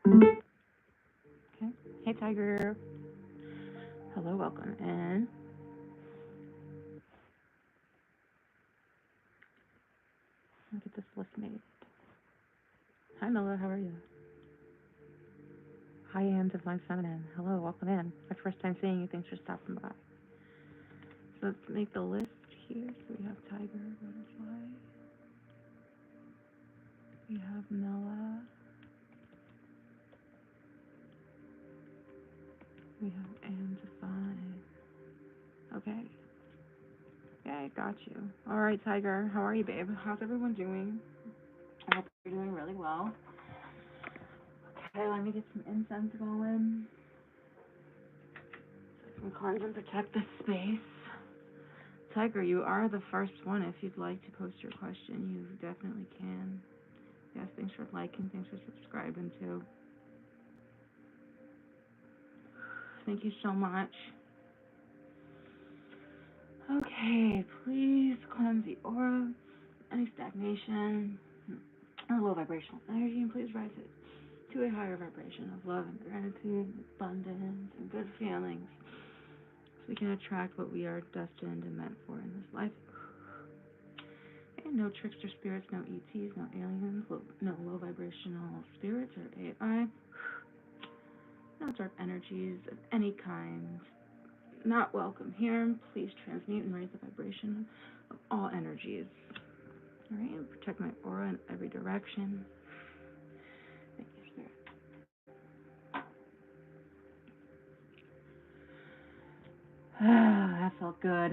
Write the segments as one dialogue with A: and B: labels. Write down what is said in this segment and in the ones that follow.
A: Okay. Hey, Tiger. Hello, welcome in. I'll get this list made. Hi, Mila. How are you? Hi, Ann, Divine Feminine. Hello, welcome in. My first time seeing you. Thanks for stopping by. So let's make the list here. So we have Tiger, Butterfly. We have Mila. We have Ann, Divine. Okay. Okay, got you. All right, Tiger. How are you, babe? How's everyone doing? I hope you're doing really well. Okay, let me get some incense going. So I can cleanse and protect the space. Tiger, you are the first one. If you'd like to post your question, you definitely can. Yes, thanks for liking. Thanks for subscribing, too. Thank you so much. Okay, please cleanse the aura, any stagnation, or low vibrational energy, and please rise it to a higher vibration of love and gratitude, abundance, and good feelings, so we can attract what we are destined and meant for in this life. And no trickster spirits, no ETs, no aliens, no low vibrational spirits or AI, no dark energies of any kind. Not welcome here. Please transmute and raise the vibration of all energies. Alright, protect my aura in every direction. Thank you, Spirit. That felt good.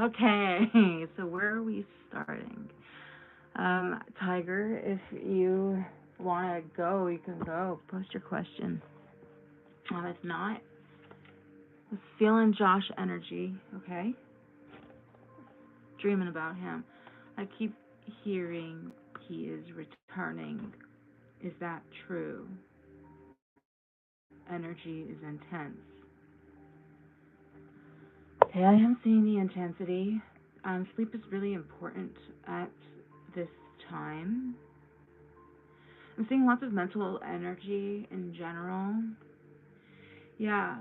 A: Okay, so where are we starting? Tiger, if you want to go, you can go. Post your question. If not, just feeling Josh energy, okay? Dreaming about him. I keep hearing he is returning. Is that true? Energy is intense. Okay, I am seeing the intensity. Sleep is really important at this time. I'm seeing lots of mental energy in general. Yeah.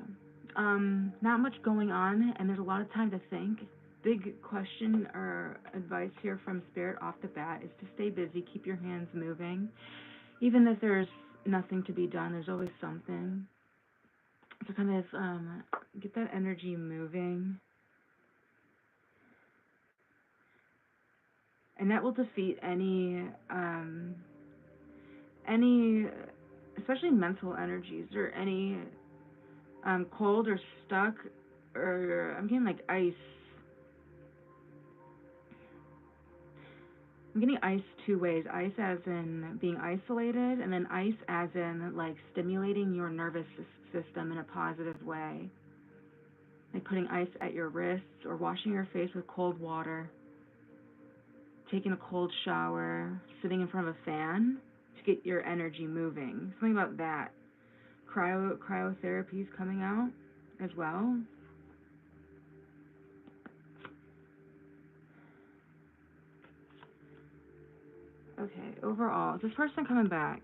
A: Not much going on, and there's a lot of time to think. Big question or advice here from Spirit off the bat is to stay busy, keep your hands moving. Even if there's nothing to be done, there's always something. So kind of get that energy moving. And that will defeat any, especially mental energies or any cold or stuck, or I'm getting like ice. I'm getting ice two ways. Ice as in being isolated, and then ice as in like stimulating your nervous system in a positive way. Like putting ice at your wrists or washing your face with cold water, taking a cold shower, sitting in front of a fan to get your energy moving. Something about that. Cryotherapy is coming out as well. Okay, overall, is this person coming back?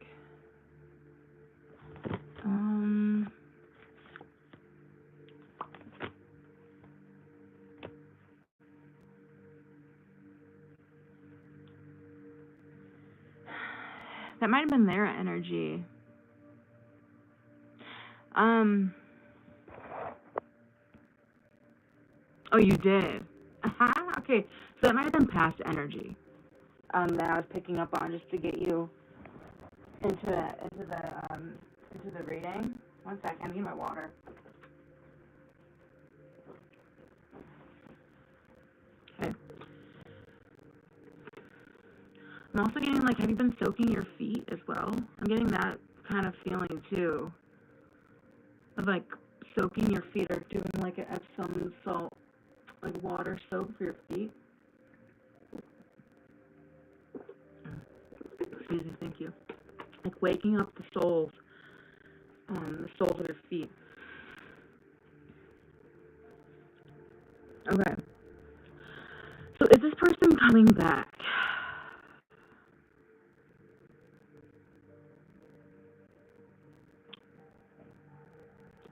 A: That might have been their energy. Oh, you did. Okay, so that might have been past energy. That I was picking up on just to get you into the reading. One sec, I'm getting my water. Okay. I'm also getting like, have you been soaking your feet as well? I'm getting that kind of feeling too. Of like soaking your feet or doing like an Epsom salt, like water soak for your feet. Excuse me, thank you. Like waking up the soles of your feet. Okay. So is this person coming back?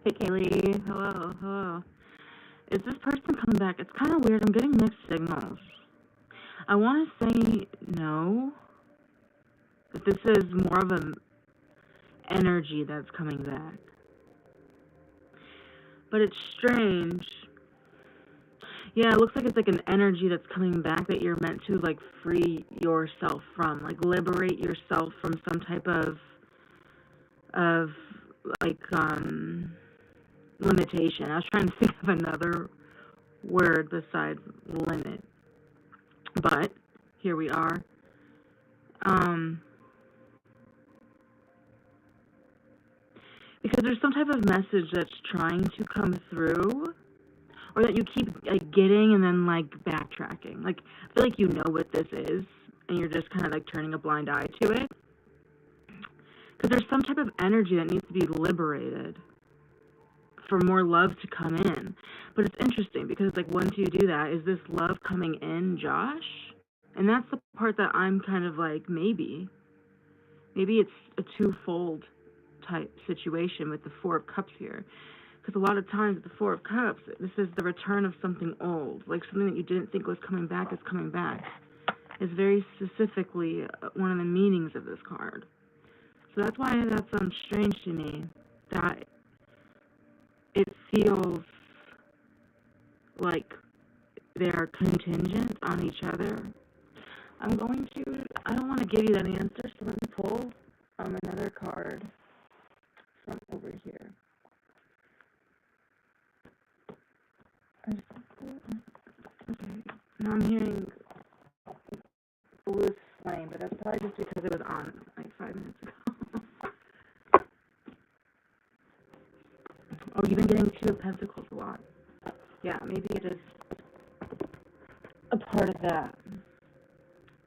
A: Hey, Kaylee. Hello, hello. Is this person coming back? It's kind of weird. I'm getting mixed signals. I want to say no, that this is more of an energy that's coming back. But it's strange. Yeah, it looks like it's like an energy that's coming back that you're meant to like free yourself from, like liberate yourself from some type of like limitation. I was trying to think of another word besides limit, but here we are. Because there's some type of message that's trying to come through, or that you keep like getting and then like backtracking. Like I feel like you know what this is, and you're just kind of like turning a blind eye to it. Because there's some type of energy that needs to be liberated for more love to come in. But it's interesting because like once you do that, is this love coming in, Josh? And that's the part that I'm kind of like, maybe it's a twofold type situation with the Four of Cups here. Because a lot of times the Four of Cups, this is the return of something old, like something that you didn't think was coming back is coming back. It's very specifically one of the meanings of this card. So that's why that sounds strange to me, that it feels like they're contingent on each other. I don't want to give you that answer, so let me pull another card from over here. Okay, now I'm hearing blue flame, but that's probably just because it was on like 5 minutes ago. Oh, you've been getting Two of Pentacles a lot. Yeah, maybe it is a part of that.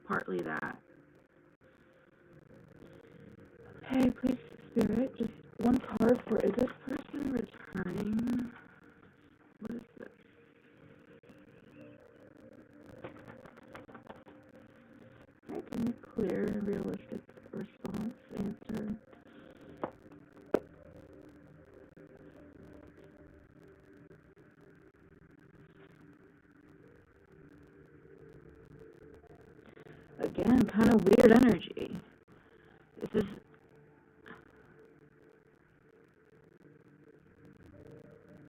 A: Partly that. Hey, please, Spirit, just one card for, is this person returning? What is this? Right, give me a clear, realistic response, answer. Again, kind of weird energy. This is,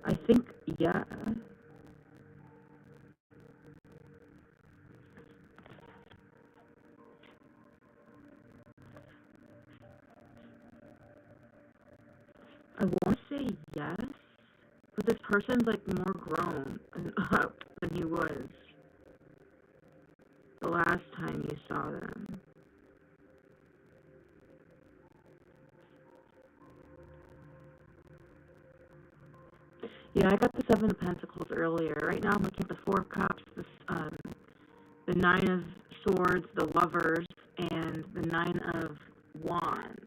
A: I think, yeah. I want to say yes, but this person's like more grown and up than he was the last time you saw them. Yeah, I got the Seven of Pentacles earlier. Right now I'm looking at the Four of Cups, the Nine of Swords, the Lovers, and the Nine of Wands.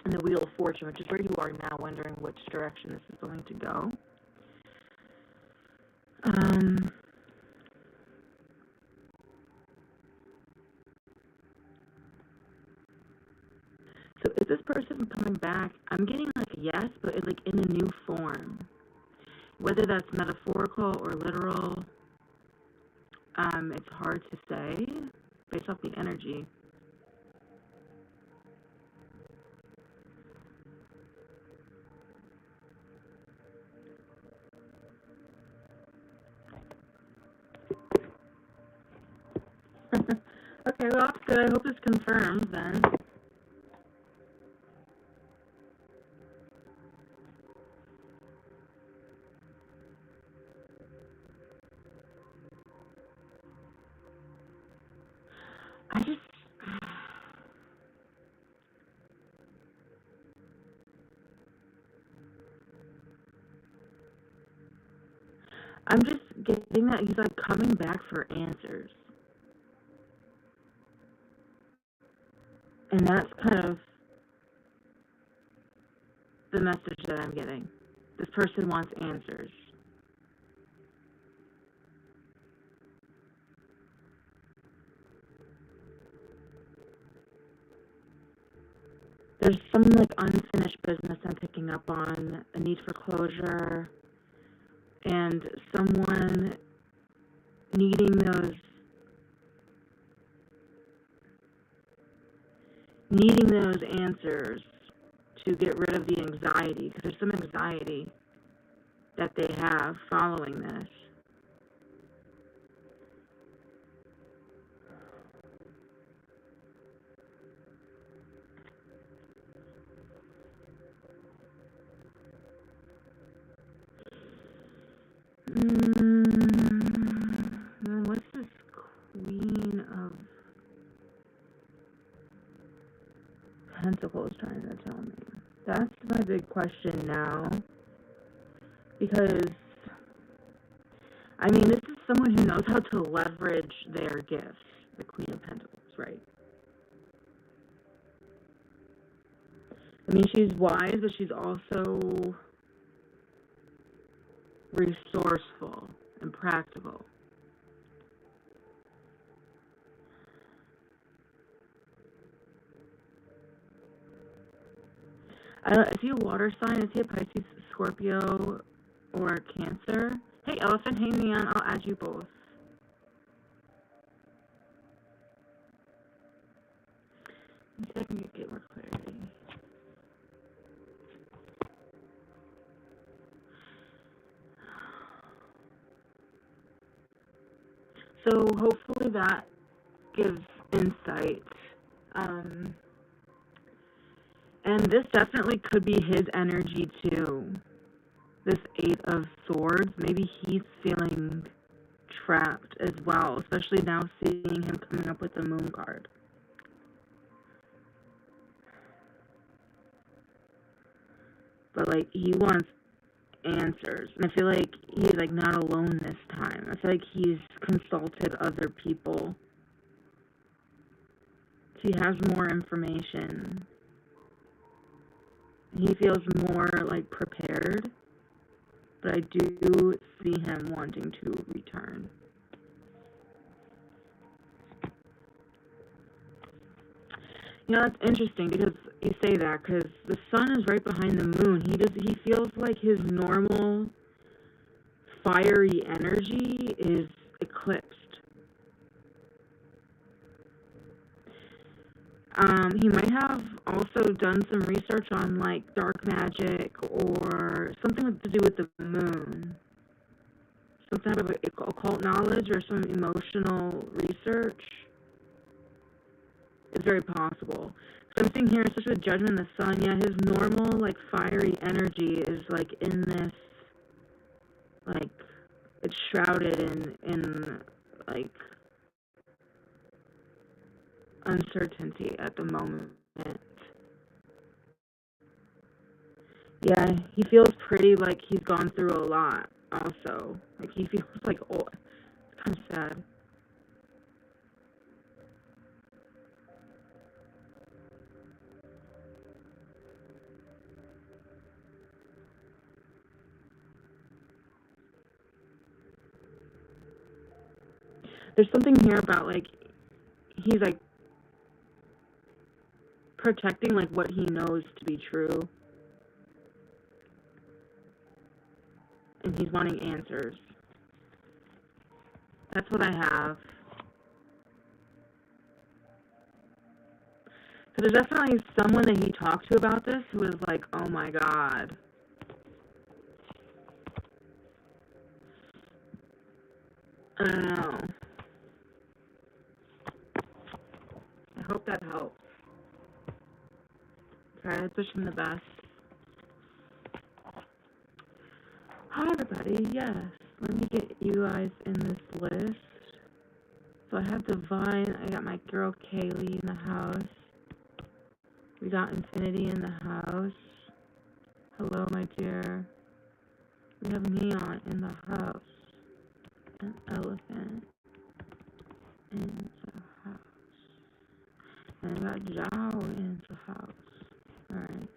A: And the Wheel of Fortune, which is where you are now, wondering which direction this is going to go. So is this person coming back? I'm getting like yes, but like in a new form. Whether that's metaphorical or literal, it's hard to say based off the energy. Okay, well, that's good. I hope this confirms then. I'm just getting that he's like coming back for answers. And that's kind of the message that I'm getting. This person wants answers. There's some like unfinished business I'm picking up on a need for closure and someone needing those answers to get rid of the anxiety, because there's some anxiety that they have following this. Then what's this Queen of Pentacles trying to tell me? That's my big question now. Because, I mean, this is someone who knows how to leverage their gifts, the Queen of Pentacles, right? I mean, she's wise, but she's also resourceful and practical. Is he a water sign? Is he a Pisces, Scorpio, or Cancer? Hey, Elephant, hey, Neon, I'll add you both. Let's see if I can get more clarity. So hopefully that gives insight. And this definitely could be his energy too. This Eight of Swords, maybe he's feeling trapped as well, especially now seeing him coming up with the Moon card. But like, he wants answers, and I feel like he's like not alone this time. I feel like he's consulted other people. He has more information. He feels more like prepared, but I do see him wanting to return. You know, that's interesting because you say that, because the sun is right behind the moon. He feels like his normal fiery energy is eclipsed. He might have also done some research on like dark magic or something to do with the moon. Some type of occult knowledge or some emotional research. It's very possible. So I'm seeing here, especially with Judgment and the Sun, yeah, his normal like fiery energy is like in this, like, it's shrouded in like uncertainty at the moment. Yeah, he feels pretty like he's gone through a lot also. Like he feels like, oh, it's kind of sad. There's something here about like, he's like protecting like what he knows to be true. And he's wanting answers. That's what I have. So there's definitely someone that he talked to about this who was like, oh my god. I don't know. I hope that helps. Okay, let's wish him the best. Hi everybody, yes. Let me get you guys in this list. So I have Divine, I got my girl Kaylee in the house. We got Infinity in the house. Hello, my dear. We have Neon in the house. An Elephant in the house. And I got Zhao in the house. Alright.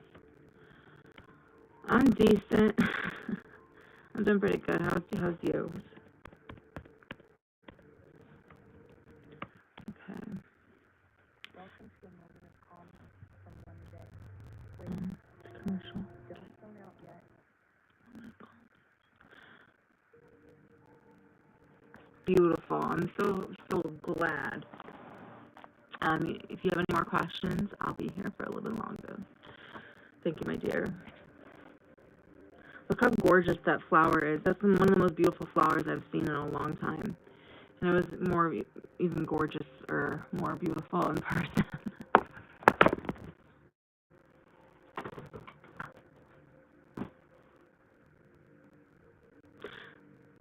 A: I'm decent. I'm doing pretty good. How's you? Okay. Welcome to another call from Monday. Commercial. beautiful. I'm so glad. If you have any more questions, I'll be here for a little bit longer. Thank you, my dear. Look how gorgeous that flower is. That's one of the most beautiful flowers I've seen in a long time. And it was more even gorgeous or more beautiful in person.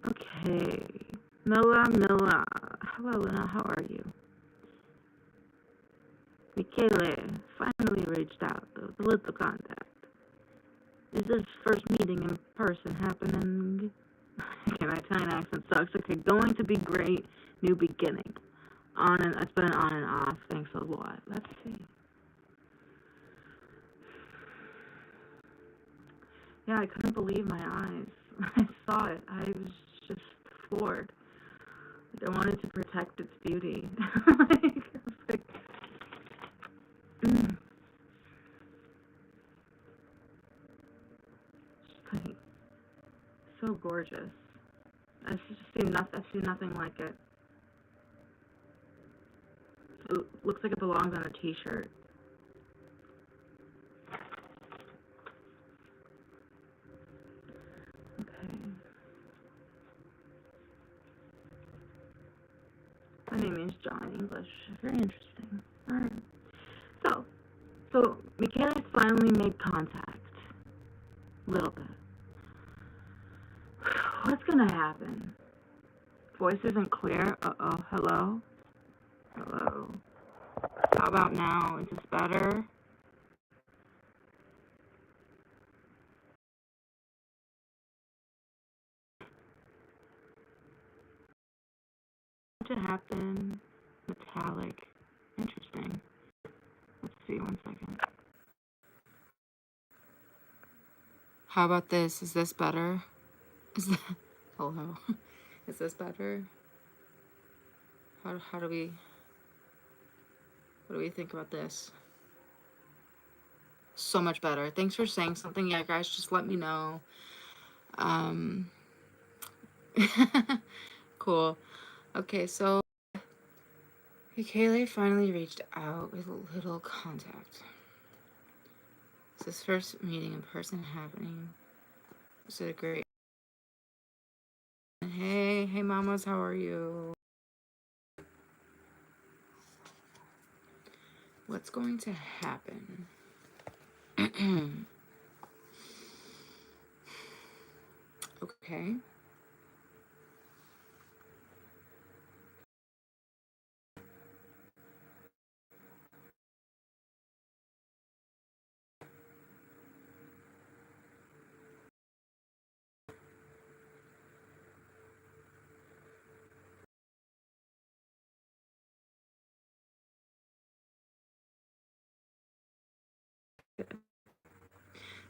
A: Okay. Milla. Hello, Luna. How are you? Michele finally reached out, though, the little contact. Is this first meeting in person happening? Okay, my Italian accent sucks. Okay, going to be great. New beginning. It's been on and off. Thanks a lot. Let's see. Yeah, I couldn't believe my eyes. I saw it. I was just floored. Like, I wanted to protect its beauty. Like, mm. Like, so gorgeous. I've seen nothing like it. It looks like it belongs on a t-shirt. Okay. My name is John English. Very interesting. Alright. So Michaela's finally made contact. A little bit. What's gonna happen? Voice isn't clear. Uh-oh. Hello? Hello? How about now? Is this better? What to happen? Metallic. Interesting. Let's see, 1 second. How about this? Is this better? Is that... Hello? Is this better? How do we... What do we think about this? So much better. Thanks for saying something. Yeah, guys, just let me know. Cool. Okay, so Kaylee finally reached out with a little contact. Is this first meeting in person happening? Is it great? Hey mamas, how are you? What's going to happen? Okay.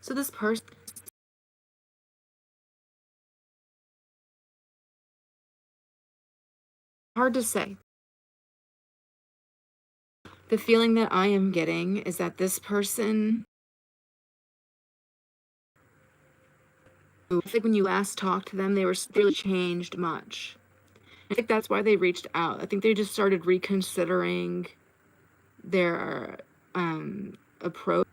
A: So this person, hard to say. The feeling that I am getting is that this person, I think when you last talked to them, they really changed much. I think that's why they reached out. I think they just started reconsidering their approach,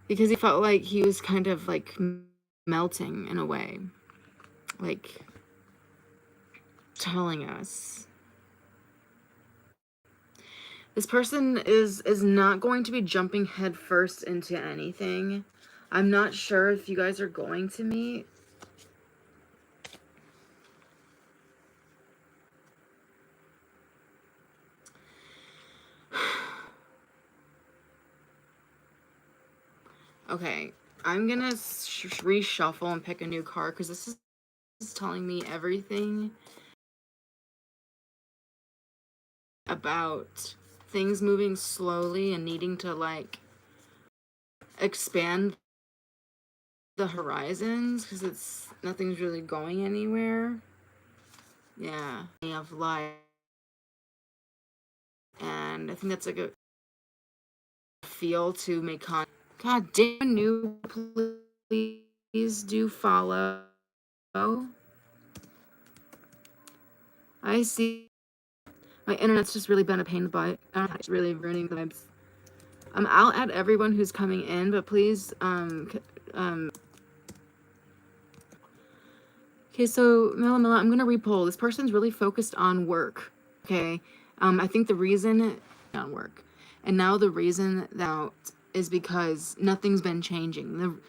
A: because he felt like he was kind of like melting in a way, like telling us this person is not going to be jumping headfirst into anything. I'm not sure if you guys are going to meet. Okay, I'm gonna reshuffle and pick a new card because this is telling me everything about things moving slowly and needing to like expand the horizons because nothing's really going anywhere. Yeah, of life, and I think that's like a feel to make contact. God damn, new, please do follow. I see. My internet's just really been a pain in the butt. I don't know, it's really ruining the vibes. I'll add everyone who's coming in, but please, okay, so Mela, I'm gonna repoll. This person's really focused on work. Okay, I think the reason on work, and now the reason that is because nothing's been changing.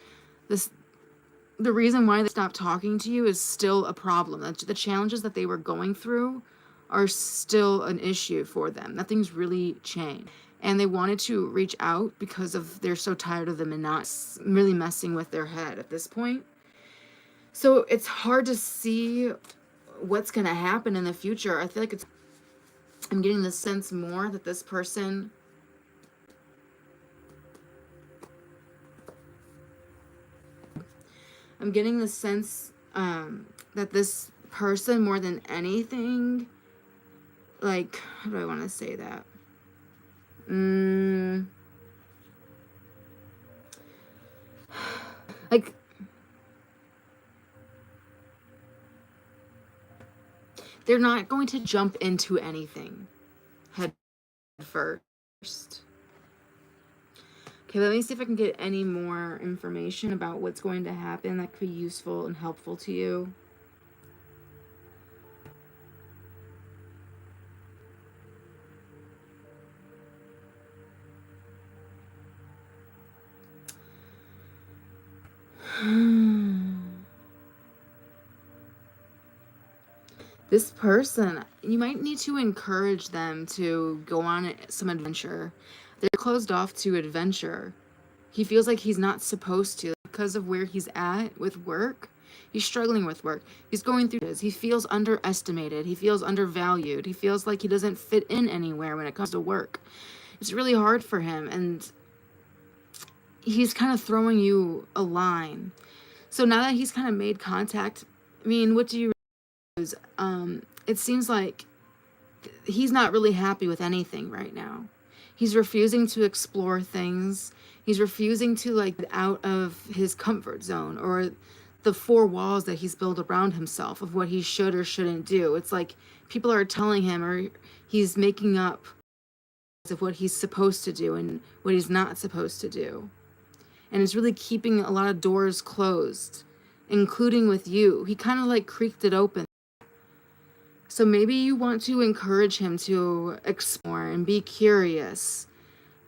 A: The reason why they stopped talking to you is still a problem. The challenges that they were going through are still an issue for them. Nothing's really changed. And they wanted to reach out because of they're so tired of them and not really messing with their head at this point. So it's hard to see what's going to happen in the future. I feel like I'm getting the sense more that this person I'm getting the sense that this person, more than anything, like, how do I want to say that? Like, they're not going to jump into anything head first. Okay, let me see if I can get any more information about what's going to happen that could be useful and helpful to you. This person, you might need to encourage them to go on some adventure. They're closed off to adventure. He feels like he's not supposed to because of where he's at with work. He's struggling with work. He's going through this. He feels underestimated. He feels undervalued. He feels like he doesn't fit in anywhere when it comes to work. It's really hard for him, and he's kind of throwing you a line. So now that he's kind of made contact, I mean, what do you realize? It seems like he's not really happy with anything right now. He's refusing to explore things. He's refusing to, like, get out of his comfort zone or the four walls that he's built around himself of what he should or shouldn't do. It's like people are telling him, or he's making up of what he's supposed to do and what he's not supposed to do. And it's really keeping a lot of doors closed, including with you. He kind of like creaked it open. So maybe you want to encourage him to explore and be curious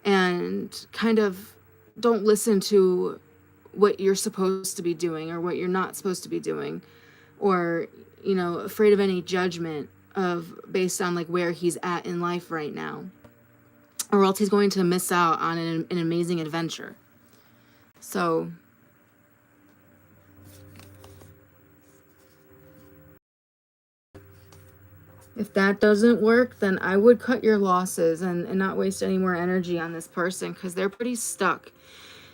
A: and kind of don't listen to what you're supposed to be doing or what you're not supposed to be doing, or, you know, afraid of any judgment of based on like where he's at in life right now, or else he's going to miss out on an amazing adventure. So if that doesn't work, then I would cut your losses and not waste any more energy on this person, because they're pretty stuck.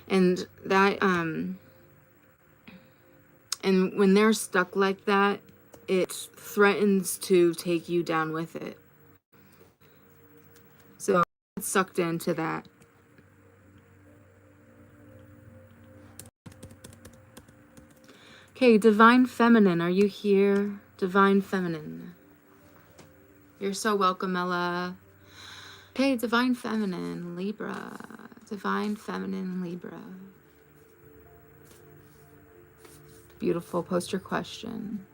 A: And that, and when they're stuck like that, it threatens to take you down with it. So get sucked into that. Okay, Divine Feminine, are you here? Divine Feminine. You're so welcome, Ella. Okay, Divine Feminine, Libra. Divine Feminine, Libra. Beautiful. Post your question.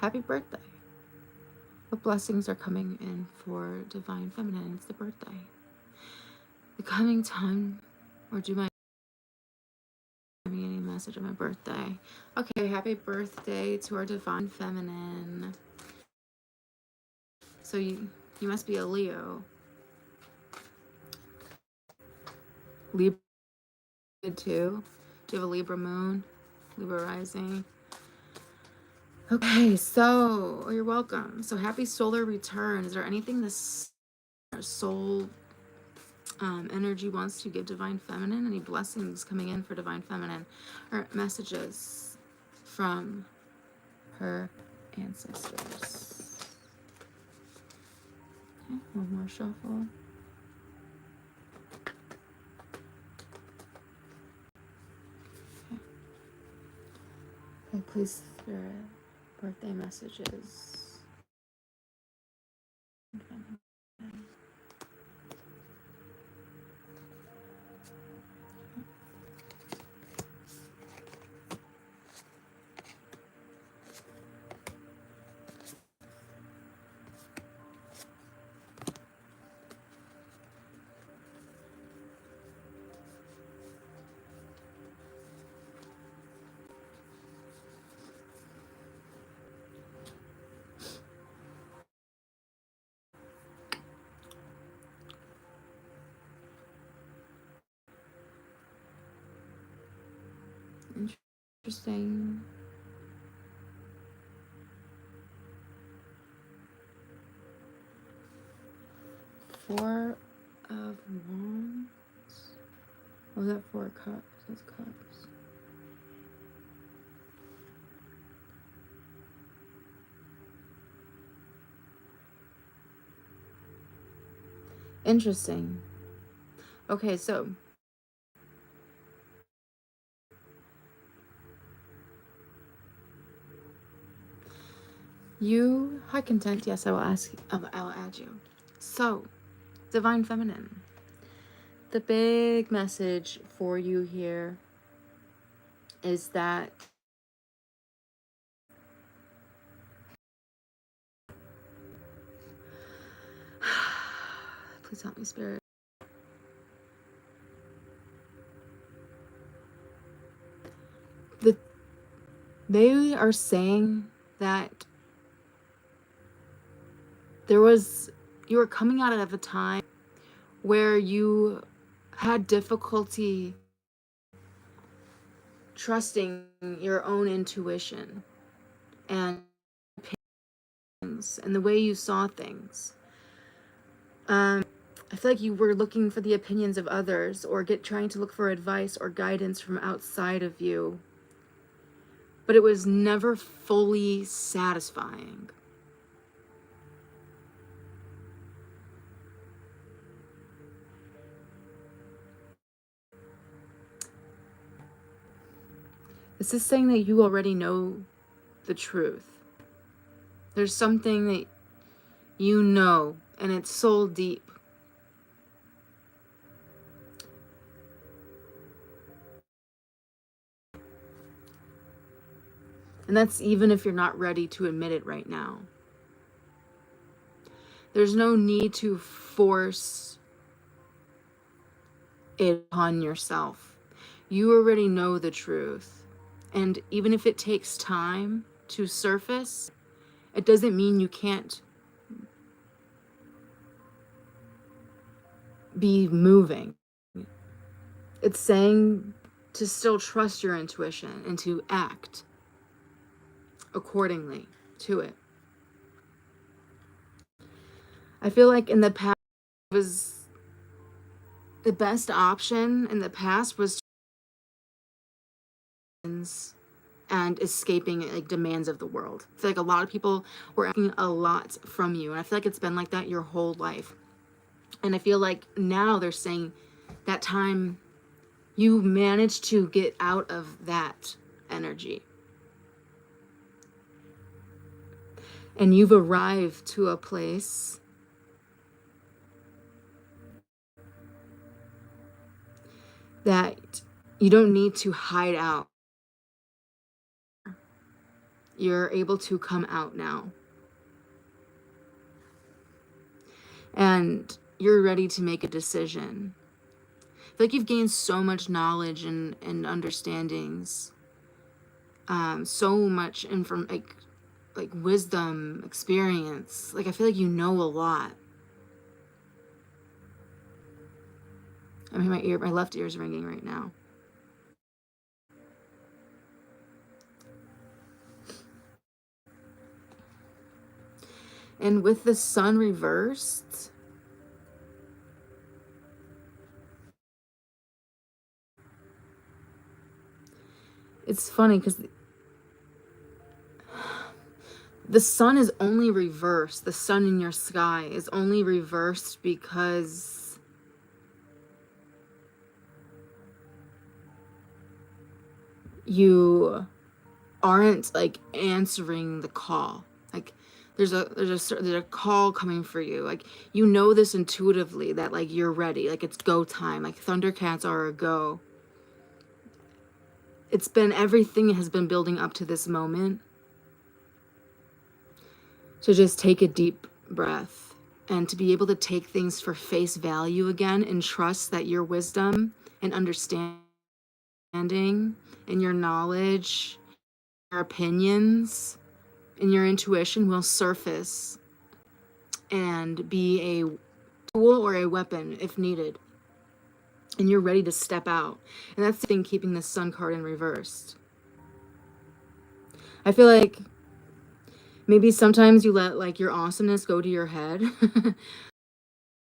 A: Happy birthday. What blessings are coming in for Divine Feminine? It's the birthday. The coming time, or do my any message on my birthday? Okay, happy birthday to our Divine Feminine. So you must be a Leo. Libra too. Do you have a Libra moon? Libra rising? Okay, so you're welcome. So happy solar return. Is there anything this soul energy wants to give Divine Feminine? Any blessings coming in for Divine Feminine, or messages from her ancestors? Okay, one more shuffle. Okay, please, Spirit, birthday messages. Interesting. Four of Wands. Was that Four of Cups? That's Cups. Interesting. Okay, so you, hi content, yes, I will ask, I will add you. So, Divine Feminine, the big message for you here is that please help me, Spirit. They are saying that you were coming out of a time where you had difficulty trusting your own intuition and opinions and the way you saw things. I feel like you were looking for the opinions of others or trying to look for advice or guidance from outside of you, but it was never fully satisfying. This is saying that you already know the truth. There's something that you know, and it's soul deep. And that's even if you're not ready to admit it right now. There's no need to force it upon yourself. You already know the truth. And even if it takes time to surface, it doesn't mean you can't be moving. It's saying to still trust your intuition and to act accordingly to it. I feel like in the past was the best option in the past was and escaping like demands of the world. I feel like a lot of people were asking a lot from you, and I feel like it's been like that your whole life. And I feel like now they're saying that time you managed to get out of that energy. And you've arrived to a place that you don't need to hide out. You're able to come out now. And you're ready to make a decision. I feel like you've gained so much knowledge and understandings. So much like wisdom, experience. Like I feel like you know a lot. I mean, my left ear is ringing right now. And with the sun reversed, it's funny because the sun is only reversed. The sun in your sky is only reversed because you aren't like answering the call. Like there's a call coming for you. Like you know this intuitively that like you're ready. Like it's go time. Like Thundercats are a go. It's been, everything has been building up to this moment. So just take a deep breath and to be able to take things for face value again and trust that your wisdom and understanding and your knowledge, your opinions, and your intuition will surface and be a tool or a weapon if needed. And you're ready to step out. And that's the thing keeping the Sun card in reversed. I feel like maybe sometimes you let like your awesomeness go to your head.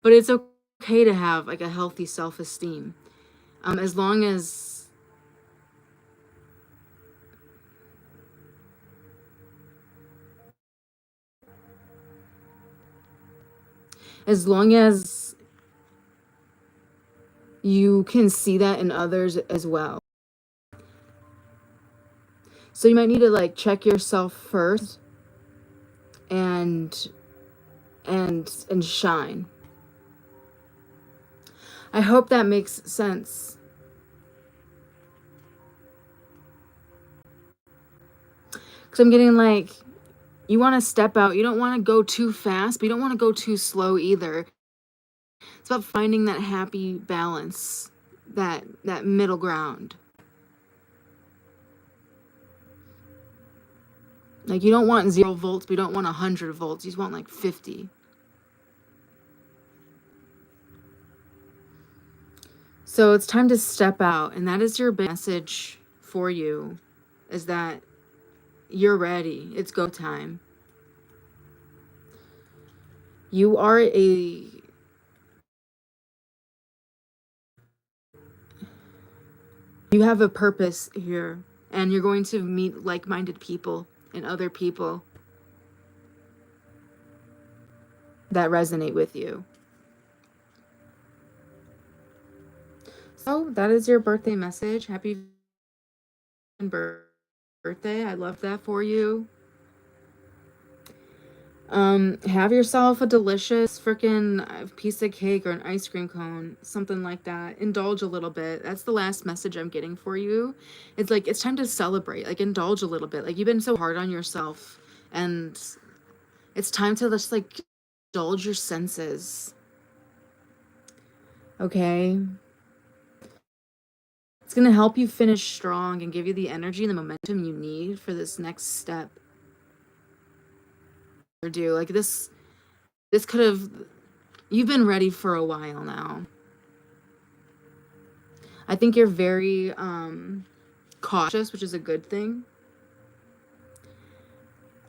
A: But it's okay to have like a healthy self-esteem. As long as you can see that in others as well. So you might need to like check yourself first and shine. I hope that makes sense. Because I'm getting like, you want to step out. You don't want to go too fast, but you don't want to go too slow either. It's about finding that happy balance, that middle ground. Like you don't want 0 volts, but you don't want 100 volts. You just want like 50. So it's time to step out, and that is your big message for you, is that you're ready. It's go time. You are you have a purpose here, and you're going to meet like-minded people and other people that resonate with you. So that is your birthday message. Happy birthday. I love that for you. Have yourself a delicious freaking piece of cake or an ice cream cone, something like that. Indulge a little bit. That's the last message I'm getting for you. It's like, it's time to celebrate. Like, indulge a little bit. Like, you've been so hard on yourself, and it's time to just like indulge your senses. Okay? It's gonna help you finish strong and give you the energy and the momentum you need for this next step. Or do like this could have, you've been ready for a while now. I think you're very cautious, which is a good thing.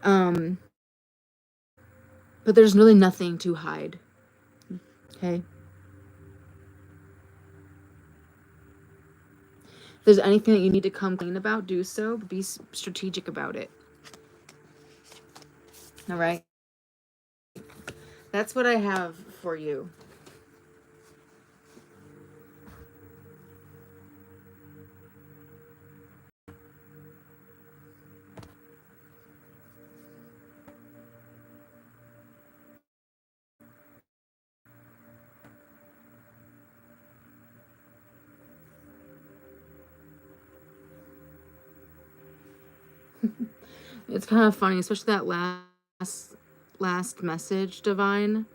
A: But there's really nothing to hide. Okay? If there's anything that you need to come clean about, do so, but be strategic about it. All right? That's what I have for you. It's kind of funny, especially that last message, Divine,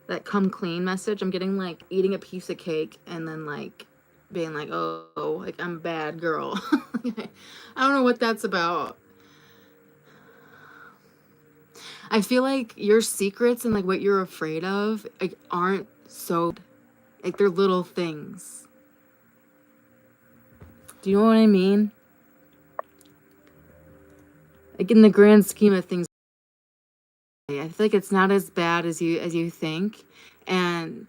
A: that come clean message. I'm getting like eating a piece of cake and then like being like, oh, like I'm a bad girl. I don't know what that's about. I feel like your secrets and like what you're afraid of like aren't so, like they're little things. Do you know what I mean? Like in the grand scheme of things, I feel like it's not as bad as you think. And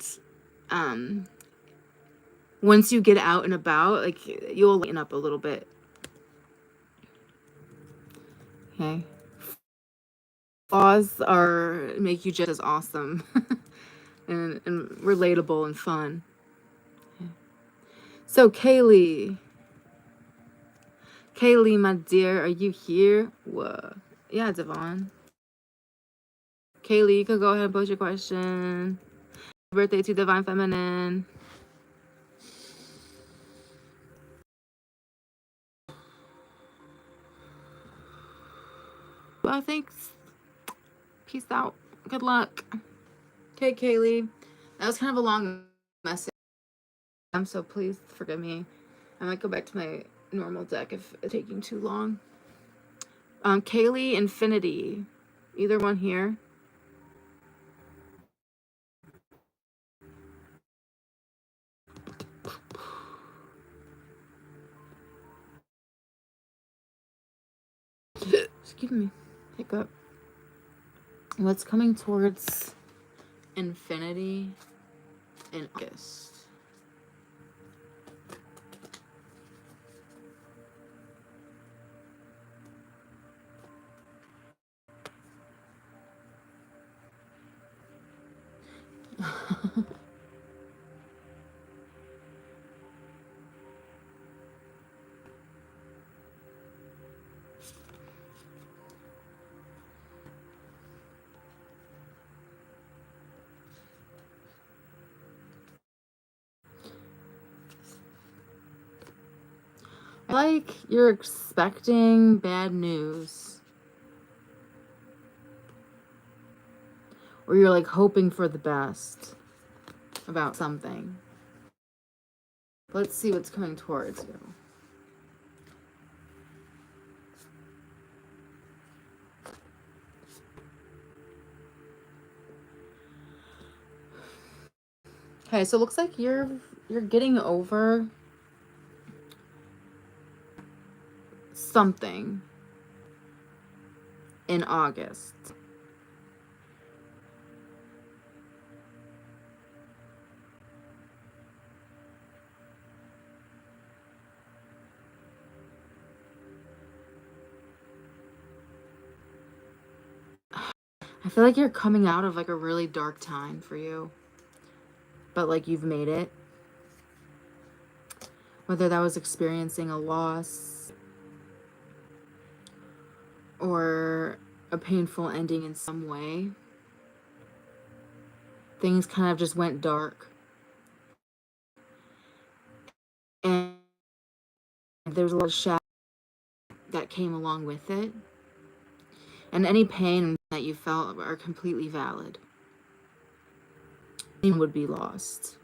A: once you get out and about, like you'll lighten up a little bit. Okay. Flaws make you just as awesome and relatable and fun. Okay. So Kaylee, Kaylee, my dear, are you here? Whoa. Yeah, Devon. Kaylee, you could go ahead and post your question. Birthday to Divine Feminine. Well, thanks. Peace out. Good luck. Okay, Kaylee. That was kind of a long message. So please forgive me. I might go back to my normal deck if it's taking too long. Kaylee, Infinity. Either one here. Excuse me. Hiccup. What's coming towards Infinity in August? Like you're expecting bad news. Or you're like hoping for the best about something. Let's see what's coming towards you. Okay, so it looks like you're getting over something in August. I feel like you're coming out of like a really dark time for you. But like you've made it. Whether that was experiencing a loss or a painful ending in some way. Things kind of just went dark. And there's a lot of shadow that came along with it. And any pain that you felt are completely valid. Anyone would be lost.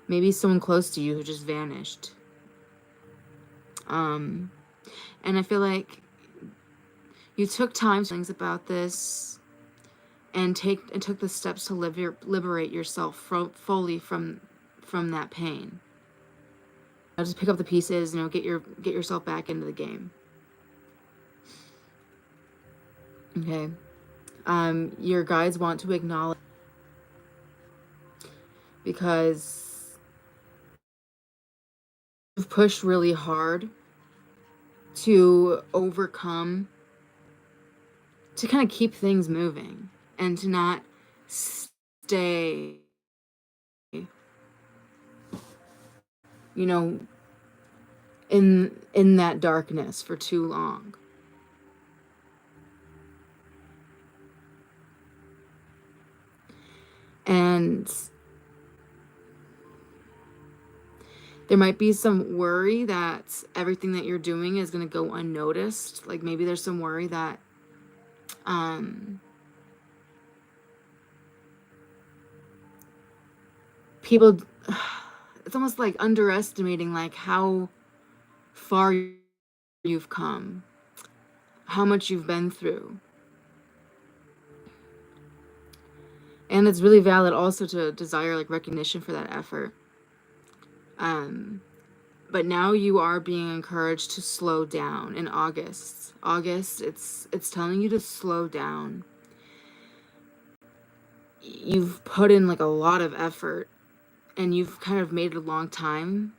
A: Maybe someone close to you who just vanished. And I feel like you took time to think about this and took the steps to liberate yourself fully from that pain. I'll just pick up the pieces, get yourself back into the game. Okay. Your guides want to acknowledge because you've pushed really hard to overcome, to kind of keep things moving and to not stay, in that darkness for too long. And there might be some worry that everything that you're doing is going to go unnoticed. Like maybe there's some worry that people, it's almost like underestimating like how far you've come, how much you've been through. And it's really valid also to desire like recognition for that effort. But now you are being encouraged to slow down in August. It's telling you to slow down. You've put in like a lot of effort and you've kind of made a long time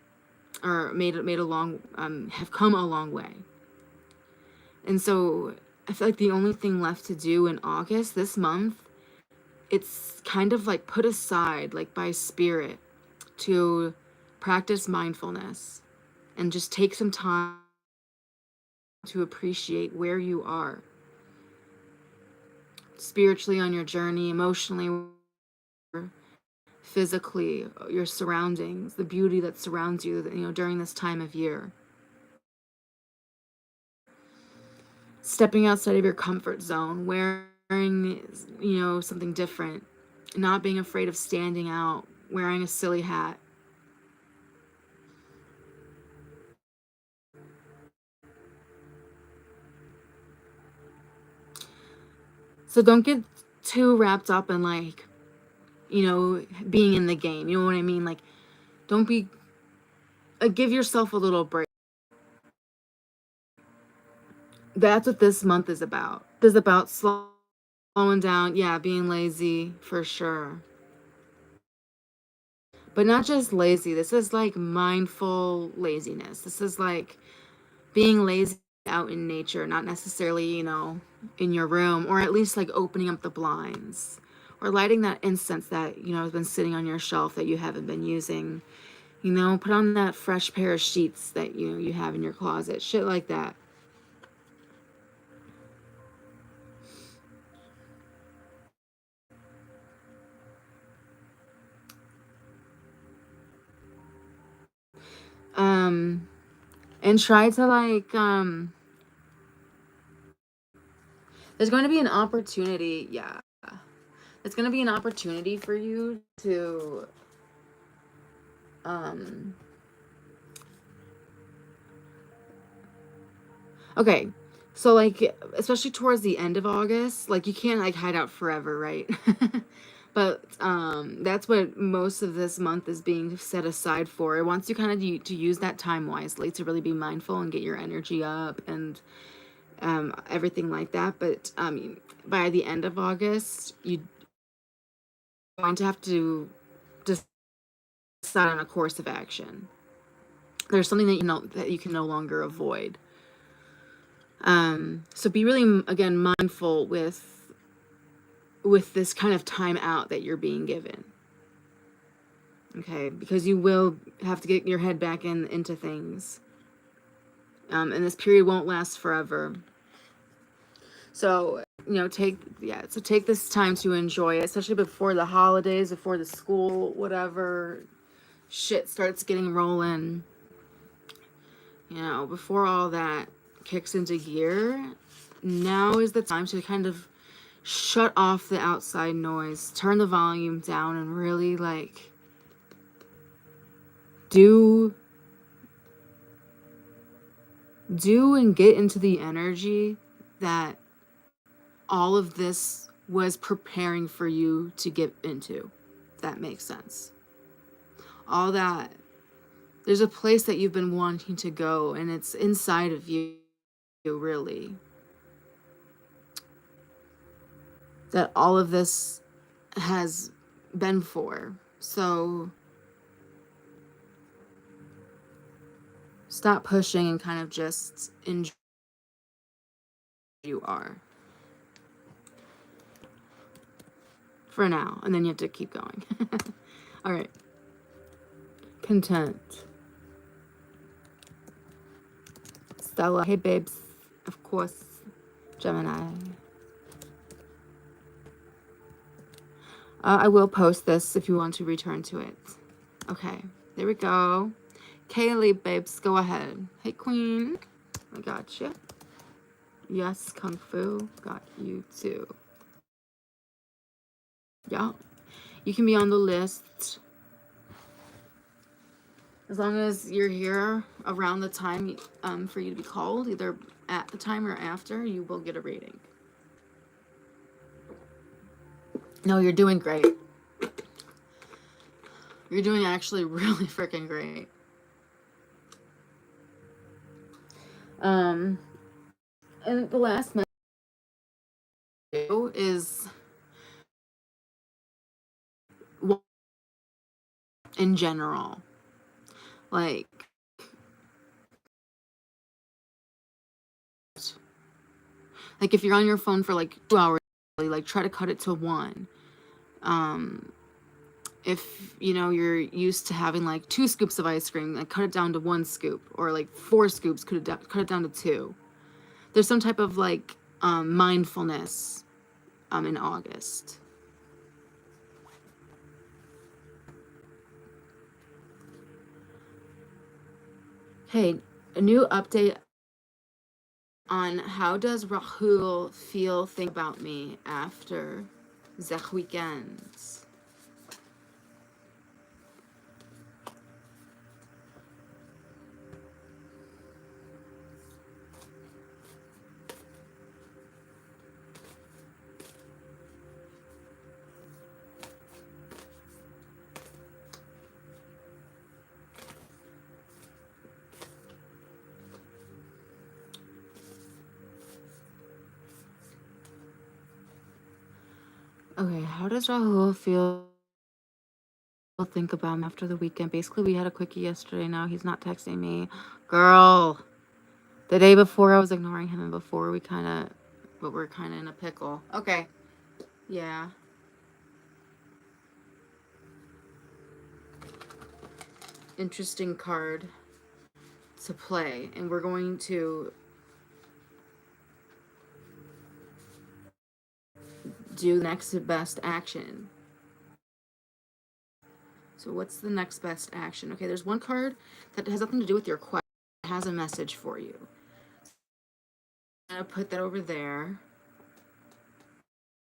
A: or have come a long way. And so I feel like the only thing left to do in August, this month, it's kind of like put aside like by spirit to
B: practice mindfulness and just take some time to appreciate where you are spiritually on your journey, emotionally, physically, your surroundings, the beauty that surrounds you, during this time of year. Stepping outside of your comfort zone, wearing, something different, not being afraid of standing out, wearing a silly hat. So don't get too wrapped up in like, being in the game. You know what I mean? Like, don't be, give yourself a little break. That's what this month is about. This is about slowing down. Yeah, being lazy for sure. But not just lazy. This is like mindful laziness. This is like being lazy out in nature, not necessarily, in your room, or at least like opening up the blinds or lighting that incense that, has been sitting on your shelf that you haven't been using. Put on that fresh pair of sheets that you have in your closet. Shit like that. And try to like there's going to be an opportunity, yeah. It's going to be an opportunity for you to um okay. So like especially towards the end of August, like you can't like hide out forever, right? But that's what most of this month is being set aside for. It wants you kind of to use that time wisely to really be mindful and get your energy up and everything like that. But by the end of August, you're going to have to decide on a course of action. There's something that you can no longer avoid. So be really again mindful with this kind of time out that you're being given. Okay, because you will have to get your head back into things. And this period won't last forever. So, take this time to enjoy it, especially before the holidays, before the school, whatever shit starts getting rolling. Before all that kicks into gear, now is the time to kind of shut off the outside noise, turn the volume down, and really like do and get into the energy that all of this was preparing for you to get into. If that makes sense. All that, there's a place that you've been wanting to go, and it's inside of you, really. That all of this has been for. So stop pushing and kind of just enjoy who you are. For now, and then you have to keep going. All right. Content. Stella. Hey, babes. Of course. Gemini. I will post this if you want to return to it. Okay. There we go. Kaylee, babes. Go ahead. Hey, queen. I got you. Yes, Kung Fu. Got you too. Yeah. You can be on the list. As long as you're here around the time for you to be called, either at the time or after, you will get a reading. No, you're doing great. You're doing actually really freaking great. And the last message is in general. Like if you're on your phone for like 2 hours, like try to cut it to 1. if you're used to having like 2 scoops of ice cream, like cut it down to 1 scoop, or like 4 scoops, cut it down to 2. There's some type of like mindfulness in August. Hey, a new update on how does Rahul think about me after the weekends. Okay, how does Rahul think about me after the weekend? Basically, we had a quickie yesterday. Now he's not texting me. Girl, the day before I was ignoring him, and before we're kind of in a pickle. Okay, yeah. Interesting card to play, and we're going to do next best action. So what's the next best action? Okay, there's one card that has nothing to do with your question. It has a message for you. I'm going to put that over there.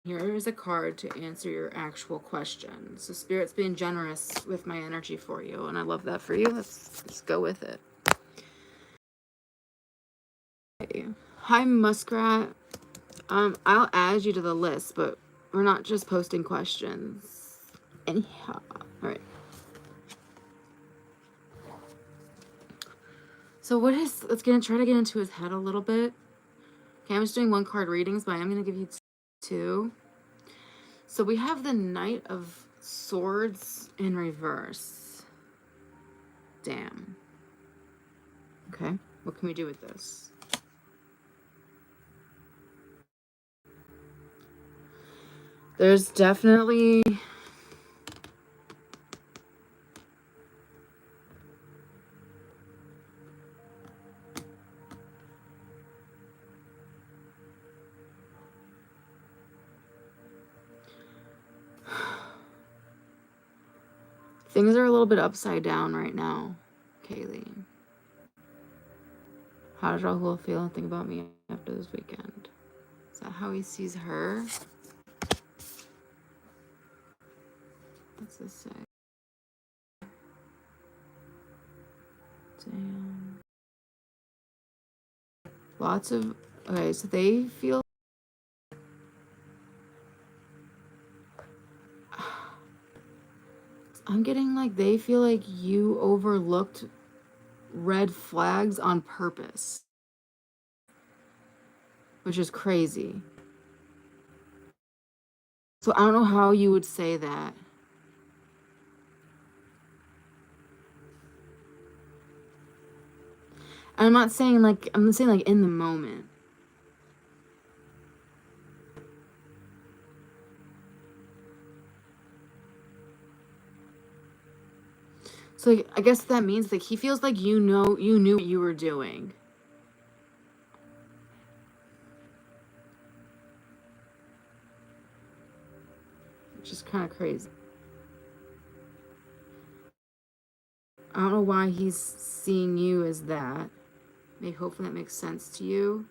B: Here is a card to answer your actual question. So Spirit's being generous with my energy for you, and I love that for you. Let's go with it. Okay. Hi, Muskrat. I'll add you to the list, but we're not just posting questions. Anyhow, all right. So let's try to get into his head a little bit. Okay, I'm just doing 1 card readings, but I'm going to give you 2. So we have the Knight of Swords in reverse. Damn. Okay, what can we do with this? There's definitely things are a little bit upside down right now, Kaylee. How does Rahul feel and think about me after this weekend? Is that how he sees her? What's this say? Damn. Lots of... Okay, so they feel... I'm getting like they feel like you overlooked red flags on purpose, which is crazy. So I don't know how you would say that. I'm saying like in the moment. So like, I guess that means like he feels like you knew what you were doing. Which is kind of crazy. I don't know why he's seeing you as that. Maybe hopefully that makes sense to you.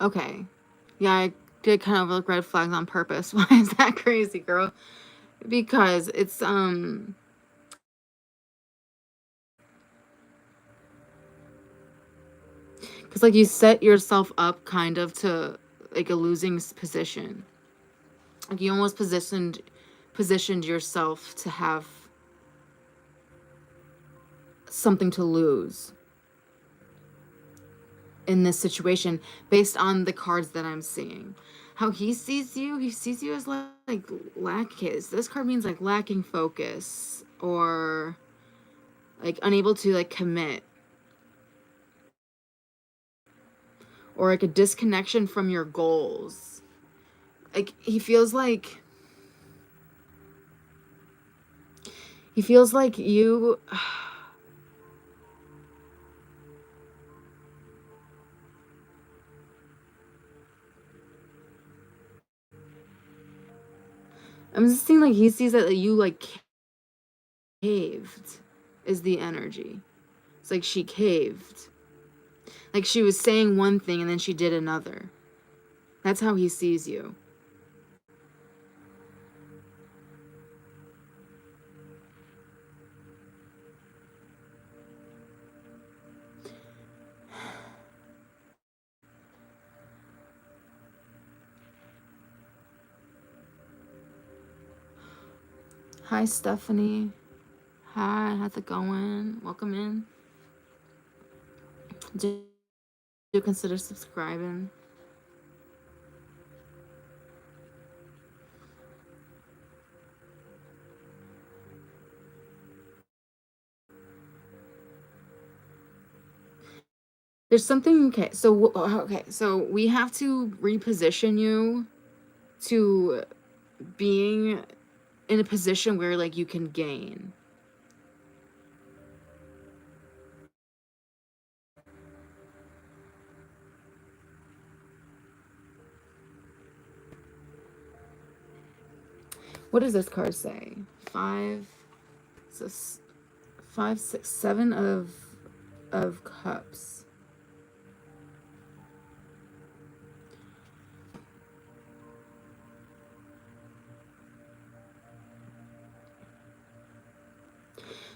B: Okay. Yeah, I did kind of look red flags on purpose. Why is that crazy, girl? Because it's Because like you set yourself up kind of to like a losing position. Like you almost positioned yourself to have something to lose in this situation based on the cards that I'm seeing. How he sees you as like lack his. This card means like lacking focus or like unable to like commit or like a disconnection from your goals. Like he feels like you I'm just seeing like he sees that you like caved is the energy. It's like she caved. Like she was saying one thing and then she did another. That's how he sees you. Hi, Stephanie. Hi, how's it going? Welcome in. Do consider subscribing. There's something okay. So we have to reposition you to being in a position where like you can gain. What does this card say? 5, so 5, 6, 7 of cups.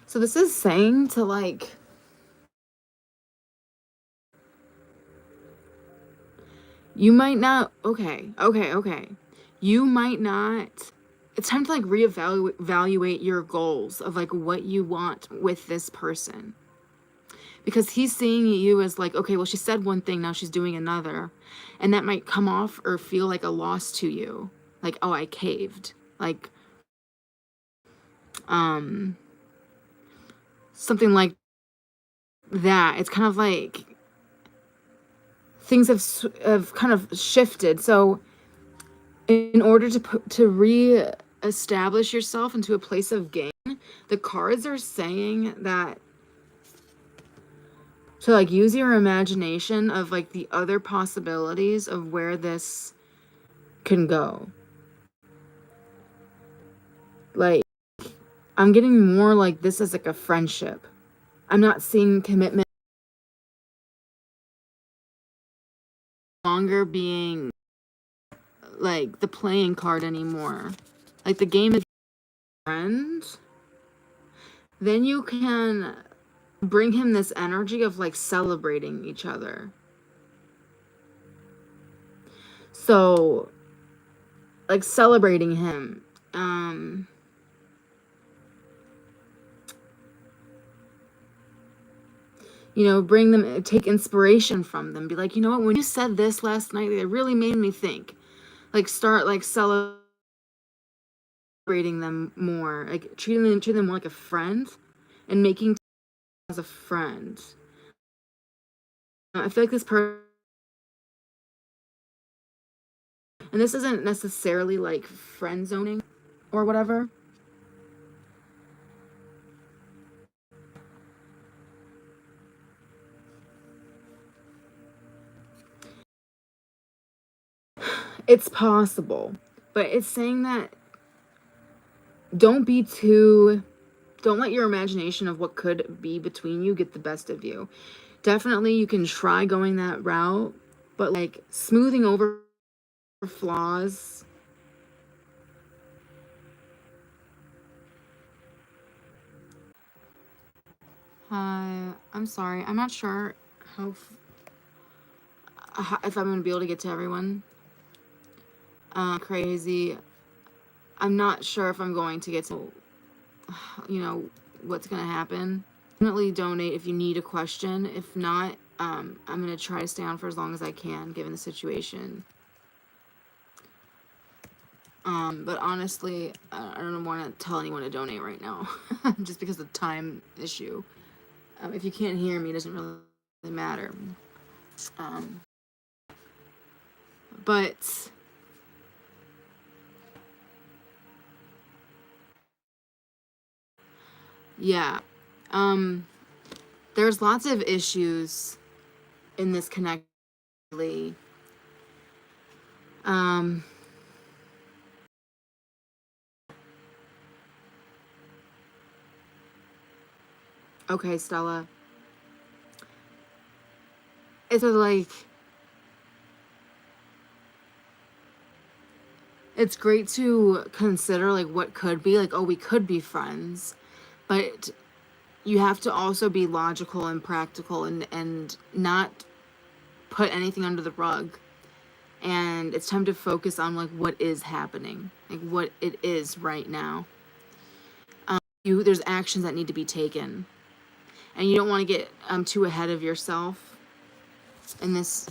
B: So this is saying to like you might not okay. You might not it's time to like evaluate your goals of like what you want with this person. Because he's seeing you as like, okay, well she said one thing, now she's doing another. And that might come off or feel like a loss to you. Like, oh, I caved. Like something like that. It's kind of like things have kind of shifted. So in order to re-establish yourself into a place of gain, the cards are saying that to like use your imagination of like the other possibilities of where this can go. Like I'm getting more like this as like a friendship. I'm not seeing commitment longer being like the playing card anymore. Like the game is friend. Then you can bring him this energy of like celebrating each other. So like celebrating him. You know, bring them, take inspiration from them. Be like, you know what, when you said this last night, it really made me think. Like start like celebrating them more, like treating them more like a friend and making as a friend. I feel like this person, and this isn't necessarily like friend zoning or whatever. It's possible, but it's saying that don't let your imagination of what could be between you get the best of you. Definitely you can try going that route, but like smoothing over flaws. Hi, I'm sorry. I'm not sure how if I'm going to be able to get to everyone. Crazy. I'm not sure if I'm going to get to, what's going to happen. Definitely donate if you need a question. If not, I'm going to try to stay on for as long as I can, given the situation. But honestly, I don't want to tell anyone to donate right now, just because of the time issue. If you can't hear me, it doesn't really matter. But yeah, there's lots of issues in this connection. Um, okay, Stella. It's like, it's great to consider like what could be, like, oh, we could be friends, but you have to also be logical and practical and not put anything under the rug. And it's time to focus on like what is happening, like what it is right now. There's actions that need to be taken, and you don't want to get too ahead of yourself in this,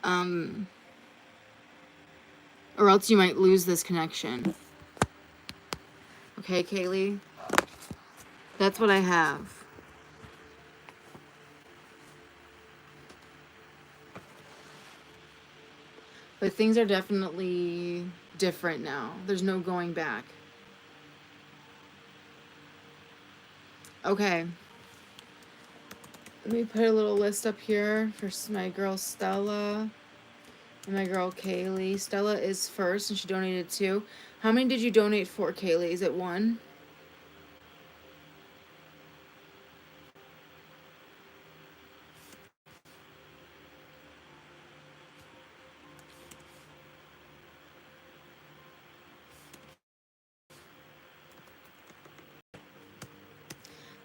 B: or else you might lose this connection. Okay, Kaylee, that's what I have. But things are definitely different now. There's no going back. Okay. Let me put a little list up here for my girl Stella and my girl Kaylee. Stella is first, and she donated 2. How many did you donate for, Kaylee? Is it 1?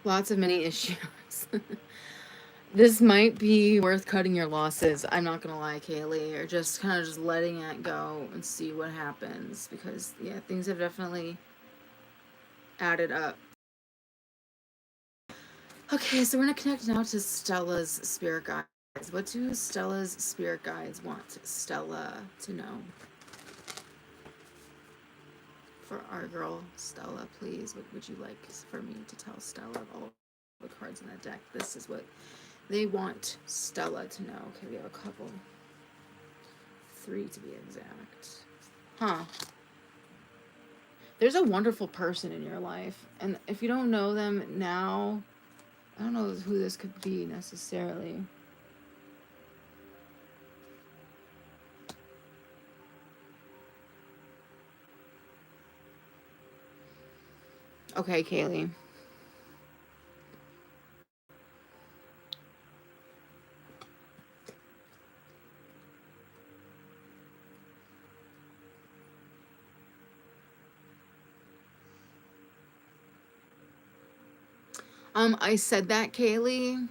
B: Lots of mini issues. This might be worth cutting your losses. I'm not gonna lie, Kaylee, or just kind of just letting it go and see what happens, because yeah, things have definitely added up. Okay, so we're gonna connect now to Stella's spirit guides. What do Stella's spirit guides want Stella to know? For our girl Stella, please, what would you like for me to tell Stella of all the cards in the deck? This is what they want Stella to know. Okay, we have a couple. 3 to be exact. Huh. There's a wonderful person in your life, and if you don't know them now, I don't know who this could be necessarily. Okay, Kaylee. I said that, Kaylee.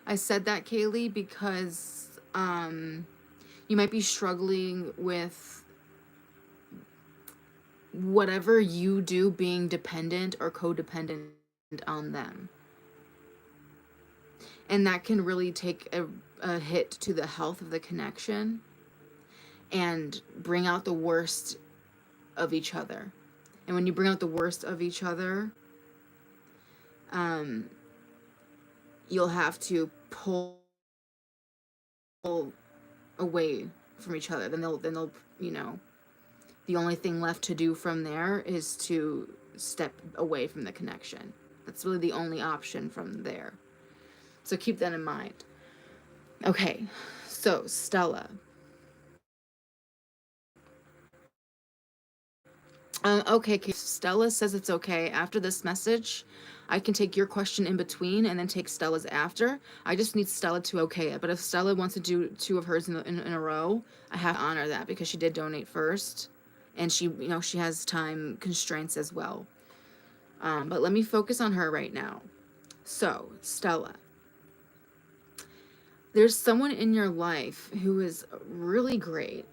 B: I said that, Kaylee, because you might be struggling with whatever you do being dependent or codependent on them. And that can really take a hit to the health of the connection and bring out the worst of each other. And when you bring out the worst of each other, you'll have to pull away from each other. Then they'll, the only thing left to do from there is to step away from the connection. That's really the only option from there. So keep that in mind. Okay, so Stella. Okay, Stella says it's okay. After this message, I can take your question in between and then take Stella's after. I just need Stella to okay it. But if Stella wants to do 2 of hers in a row, I have to honor that because she did donate first. And she has time constraints as well. But let me focus on her right now. So, Stella, there's someone in your life who is really great.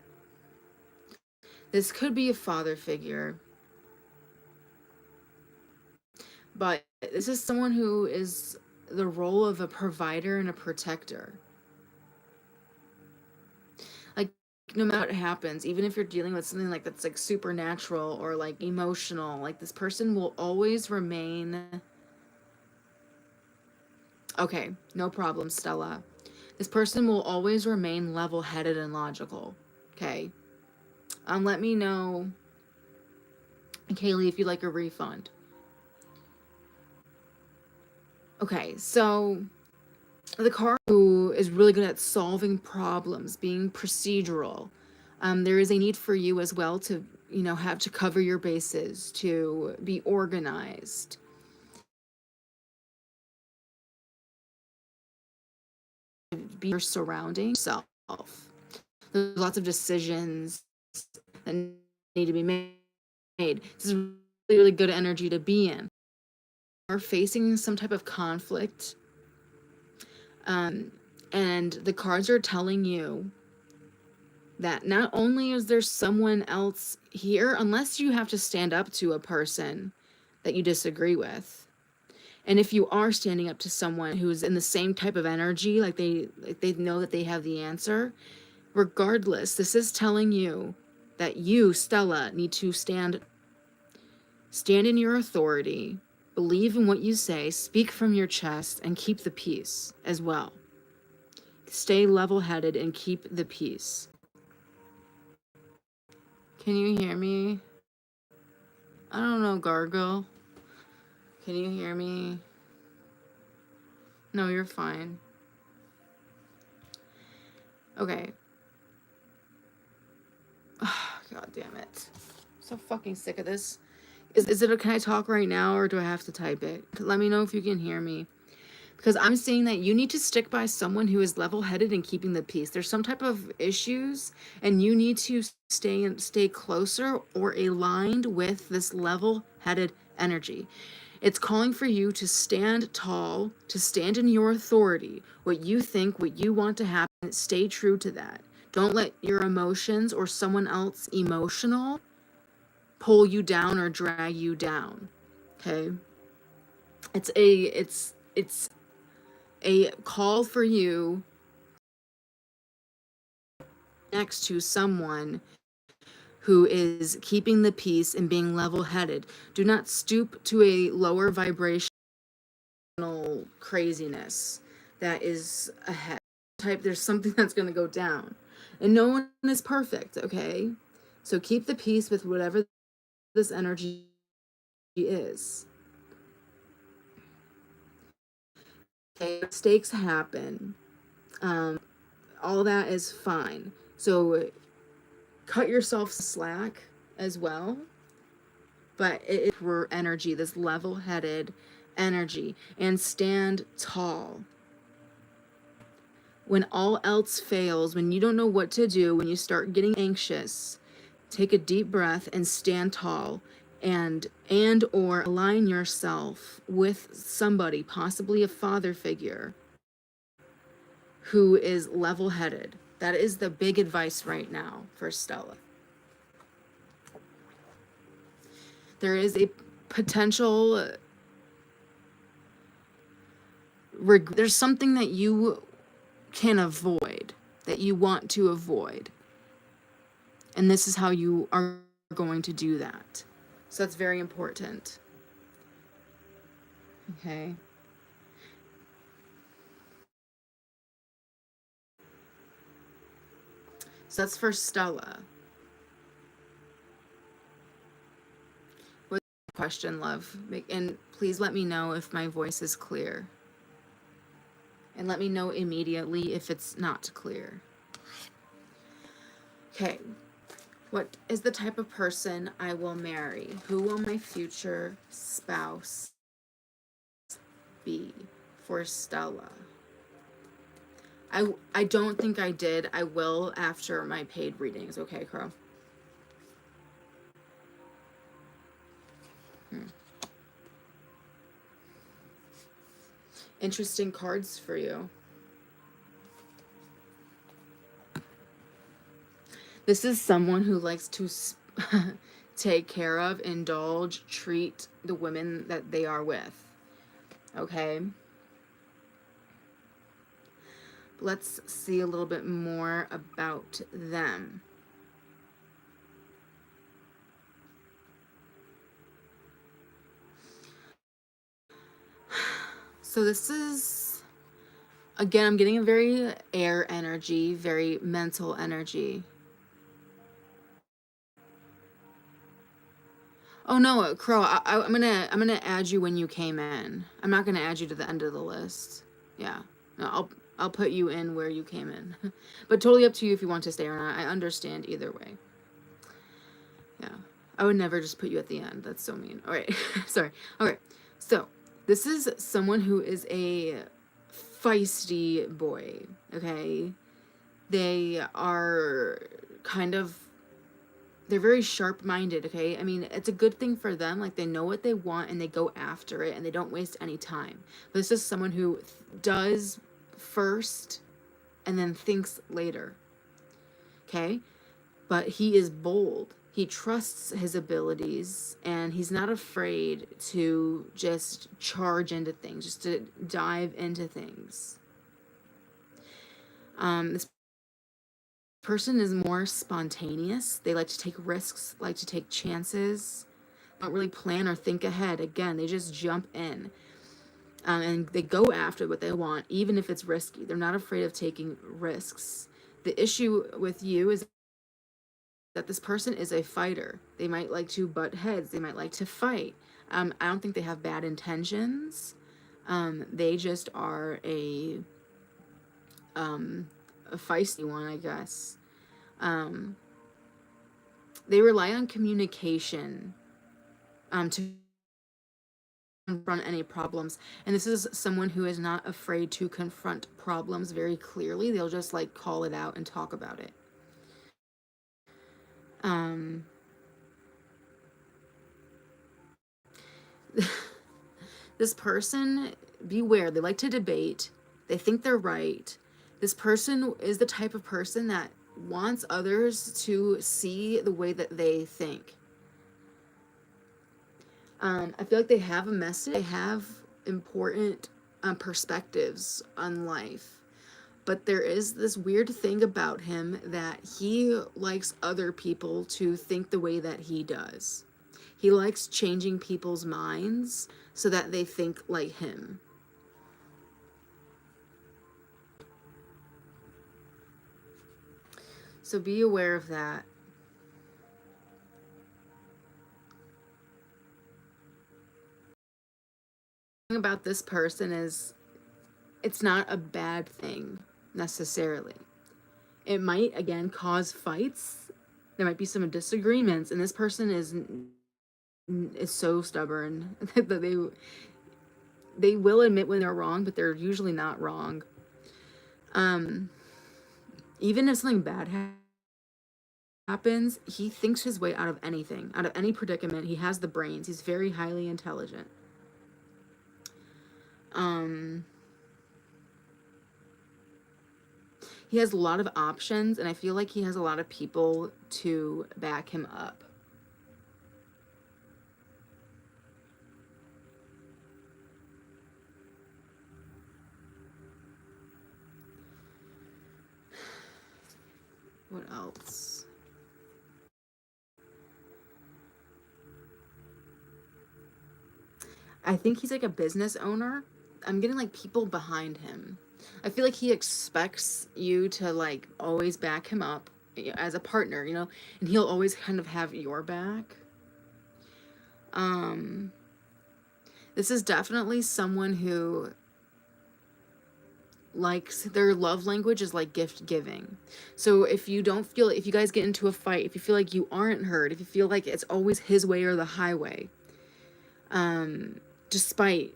B: This could be a father figure, but this is someone who is the role of a provider and a protector. Like, no matter what happens, even if you're dealing with something like that's like supernatural or like emotional, like this person will always remain. Okay, no problem, Stella. This person will always remain level-headed and logical. Okay. Let me know, Kaylee, if you'd like a refund. Okay, so the card who is really good at solving problems, being procedural. There is a need for you as well to, have to cover your bases, to be organized. Be your surrounding yourself. There's lots of decisions that need to be made. This is really, really good energy to be in. Are facing some type of conflict, and the cards are telling you that not only is there someone else here, unless you have to stand up to a person that you disagree with. And if you are standing up to someone who's in the same type of energy, like they know that they have the answer, regardless, this is telling you that you, Stella, need to stand in your authority, believe in what you say, speak from your chest, and keep the peace as well. Stay level-headed and keep the peace. Can you hear me? I don't know, Gargle. Can you hear me? No, you're fine. Okay. God damn it. I'm so fucking sick of this. Can I talk right now or do I have to type it? Let me know if you can hear me. Because I'm seeing that you need to stick by someone who is level-headed and keeping the peace. There's some type of issues and you need to stay closer or aligned with this level-headed energy. It's calling for you to stand tall, to stand in your authority, what you think, what you want to happen, stay true to that. Don't let your emotions or someone else emotional pull you down or drag you down. Okay? It's a call for you next to someone who is keeping the peace and being level-headed. Do not stoop to a lower vibrational craziness that is ahead. There's something that's going to go down. And no one is perfect, okay? So keep the peace with whatever this energy is. Okay, mistakes happen. All that is fine. So cut yourself slack as well. But it's for energy, this level-headed energy, and stand tall. When all else fails, when you don't know what to do, when you start getting anxious, take a deep breath and stand tall and or align yourself with somebody, possibly a father figure, who is level-headed. That is the big advice right now for Stella. There is a potential there's something that you can avoid, that you want to avoid. And this is how you are going to do that. So that's very important. Okay. So that's for Stella. What's the question, love? And please let me know if my voice is clear. And let me know immediately if it's not clear. Okay. What is the type of person I will marry? Who will my future spouse be for Stella? I don't think I did. I will after my paid readings. Okay, Crow? interesting cards for you. This is someone who likes to take care of, indulge, treat the women that they are with. Okay? Let's see a little bit more about them. So this is, again, I'm getting a very air energy, very mental energy. Oh no, Crow, I'm gonna add you when you came in. I'm not gonna add you to the end of the list. Yeah, no, I'll put you in where you came in, but totally up to you if you want to stay or not. I understand either way. Yeah, I would never just put you at the end. That's so mean. All right, sorry. Okay, so this is someone who is a feisty boy. Okay, they are kind of, they're very sharp-minded. Okay, I mean, it's a good thing for them, like they know what they want and they go after it and they don't waste any time. But this is someone who does first and then thinks later. Okay, but he is bold, he trusts his abilities, and he's not afraid to just charge into things, just to dive into things. This person is more spontaneous. They like to take risks, like to take chances, don't really plan or think ahead. Again, they just jump in, and they go after what they want, even if it's risky. They're not afraid of taking risks. The issue with you is that this person is a fighter. They might like to butt heads. They might like to fight. I don't think they have bad intentions. They just are a feisty one, I guess. They rely on communication to confront any problems. And this is someone who is not afraid to confront problems very clearly. They'll just like call it out and talk about it. This person, beware, they like to debate. They think they're right. This person is the type of person that wants others to see the way that they think. I feel like they have a message. They have important perspectives on life. But there is this weird thing about him that he likes other people to think the way that he does. He likes changing people's minds so that they think like him. So be aware of that. The thing about this person is it's not a bad thing necessarily. It might, again, cause fights. There might be some disagreements, and this person is so stubborn that they will admit when they're wrong, but they're usually not wrong. Even if something bad happens, he thinks his way out of anything, out of any predicament. He has the brains. He's very highly intelligent. He has a lot of options, and I feel like he has a lot of people to back him up. What else? I think he's like a business owner. I'm getting like people behind him. I feel like he expects you to like always back him up as a partner, and he'll always kind of have your back. This is definitely someone who likes, their love language is like gift giving. So if you guys get into a fight, if you feel like you aren't heard, if you feel like it's always his way or the highway, despite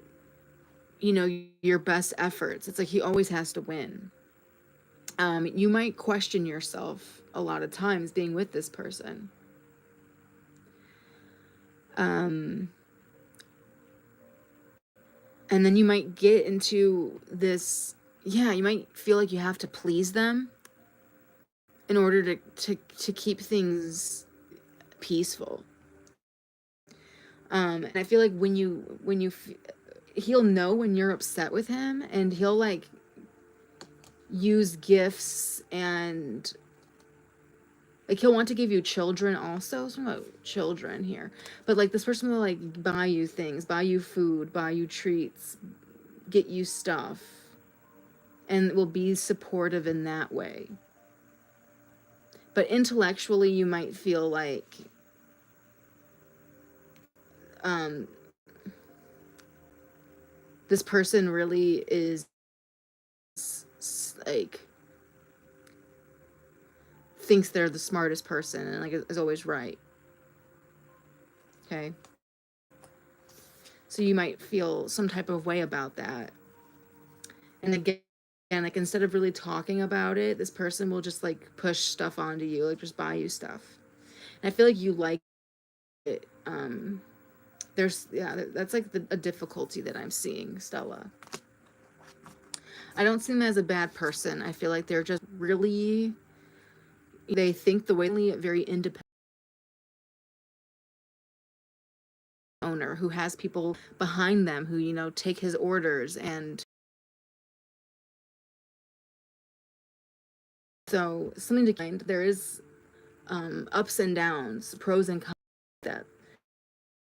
B: your best efforts, it's like he always has to win. You might question yourself a lot of times being with this person. And then you might get into this, yeah, you might feel like you have to please them in order to keep things peaceful. And I feel like he'll know when you're upset with him, and he'll like use gifts, and like he'll want to give you children also. Something about children here, but like this person will like buy you things, buy you food, buy you treats, get you stuff, and will be supportive in that way. But intellectually, you might feel like um, this person really is like thinks they're the smartest person and like is always right. Okay. So you might feel some type of way about that. And again, like instead of really talking about it, this person will just like push stuff onto you, like just buy you stuff. And I feel like you like it. That's like a difficulty that I'm seeing, Stella. I don't see them as a bad person. I feel like they're just really, they think the way, very independent owner who has people behind them who, you know, take his orders. And so something to mind, there is ups and downs, pros and cons. That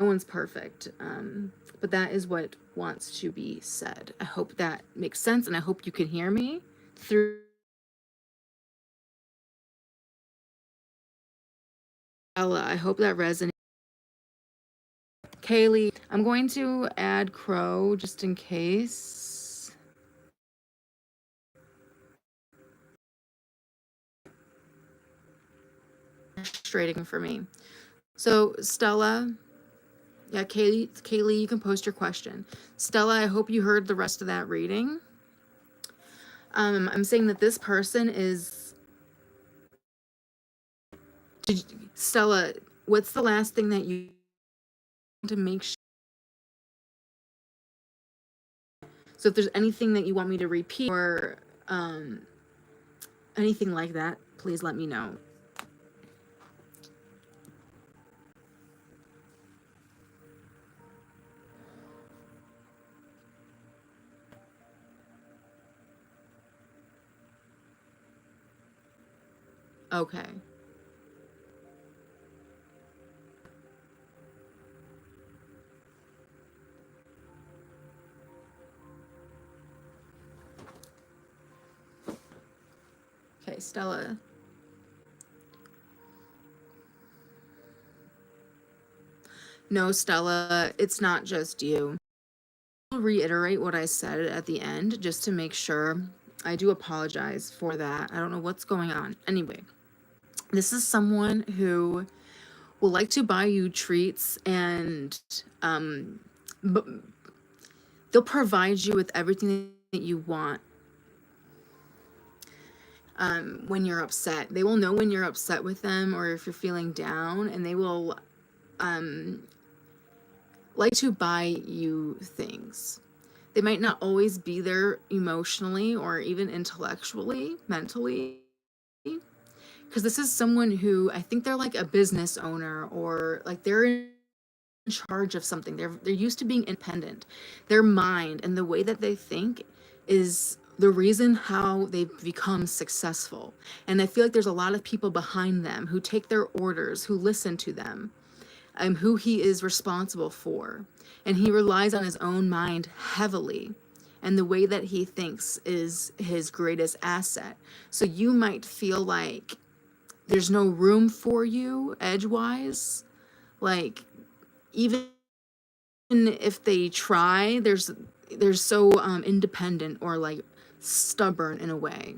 B: no one's perfect, but that is what wants to be said. I hope that makes sense, and I hope you can hear me through. Ella, I hope that resonates. Kaylee, I'm going to add Crow just in case. Frustrating for me. So Stella, yeah, Kaylee, you can post your question. Stella, I hope you heard the rest of that reading. I'm saying that this person is. Stella, what's the last thing that you to make sure? So if there's anything that you want me to repeat or anything like that, please let me know. Okay. Okay, Stella. No, Stella, it's not just you. I'll reiterate what I said at the end just to make sure. I do apologize for that. I don't know what's going on. Anyway, this is someone who will like to buy you treats, and but they'll provide you with everything that you want. When you're upset, they will know when you're upset with them or if you're feeling down, and they will like to buy you things. They might not always be there emotionally or even intellectually, mentally, because this is someone who, I think they're like a business owner, or like they're in charge of something. They're used to being independent. Their mind and the way that they think is the reason how they've become successful. And I feel like there's a lot of people behind them who take their orders, who listen to them, who he is responsible for. And he relies on his own mind heavily. And the way that he thinks is his greatest asset. So you might feel like there's no room for you edgewise. Like, even if they try, they're so independent or like stubborn in a way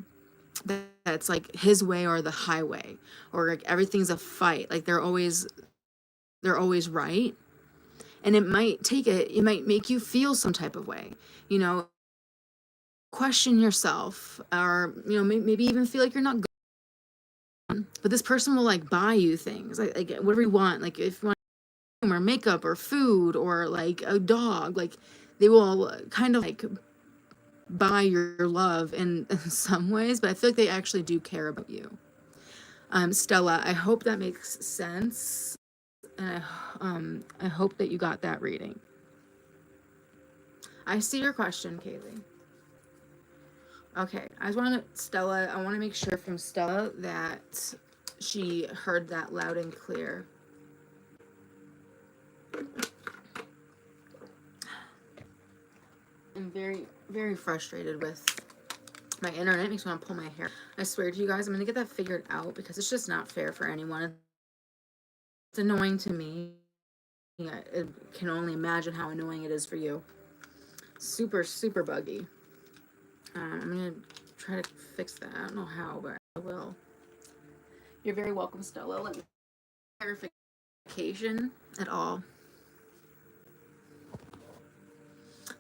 B: that's like his way or the highway, or like everything's a fight. Like they're always right. And it might make you feel some type of way, you know, question yourself, or you know, maybe even feel like you're not good. But this person will like buy you things, like whatever you want, like if you want or makeup or food or like a dog, like they will kind of like buy your love in some ways, but I feel like they actually do care about you. Stella, I hope that makes sense, and I hope that you got that reading. I see your question, Kaylee. Okay, I just want to, Stella, I want to make sure from Stella that she heard that loud and clear. I'm very, very frustrated with my internet. It makes me want to pull my hair. I swear to you guys, I'm going to get that figured out because it's just not fair for anyone. It's annoying to me. I can only imagine how annoying it is for you. Super, super buggy. I'm going to try to fix that. I don't know how, but I will. You're very welcome, Stella. Let me clarification at all.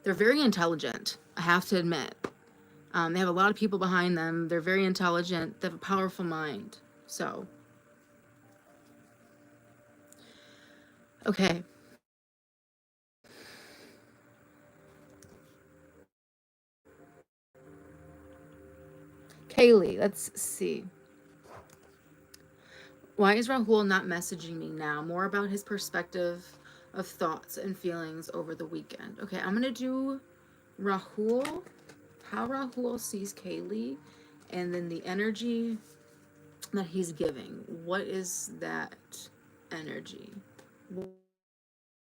B: They're very intelligent, I have to admit. They have a lot of people behind them. They're very intelligent. They have a powerful mind. So, okay. Kaylee, let's see. Why is Rahul not messaging me now? More about his perspective of thoughts and feelings over the weekend. Okay, I'm going to do Rahul, how Rahul sees Kaylee, and then the energy that he's giving. What is that energy?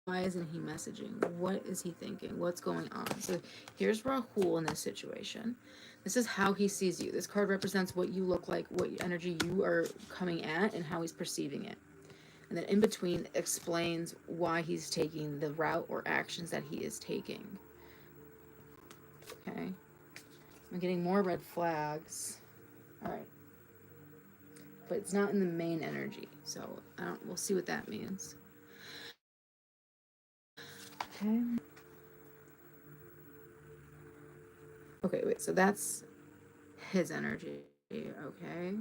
B: Why isn't he messaging? What is he thinking? What's going on? So here's Rahul in this situation. This is how he sees you. This card represents what you look like, what energy you are coming at, and how he's perceiving it. And then in between explains why he's taking the route or actions that he is taking. Okay. I'm getting more red flags. All right. But it's not in the main energy. So we'll see what that means. Okay. Okay, wait, so that's his energy. Okay.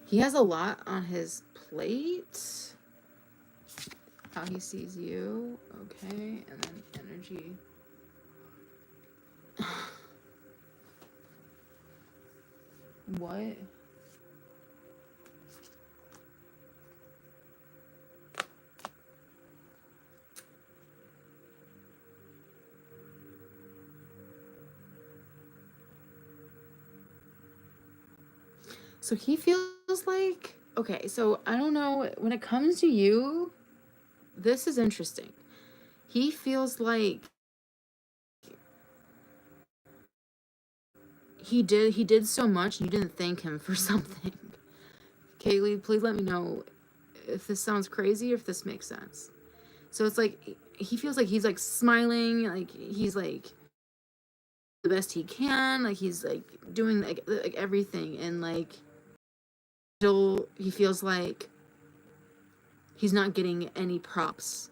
B: He has a lot on his plate. How he sees you. Okay, and then energy. What? So he feels like, okay, so I don't know, when it comes to you, this is interesting. He feels like he did so much and you didn't thank him for something. Kaylee, please let me know if this sounds crazy or if this makes sense. So it's like he feels like he's like smiling, like he's like the best he can, like he's like doing like everything, and like still he feels like he's not getting any props,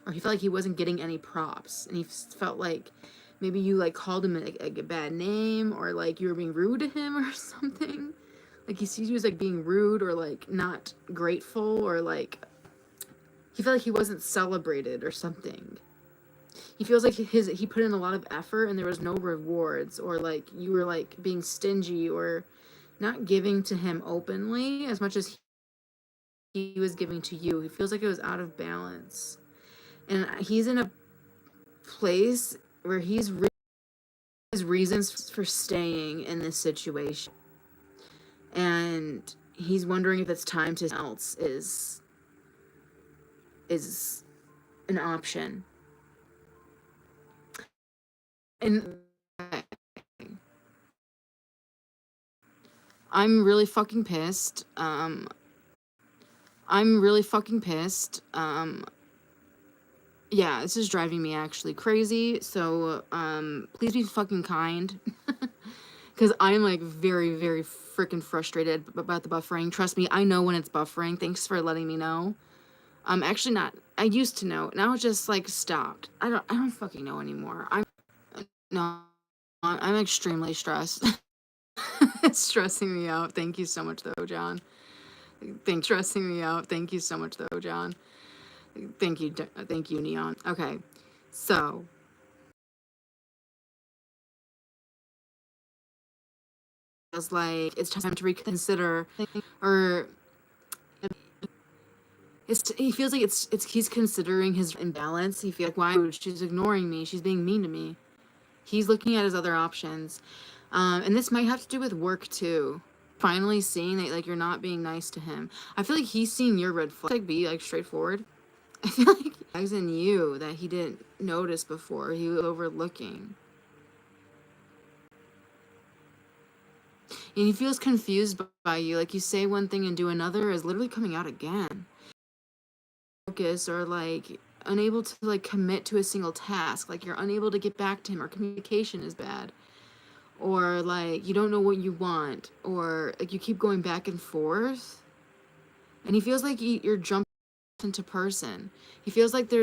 B: or he felt like he wasn't getting any props, and he felt like maybe you like called him a bad name, or like you were being rude to him or something. Like he sees you as like being rude or like not grateful, or like he felt like he wasn't celebrated or something. He feels like he put in a lot of effort and there was no rewards, or like you were like being stingy or not giving to him openly as much as he was giving to you. He feels like it was out of balance. And he's in a place where he's his reasons for staying in this situation. And he's wondering if it's time to else is an option. And I'm really fucking pissed. Yeah, this is driving me actually crazy. So, please be fucking kind. Because I'm like very, very freaking frustrated about the buffering. Trust me, I know when it's buffering. Thanks for letting me know. Actually not. I used to know. Now it just like stopped. I don't fucking know anymore. I'm extremely stressed. It's stressing me out. Thank you so much though, John. Thanks for stressing me out. Thank you so much, though, John. Thank you, Neon. Okay, so it's like it's time to reconsider, or he feels like he's considering his imbalance. He feels like, why she's ignoring me? She's being mean to me. He's looking at his other options, and this might have to do with work too. Finally seeing that like you're not being nice to him. I feel like he's seeing your red flag. Like be like straightforward. I feel like flags in you that he didn't notice before. He was overlooking, and he feels confused by you. Like you say one thing and do another is literally coming out again. Focus or like unable to like commit to a single task. Like you're unable to get back to him, or communication is bad, or like you don't know what you want, or like you keep going back and forth. And he feels like you're jumping into person. He feels like he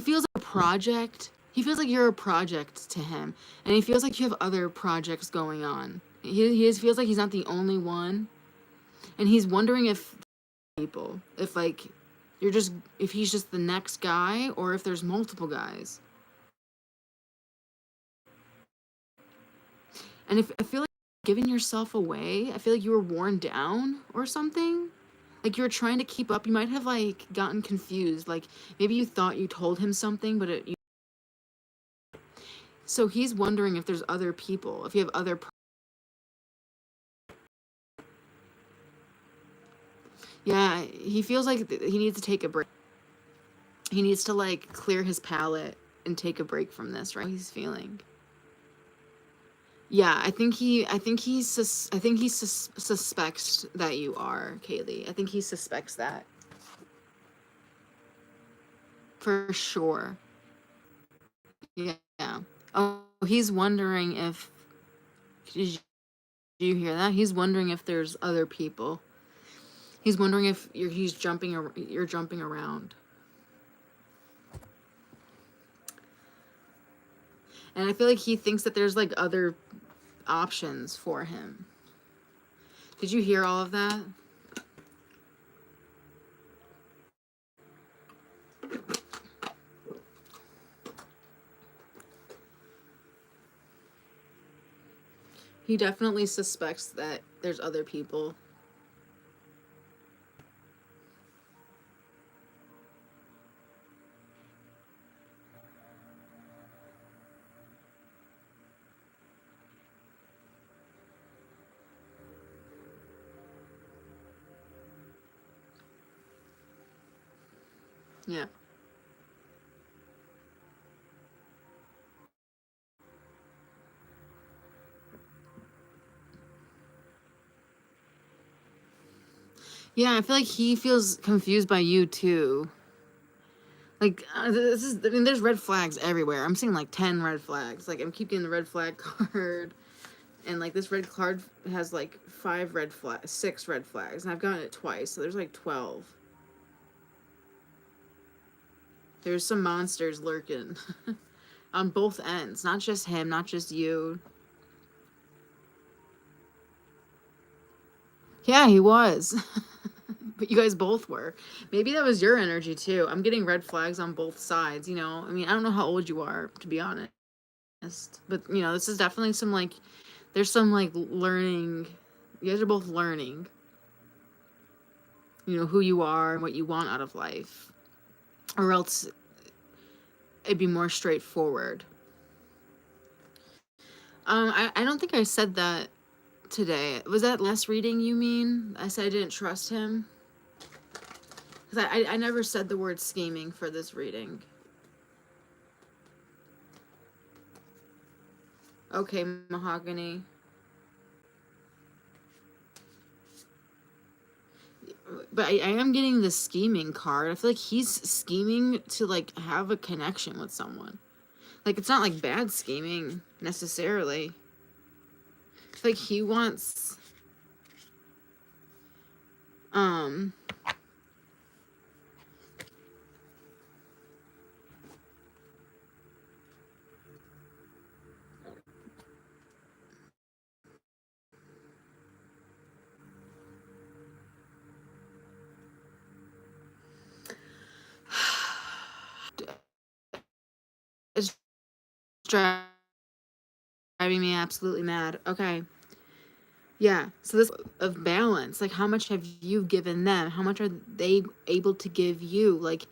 B: feels like a project. He feels like you're a project to him, and he feels like you have other projects going on. He feels like he's not the only one, and he's wondering if people, if like if he's just the next guy, or if there's multiple guys. And if I feel like giving yourself away, I feel like you were worn down or something. Like you were trying to keep up. You might have like gotten confused. Like maybe you thought you told him something, but so he's wondering if there's other people, if you have other. Yeah, he feels like he needs to take a break. He needs to like clear his palate and take a break from this, right? He's feeling. Yeah, I think he suspects that you are, Kaylee. I think he suspects that for sure. Yeah. Oh, he's wondering if did you hear that? He's wondering if there's other people. He's wondering if you're jumping around. And I feel like he thinks that there's like other options for him. Did you hear all of that? He definitely suspects that there's other people. Yeah. Yeah, I feel like he feels confused by you too. Like I mean, there's red flags everywhere. I'm seeing like 10 red flags. Like I'm keep getting the red flag card, and like this red card has like 6 red flags, and I've gotten it twice, so there's like 12. There's some monsters lurking on both ends, not just him, not just you. Yeah, he was. But you guys both were. Maybe that was your energy too. I'm getting red flags on both sides, you know? I mean, I don't know how old you are, to be honest. But, you know, this is definitely some like, there's some like learning. You guys are both learning, you know, who you are and what you want out of life. Or else it'd be more straightforward. I don't think I said that today. Was that last reading you mean? I said I didn't trust him? Because I never said the word scheming for this reading. Okay, Mahogany. But I am getting the scheming card. I feel like he's scheming to like have a connection with someone. Like it's not like bad scheming necessarily. I feel like he wants um driving me absolutely mad. Okay. Yeah. So this of balance, like how much have you given them? How much are they able to give you? Like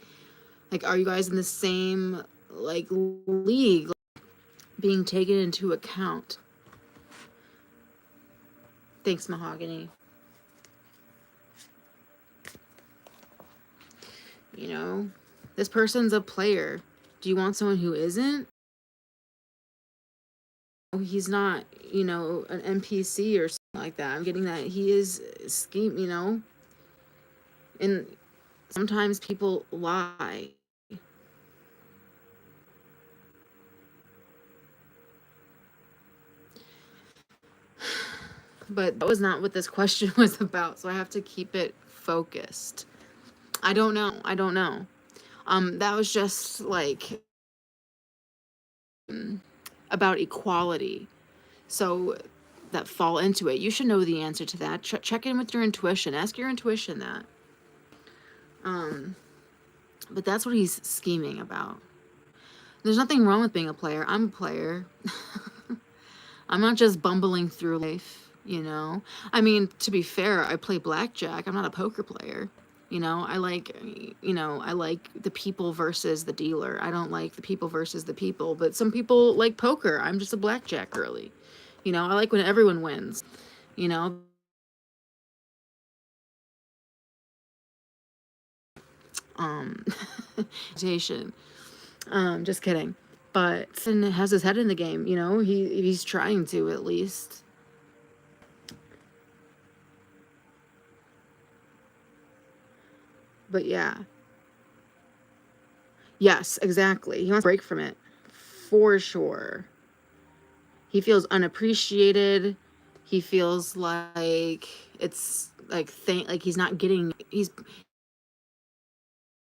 B: are you guys in the same like league, like, being taken into account? Thanks, Mahogany. You know, this person's a player. Do you want someone who isn't? He's not, an NPC or something like that. I'm getting that he is scheme, and sometimes people lie. But that was not what this question was about, so I have to keep it focused. I don't know. That was just like about equality. So that fall into it. You should know the answer to that. Check in with your intuition. Ask your intuition that. But that's what he's scheming about. There's nothing wrong with being a player. I'm a player. I'm not just bumbling through life. I mean, to be fair, I play blackjack. I'm not a poker player. I like the people versus the dealer. I don't like the people versus the people, but some people like poker. I'm just a blackjack girly. I like when everyone wins. You know, um, just kidding. But and has his head in the game. He's trying to at least. But yeah, yes, exactly. He wants to break from it, for sure. He feels unappreciated. He feels like it's like he's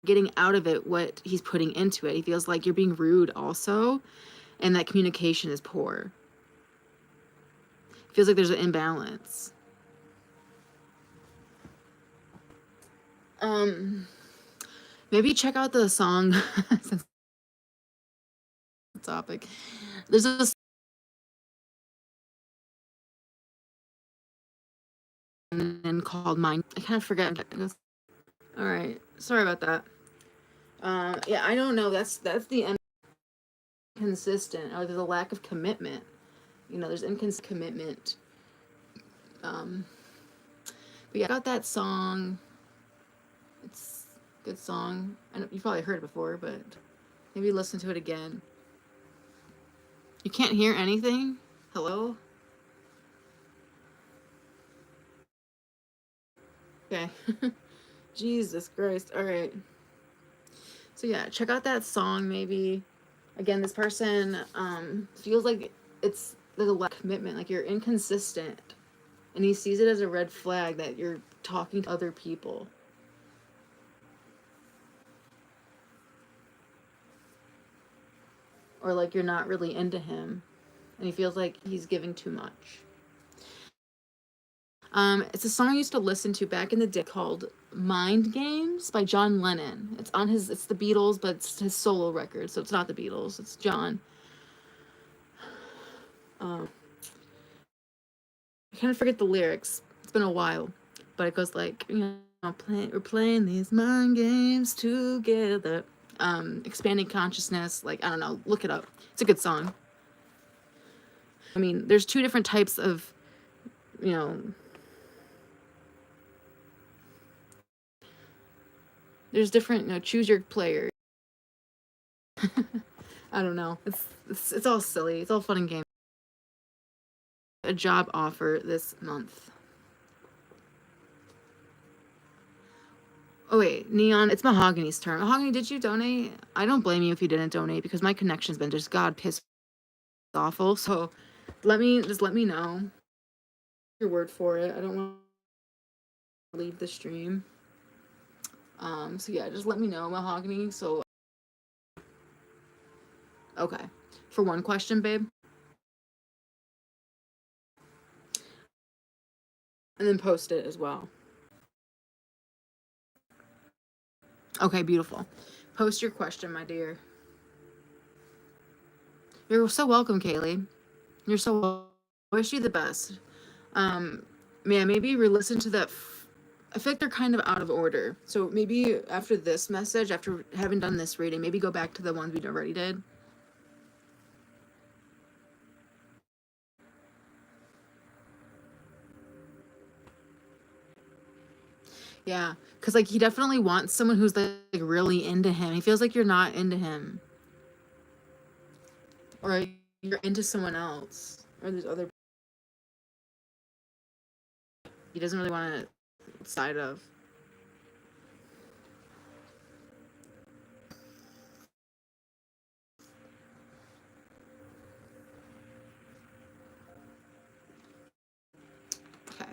B: getting out of it what he's putting into it. He feels like you're being rude also, and that communication is poor. Feels like there's an imbalance. Maybe check out the song topic. There's a song called Mind. I kind of forget. All right, sorry about that. Yeah, I don't know. That's the inconsistent, or there's a lack of commitment. There's inconsistent commitment. But yeah, I got that song. It's a good song. I know you've probably heard it before, but maybe listen to it again. You can't hear anything? Hello? Okay. Jesus Christ. All right. So yeah, check out that song maybe. Again, this person feels like there's a lack of commitment, like you're inconsistent. And he sees it as a red flag that you're talking to other people. Or like you're not really into him. And he feels like he's giving too much. It's a song I used to listen to back in the day called Mind Games by John Lennon. It's the Beatles, but it's his solo record, so it's not the Beatles, it's John. I kind of forget the lyrics. It's been a while. But it goes like, we're playing these mind games together. Expanding consciousness, like, I don't know, look it up. It's a good song. I mean, there's two different types of, you know, there's different, choose your player. I don't know. It's all silly. It's all fun and games. A job offer this month. Oh wait, Neon, it's Mahogany's turn. Mahogany, did you donate? I don't blame you if you didn't donate because my connection's been just god pissed awful. So let me know your word for it. I don't want to leave the stream. So yeah, just let me know, Mahogany. So okay. For one question, babe. And then post it as well. Okay, beautiful. Post your question, my dear. You're so welcome, Kaylee. You're so welcome. I wish you the best. Um, yeah, maybe re-listen to that. I feel like they're kind of out of order. So maybe after this message, after having done this reading, maybe go back to the ones we already did. Yeah, because like he definitely wants someone who's like really into him. He feels like you're not into him, or you're into someone else, or there's other. He doesn't really want to side of. Okay.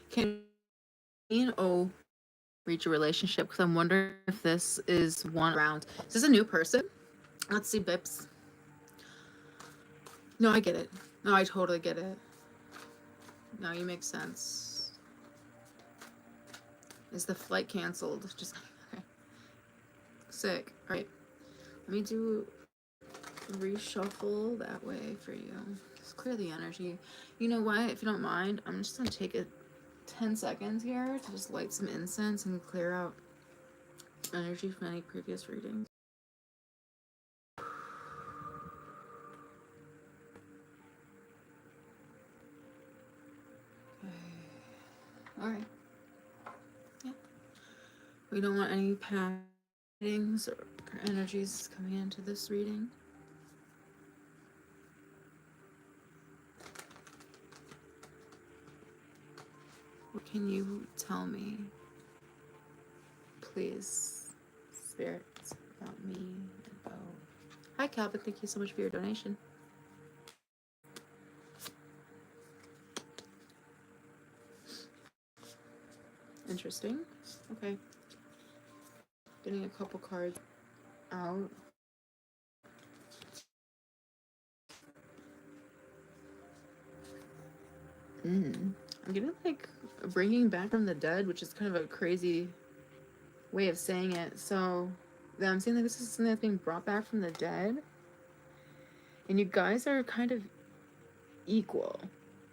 B: Can me and O reach a relationship? Because I'm wondering if this is one round. Is this a new person? Let's see, Bips. No, I get it. No, I totally get it. No, you make sense. Is the flight canceled? Just okay. Sick. All right. Let me do reshuffle that way for you. Just clear the energy. You know what? If you don't mind, I'm just gonna take 10 seconds here to just light some incense and clear out energy from any previous readings. Okay. All right. Yeah. We don't want any paddings or energies coming into this reading. What can you tell me, please, spirits, about me and Bo? Hi, Calvin. Thank you so much for your donation. Interesting. Okay. Getting a couple cards out. I'm getting like bringing back from the dead, which is kind of a crazy way of saying it. So I'm saying that this is something that's being brought back from the dead, and you guys are kind of equal.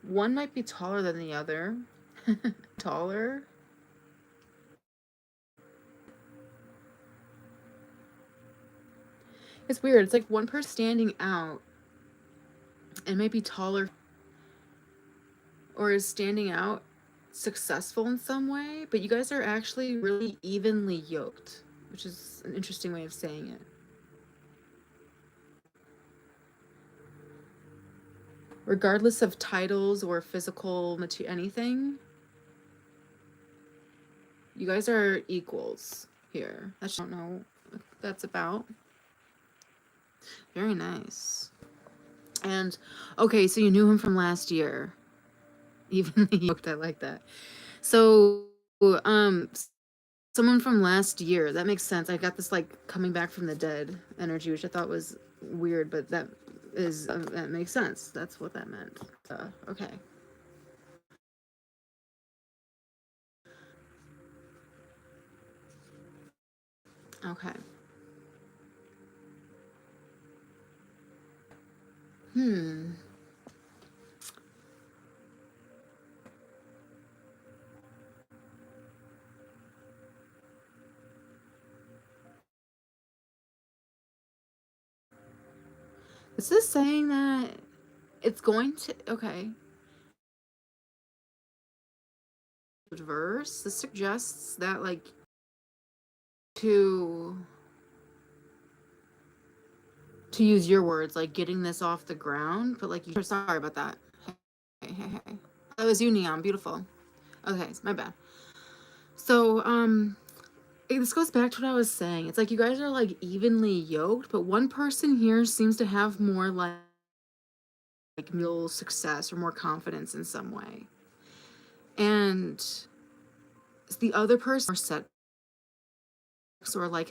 B: One might be taller than the other. Taller. It's weird. It's like one person standing out and might be taller or is standing out successful in some way, but you guys are actually really evenly yoked, which is an interesting way of saying it. Regardless of titles or physical material, anything, you guys are equals here. I just don't know what that's about. Very nice. And okay, so you knew him from last year. Evenly yoked, I like that. So, someone from last year. That makes sense. I got this like coming back from the dead energy, which I thought was weird, but that makes sense. That's what that meant. Okay. Okay. Hmm. Is this saying that it's going to okay? Verse. This suggests that like to use your words, like getting this off the ground, but like you're sorry about that. Hey. That was you, Neon. Beautiful. Okay, my bad. So, this goes back to what I was saying. It's like you guys are like evenly yoked, but one person here seems to have more like real success or more confidence in some way. And the other person more set or like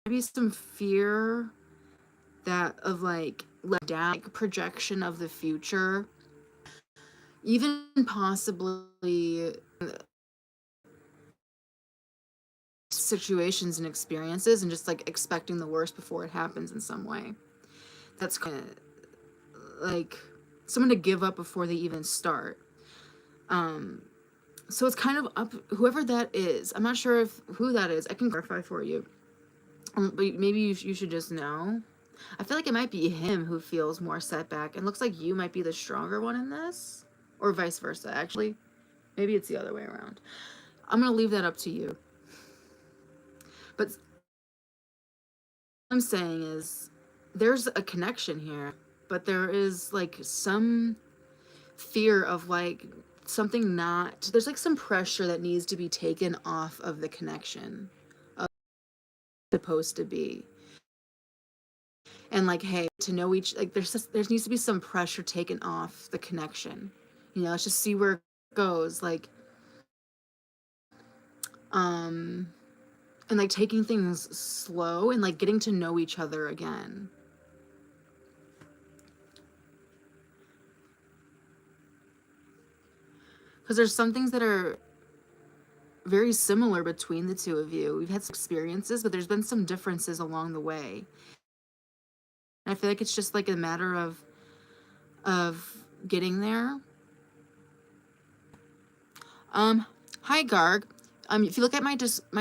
B: maybe some fear that of like let down like projection of the future. even possibly situations and experiences and just like expecting the worst before it happens in some way. That's kind of like someone to give up before they even start. Um, so it's kind of up whoever that is. I'm not sure if who that is. I can clarify for you. But maybe you should just know. I feel like it might be him who feels more setback and looks like you might be the stronger one in this, or vice versa. Actually, maybe it's the other way around. I'm gonna leave that up to you. But what I'm saying is there's a connection here, but there is like some fear of like something not there's like some pressure that needs to be taken off of the connection of supposed to be. And like, hey, to know each like there needs to be some pressure taken off the connection. Let's just see where it goes. Like, um and like taking things slow and like getting to know each other again. Because there's some things that are very similar between the two of you. We've had some experiences, but there's been some differences along the way. And I feel like it's just like a matter of getting there. Hi Garg. If you look at my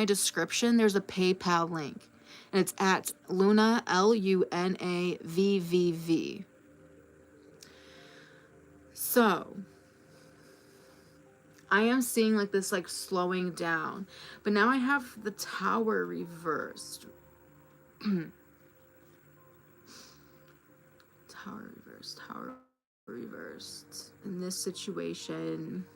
B: description, there's a PayPal link, and it's at Luna LUNAVVV. So I am seeing like this like slowing down, but now I have the tower reversed. Tower reversed. In this situation,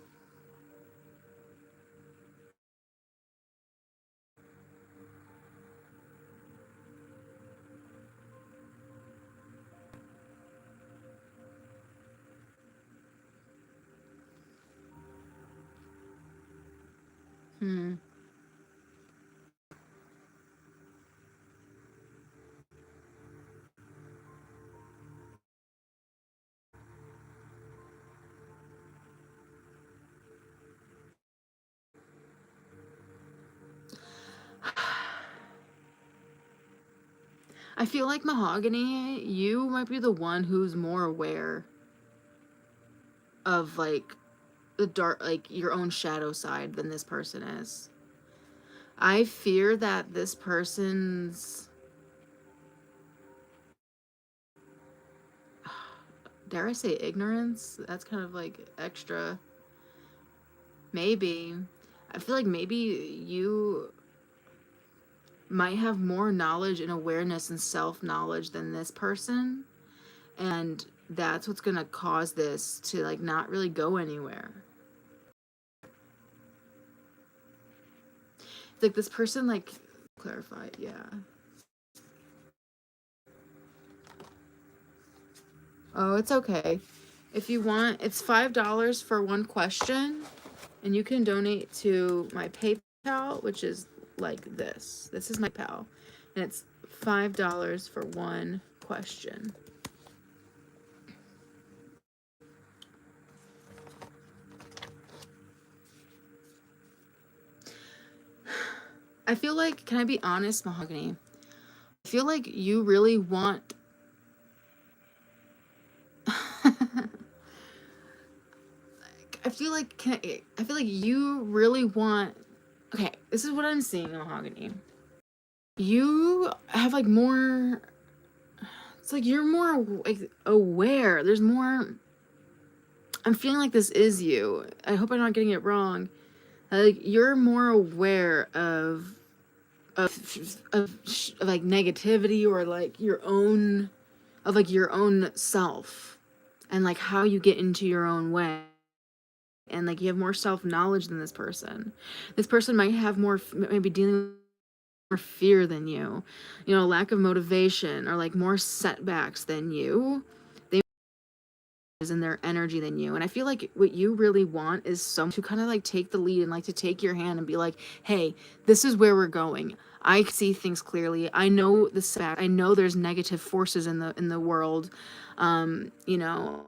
B: I feel like Mahogany, you might be the one who's more aware of like the dark, like your own shadow side than this person is. I fear that this person's, dare I say, ignorance? That's kind of like extra. Maybe. I feel like maybe you might have more knowledge and awareness and self knowledge than this person. And that's what's gonna cause this to like not really go anywhere. Like this person, like, clarify, yeah. Oh, it's okay. If you want, it's $5 for one question, and you can donate to my PayPal, which is like this. This is my PayPal, and it's $5 for one question. I feel like, can I be honest, Mahogany? I feel like you really want. I feel like you really want. Okay, this is what I'm seeing, Mahogany. You have like more. It's like you're more like aware. There's more. I'm feeling like this is you. I hope I'm not getting it wrong. Like you're more aware of like negativity or like your own self and like how you get into your own way, and like you have more self-knowledge than this person. This person might have more, maybe dealing with more fear than you, lack of motivation or like more setbacks than you. They in their energy than you. And I feel like what you really want is someone to kind of like take the lead and like to take your hand and be like, hey, this is where we're going. I see things clearly. I know the fact. I know there's negative forces in the world. You know,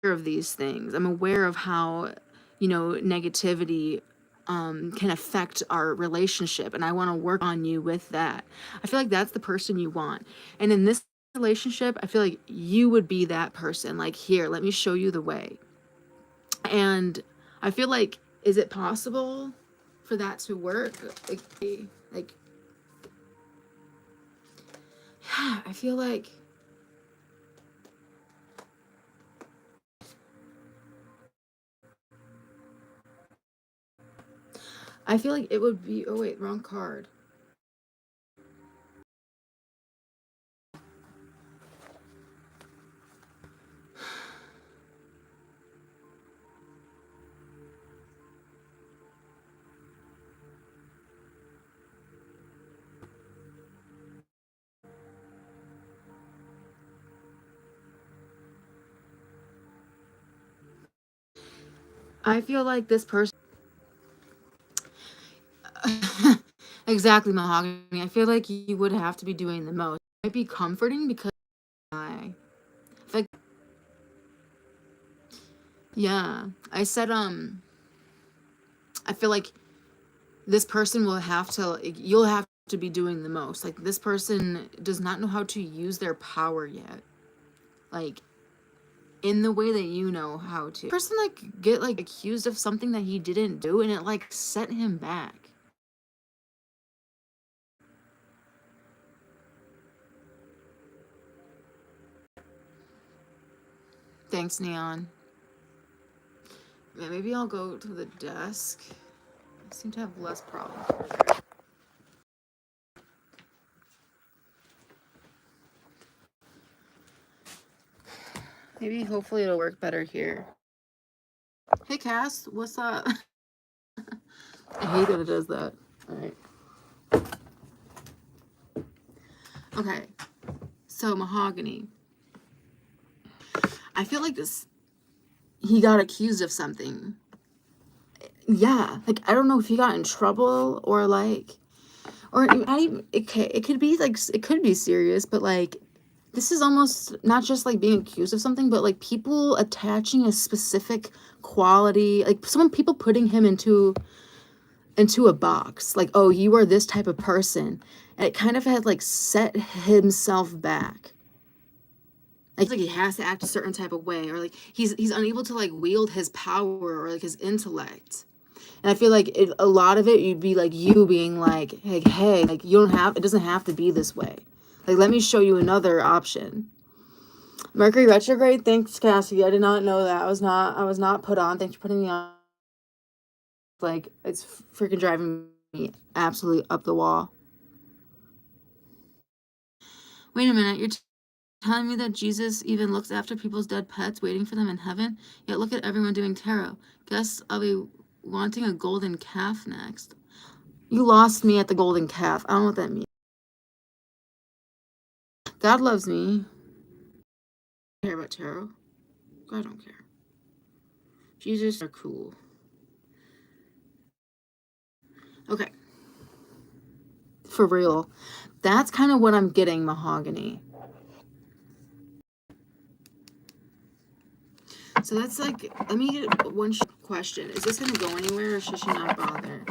B: of these things. I'm aware of how, negativity can affect our relationship, and I want to work on you with that. I feel like that's the person you want. And in this relationship, I feel like you would be that person. Like, here, let me show you the way. And I feel like, is it possible for that to work? Like yeah, I feel like it would be, oh wait, wrong card. I feel like this person exactly, mahogany. I feel like you would have to be doing the most. It might be comforting because I like, yeah. I said I feel like this person will have to, like, you'll have to be doing the most. Like, this person does not know how to use their power yet. Like, in the way that you know how to. Person like get like accused of something that he didn't do, and it like set him back. Thanks, Neon. Yeah, maybe I'll go to the desk. I seem to have less problems. Maybe hopefully it'll work better here. Hey Cass, what's up? I hate that it does that. Alright. Okay. So mahogany. I feel like he got accused of something. Yeah. Like, I don't know if he got in trouble or like, or not even, it could be like, it could be serious, but like, this is almost not just like being accused of something, but like people attaching a specific quality, like people putting him into a box, like, oh, you are this type of person, and it kind of had like set himself back. Like he has to act a certain type of way, or like he's unable to like wield his power or like his intellect. And I feel like a lot of it, you'd be like you being like, hey, like you don't have, it doesn't have to be this way. Like, let me show you another option. Mercury retrograde. Thanks, Cassie. I did not know that. I was not put on. Thanks for putting me on. Like, it's freaking driving me absolutely up the wall. Wait a minute. You're telling me that Jesus even looks after people's dead pets, waiting for them in heaven? Yet look at everyone doing tarot. Guess I'll be wanting a golden calf next. You lost me at the golden calf. I don't know what that means. God loves me. I don't care about tarot. I don't care. Jesus are cool. Okay. For real. That's kind of what I'm getting, mahogany. So that's like, let me get one question. Is this going to go anywhere, or should she not bother?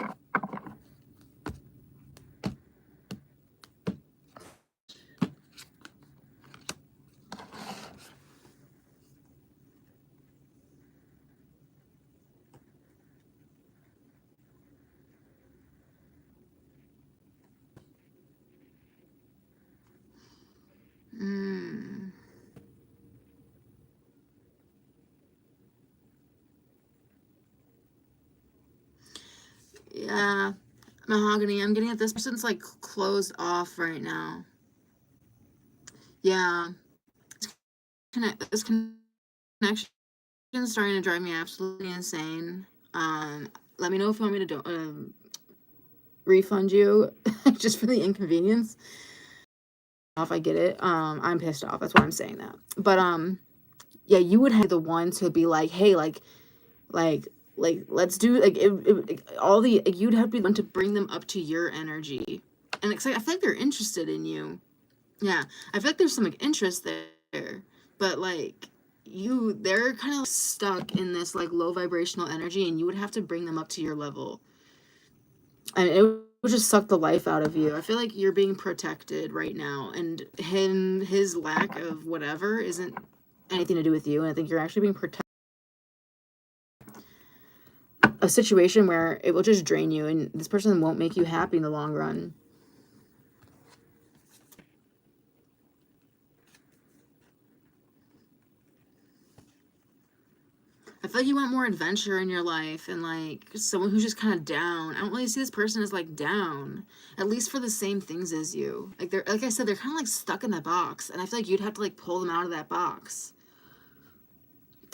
B: Yeah. Mahogany, I'm getting that this person's like closed off right now. Yeah. This connection is starting to drive me absolutely insane. Let me know if you want me to refund you just for the inconvenience. If I get it, I'm pissed off. That's why I'm saying that. But yeah, you would have the one to be like, hey, like let's do like all the, like, you'd have to be the one to bring them up to your energy, and it's like, I feel like they're interested in you. Yeah, I feel like there's some like interest there, but like they're kind of stuck in this like low vibrational energy, and you would have to bring them up to your level, and it would just suck the life out of you. I feel like you're being protected right now, and his lack of whatever isn't anything to do with you, and I think you're actually being protected. A situation where it will just drain you, and this person won't make you happy in the long run. I feel like you want more adventure in your life, and like someone who's just kind of down. I don't really see this person as like down, at least for the same things as you. Like they're, like I said, they're kind of like stuck in that box, and I feel like you'd have to like pull them out of that box,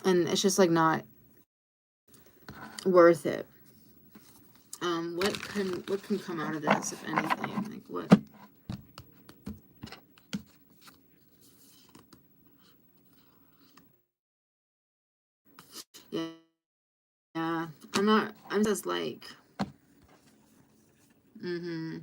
B: and it's just like not worth it. What can come out of this, if anything? Like what? Yeah, yeah. I'm just like, mm-hmm.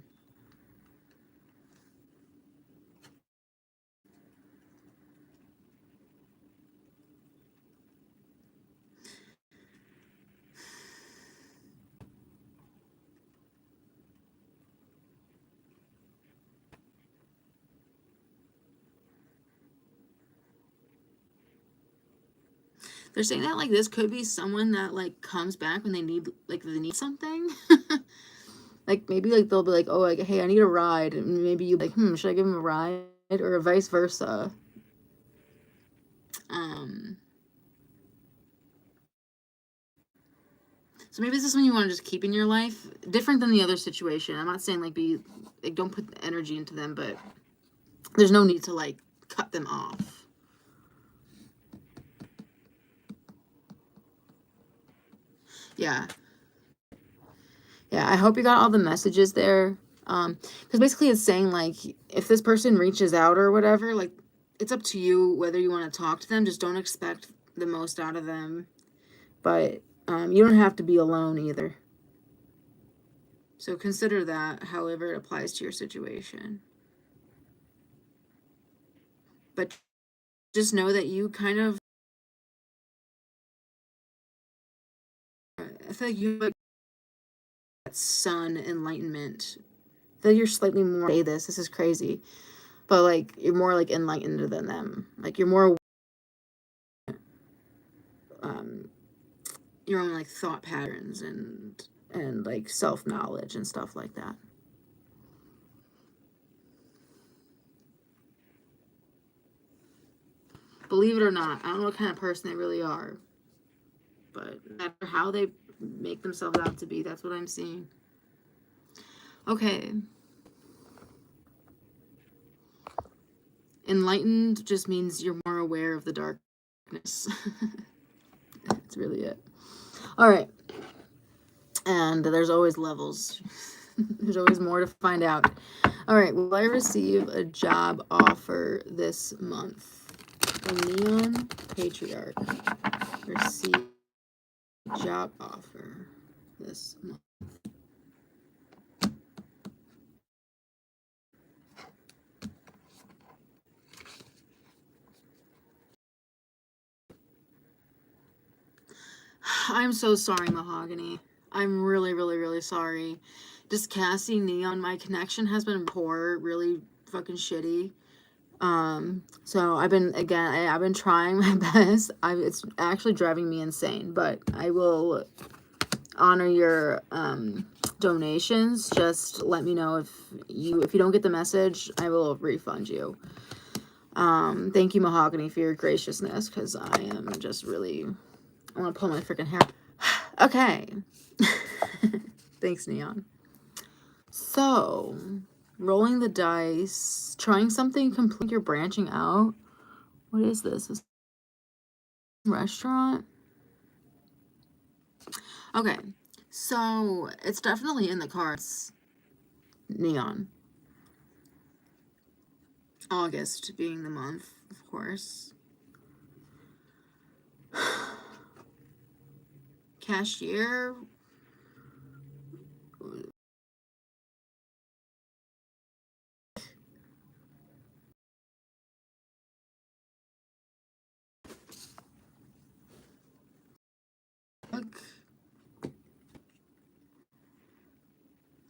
B: They're saying that like this could be someone that like comes back when they need something. Like maybe like they'll be like, oh, like, hey, I need a ride, and maybe you like, should I give him a ride, or vice versa. Um, so maybe this is something you want to just keep in your life, different than the other situation. I'm not saying like don't put the energy into them, but there's no need to like cut them off. Yeah, yeah. I hope you got all the messages there. Because basically it's saying like if this person reaches out or whatever, like it's up to you whether you want to talk to them. Just don't expect the most out of them. But you don't have to be alone either. So consider that however it applies to your situation. But just know that you kind of, I feel like you have like that sun enlightenment. I feel like you're slightly more, say this is crazy, but like you're more like enlightened than them. Like you're more um, your own like thought patterns and like self knowledge and stuff like that. Believe it or not, I don't know what kind of person they really are, but no matter how they make themselves out to be, that's what I'm seeing. Okay. Enlightened just means you're more aware of the darkness. That's really it. All right. And there's always levels. There's always more to find out. All right. Will I receive a job offer this month? A neon patriarch. Receive job offer this month. I'm so sorry, Mahogany. I'm really, really, really sorry. Just Cassie Neon, my connection has been poor, really fucking shitty. So I've been trying my best. It's actually driving me insane, but I will honor your donations. Just let me know if you don't get the message, I will refund you. Thank you, Mahogany, for your graciousness, because I am just really, I want to pull my freaking hair. Okay. Thanks, Neon. So, rolling the dice, trying something complete. You're branching out. What is this? Is restaurant? Okay, so it's definitely in the cards. Neon. August being the month, of course. Cashier.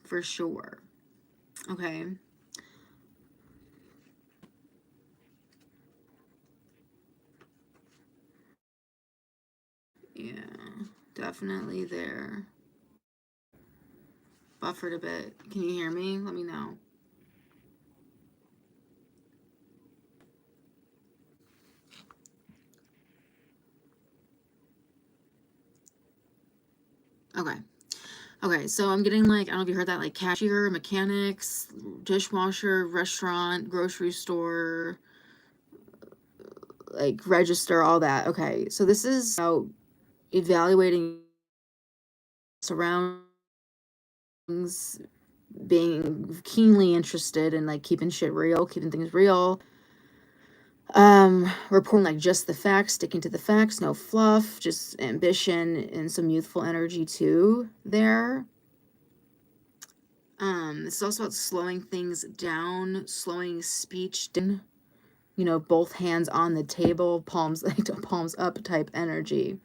B: for sure. Okay. Yeah, definitely there. Buffered a bit. Can you hear me? Let me know. Okay. Okay, so I'm getting like, I don't know if you heard that, like cashier, mechanics, dishwasher, restaurant, grocery store, like register, all that. Okay, so this is about evaluating surroundings, being keenly interested in like keeping shit real, keeping things real. Reporting like just the facts, sticking to the facts, no fluff, just ambition and some youthful energy too there. It's also about slowing things down, slowing speech down, you know, both hands on the table, palms like palms up type energy.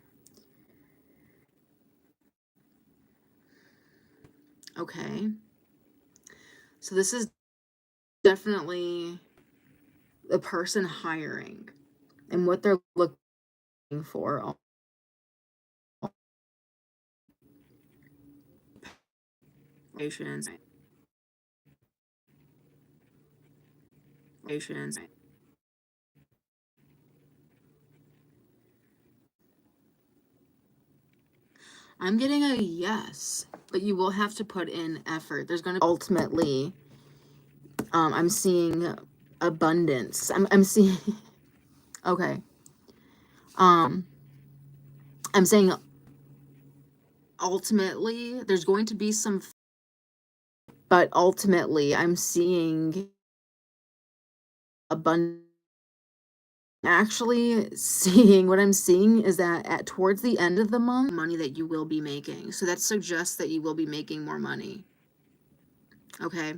B: Okay. So this is definitely the person hiring and what they're looking for. Patience. Patience. I'm getting a yes, but you will have to put in effort. There's going to ultimately, I'm seeing abundance. I'm seeing, okay. I'm saying ultimately there's going to be some, but ultimately I'm seeing abundance. Actually seeing what I'm seeing is that at towards the end of the month, money that you will be making. So that suggests that you will be making more money. Okay.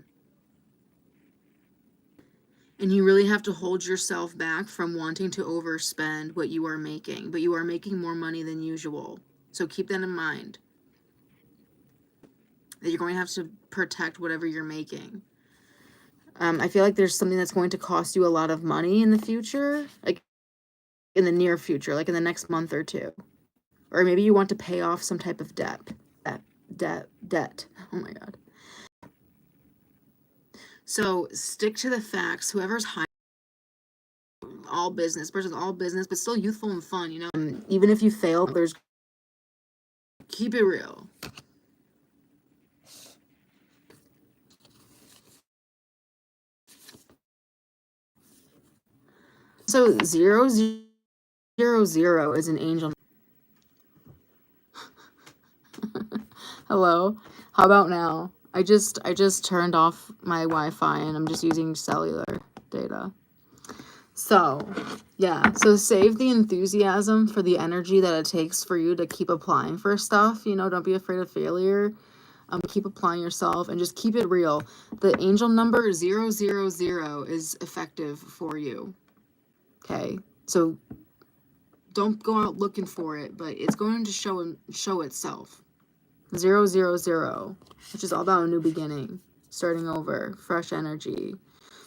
B: And you really have to hold yourself back from wanting to overspend what you are making, but you are making more money than usual. So keep that in mind. That you're going to have to protect whatever you're making. I feel like there's something that's going to cost you a lot of money in the future, like in the near future, like in the next month or two. Or maybe you want to pay off some type of debt. Debt. Oh my God. So stick to the facts. Whoever's hiring, all business, person's all business, but still youthful and fun, you know? Even if you fail, there's, keep it real. So 0, 0, 0 is an angel. Hello. How about now? I just turned off my Wi-Fi and I'm just using cellular data. So, yeah. So save the enthusiasm for the energy that it takes for you to keep applying for stuff. You know, don't be afraid of failure. Keep applying yourself and just keep it real. The angel number 0, 0, 0 is effective for you. Okay. So don't go out looking for it, but it's going to show itself. 0, 0, 0, which is all about a new beginning, starting over, fresh energy,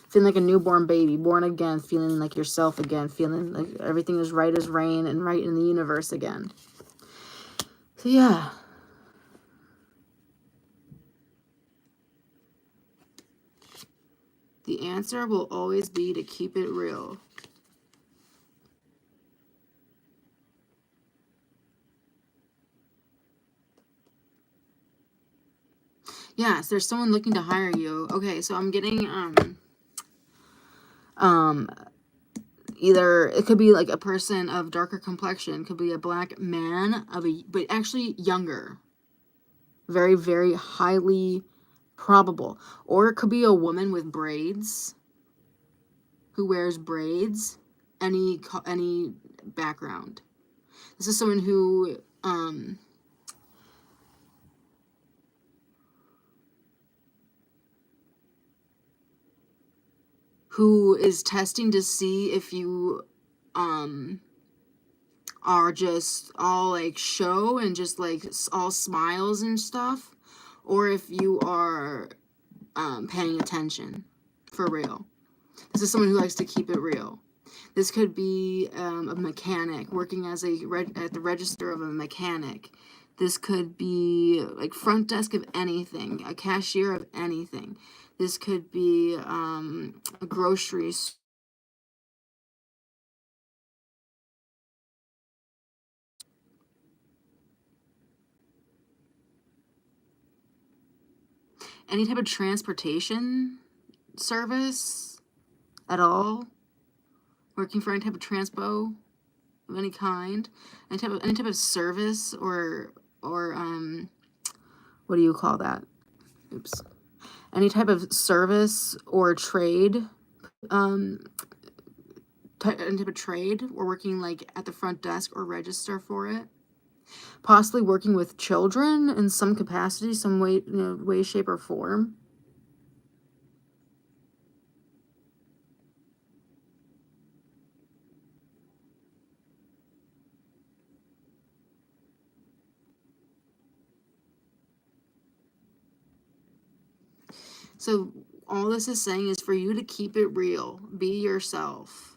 B: feeling like a newborn baby, born again, feeling like yourself again, feeling like everything is right as rain and right in the universe again. So yeah. The answer will always be to keep it real. Yes, there's someone looking to hire you. Okay, so I'm getting either it could be like a person of darker complexion, could be a black man but actually younger. Very, very highly probable. Or it could be a woman with braids who wears braids. Any background. This is someone who is testing to see if you are just all like show and just like all smiles and stuff, or if you are paying attention for real. This is someone who likes to keep it real. This could be a mechanic working as at the register of a mechanic. This could be like front desk of anything, a cashier of anything. This could be a grocery store. Any type of transportation service at all. Working for any type of transpo of any kind. Any type of service or what do you call that? Oops. Any type of service or trade, any type of trade, or working like at the front desk or register for it. Possibly working with children in some capacity, some way, way, shape, or form. So all this is saying is for you to keep it real. Be yourself.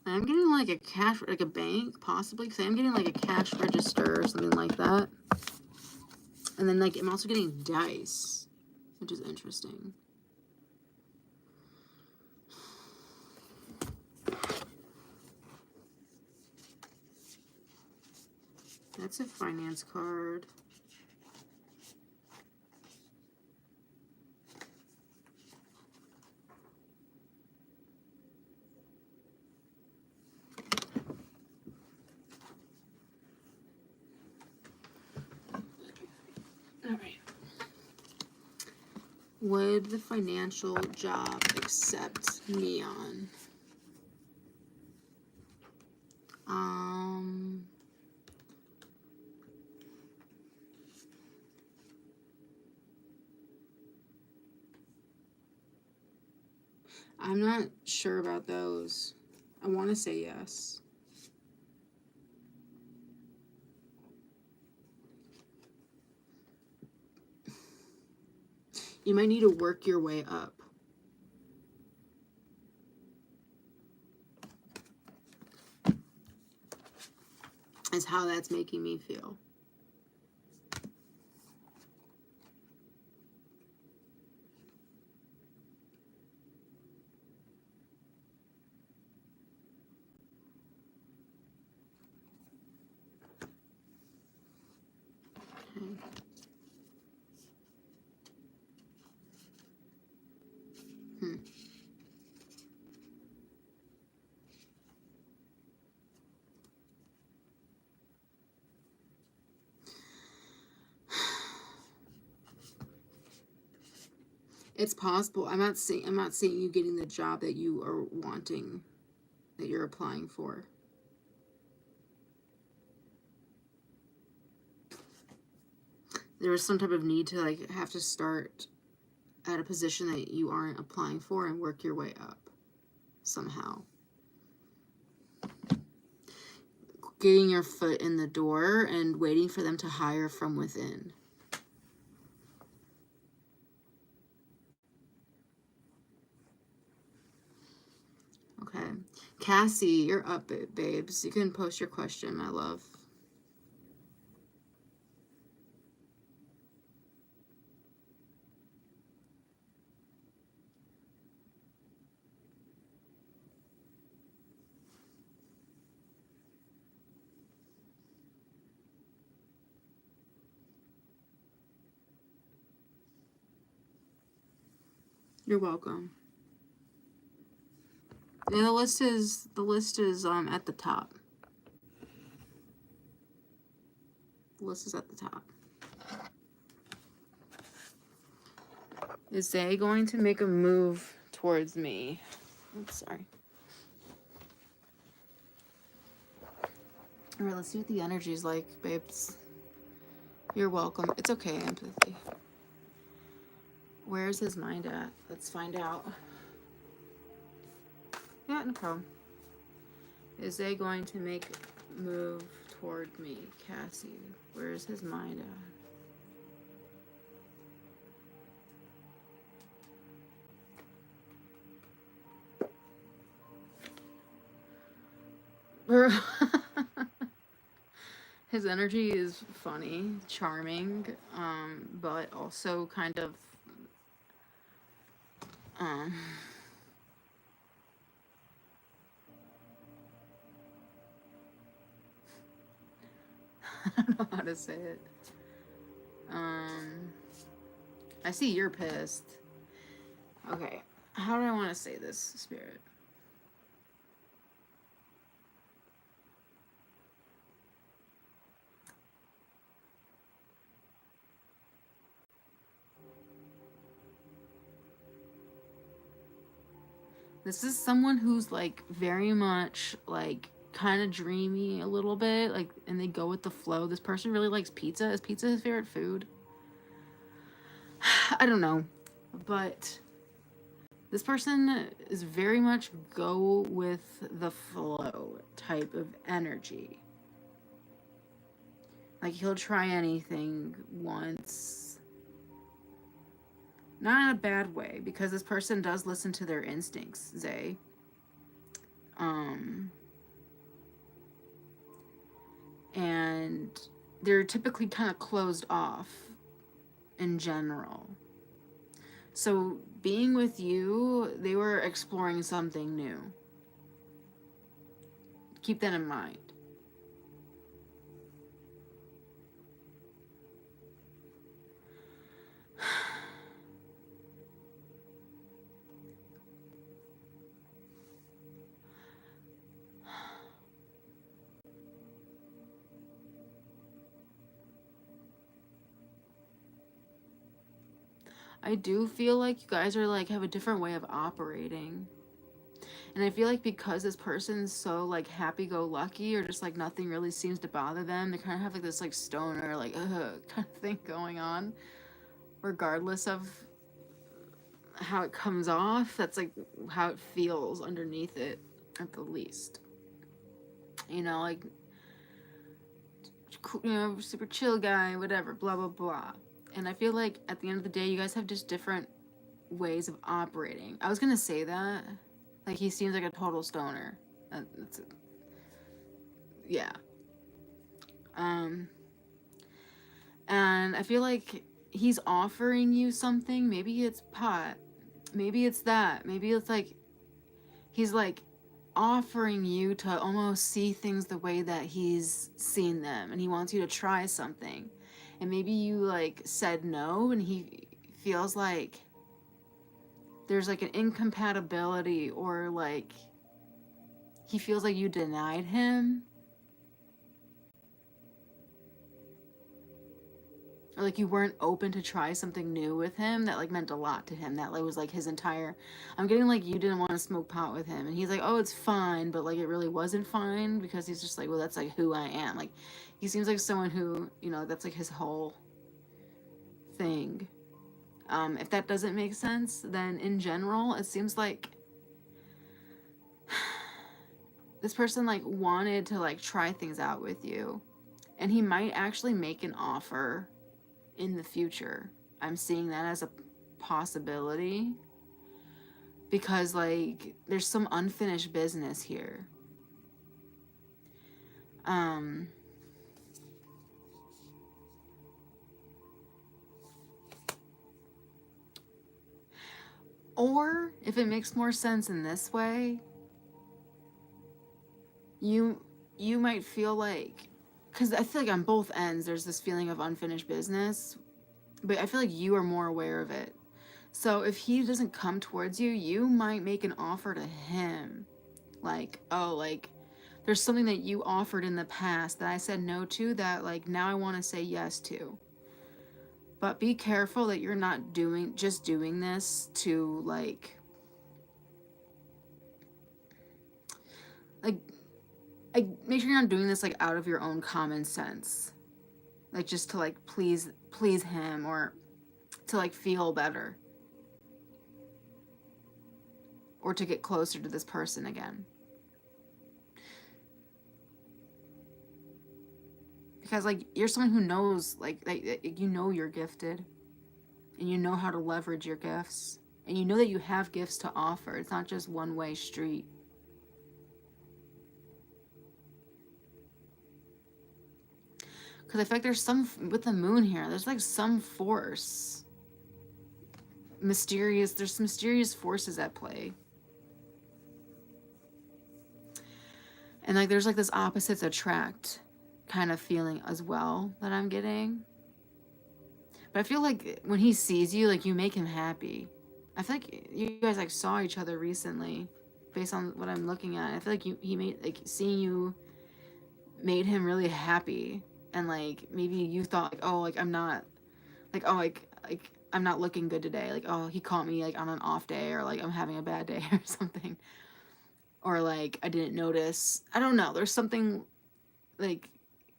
B: I'm getting like like a bank, possibly, because I'm getting like a cash register or something like that. And then like I'm also getting dice, which is interesting. That's a finance card. All right. Would the financial job accept neon? I'm not sure about those. I want to say yes. You might need to work your way up. Is how that's making me feel. Okay. It's possible. I'm not saying you getting the job that you are wanting, that you're applying for. There is some type of need to like have to start at a position that you aren't applying for and work your way up somehow. Getting your foot in the door and waiting for them to hire from within. Okay. Cassie, you're up, babes. You can post your question, my love. You're welcome. Yeah, the list is at the top. The list is at the top. Is Zay going to make a move towards me. Oops, sorry. All right, let's see what the energy's like, babes. You're welcome. It's okay, empathy. Where's his mind at? Let's find out. Yeah, no problem. Is they going to make a move toward me? Cassie, where's his mind at? His energy is funny, charming, but also kind of I don't know how to say it. I see you're pissed. Okay, how do I want to say this, Spirit? This is someone who's like very much like kind of dreamy a little bit, like, and they go with the flow. This person really likes pizza. Is pizza his favorite food? I don't know, but this person is very much go with the flow type of energy. Like, he'll try anything once. Not in a bad way, because this person does listen to their instincts, Zay. And they're typically kind of closed off in general. So being with you, they were exploring something new. Keep that in mind. I do feel like you guys are like have a different way of operating. And I feel like because this person's so like happy-go-lucky, or just like nothing really seems to bother them, they kind of have like this like stoner like kind of thing going on, regardless of how it comes off. That's like how it feels underneath it, at the least. You know, like, you know, super chill guy, whatever, blah blah blah. And I feel like at the end of the day, you guys have just different ways of operating. I was gonna say that, like, he seems like a total stoner. That's yeah. And I feel like he's offering you something. Maybe it's pot. Maybe it's that. Maybe it's like he's like offering you to almost see things the way that he's seen them, and he wants you to try something. And maybe you like said no, and he feels like there's like an incompatibility, or like he feels like you denied him, or like you weren't open to try something new with him that like meant a lot to him, that like was like his entire, I'm getting like you didn't want to smoke pot with him, and he's like, oh, it's fine, but like it really wasn't fine, because he's just like, well, that's like who I am. Like, he seems like someone who, you know, that's like his whole thing. If that doesn't make sense, then in general it seems like this person like wanted to like try things out with you, and he might actually make an offer in the future. I'm seeing that as a possibility, because like there's some unfinished business here. Or if it makes more sense in this way, you might feel like, because I feel like on both ends there's this feeling of unfinished business, but I feel like you are more aware of it. So if he doesn't come towards you, you might make an offer to him, like, oh, like, there's something that you offered in the past that I said no to, that like now I want to say yes to. But be careful that you're not doing this to like like make sure you're not doing this like out of your own common sense, like just to like please him or to like feel better or to get closer to this person again. Because like you're someone who knows like you know you're gifted and you know how to leverage your gifts and you know that you have gifts to offer. It's not just one-way street. Because I feel like there's some, with the moon here, there's like some force. There's some mysterious forces at play. And like there's like this opposites attract kind of feeling as well that I'm getting. But I feel like when he sees you, like you make him happy. I feel like you guys like saw each other recently based on what I'm looking at. I feel like he made like seeing you made him really happy. And like maybe you thought like, oh, like I'm not like, oh, like I'm not looking good today. Like, oh, he caught me like on an off day or like I'm having a bad day or something. Or like I didn't notice. I don't know. There's something like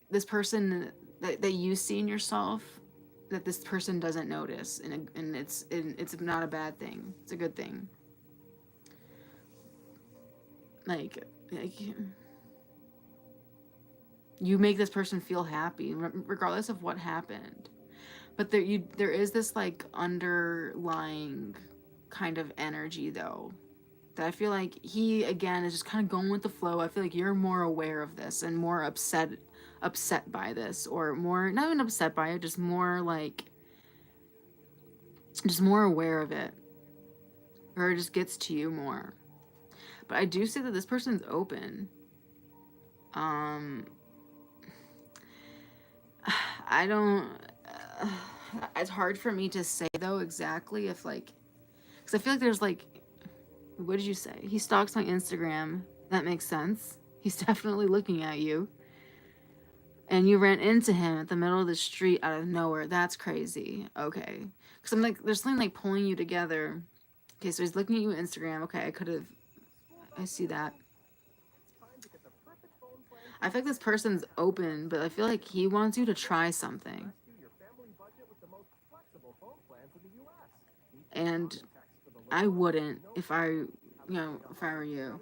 B: this person that you see in yourself that this person doesn't notice, and it's not a bad thing. It's a good thing. Like you make this person feel happy regardless of what happened. But there is this like underlying kind of energy though that I feel like he again is just kind of going with the flow. I feel like you're more aware of this and more upset by this, or more not even upset by it, just more like just more aware of it, or it just gets to you more. But I do see that this person's open. Um, I don't. It's hard for me to say though exactly if like, because I feel like there's like, what did you say? He stalks my Instagram. That makes sense. He's definitely looking at you. And you ran into him at the middle of the street out of nowhere. That's crazy. Okay. Because I'm like, there's something like pulling you together. Okay, so he's looking at you on Instagram. Okay, I see that. I feel like this person's open, but I feel like he wants you to try something. And I wouldn't if if I were you.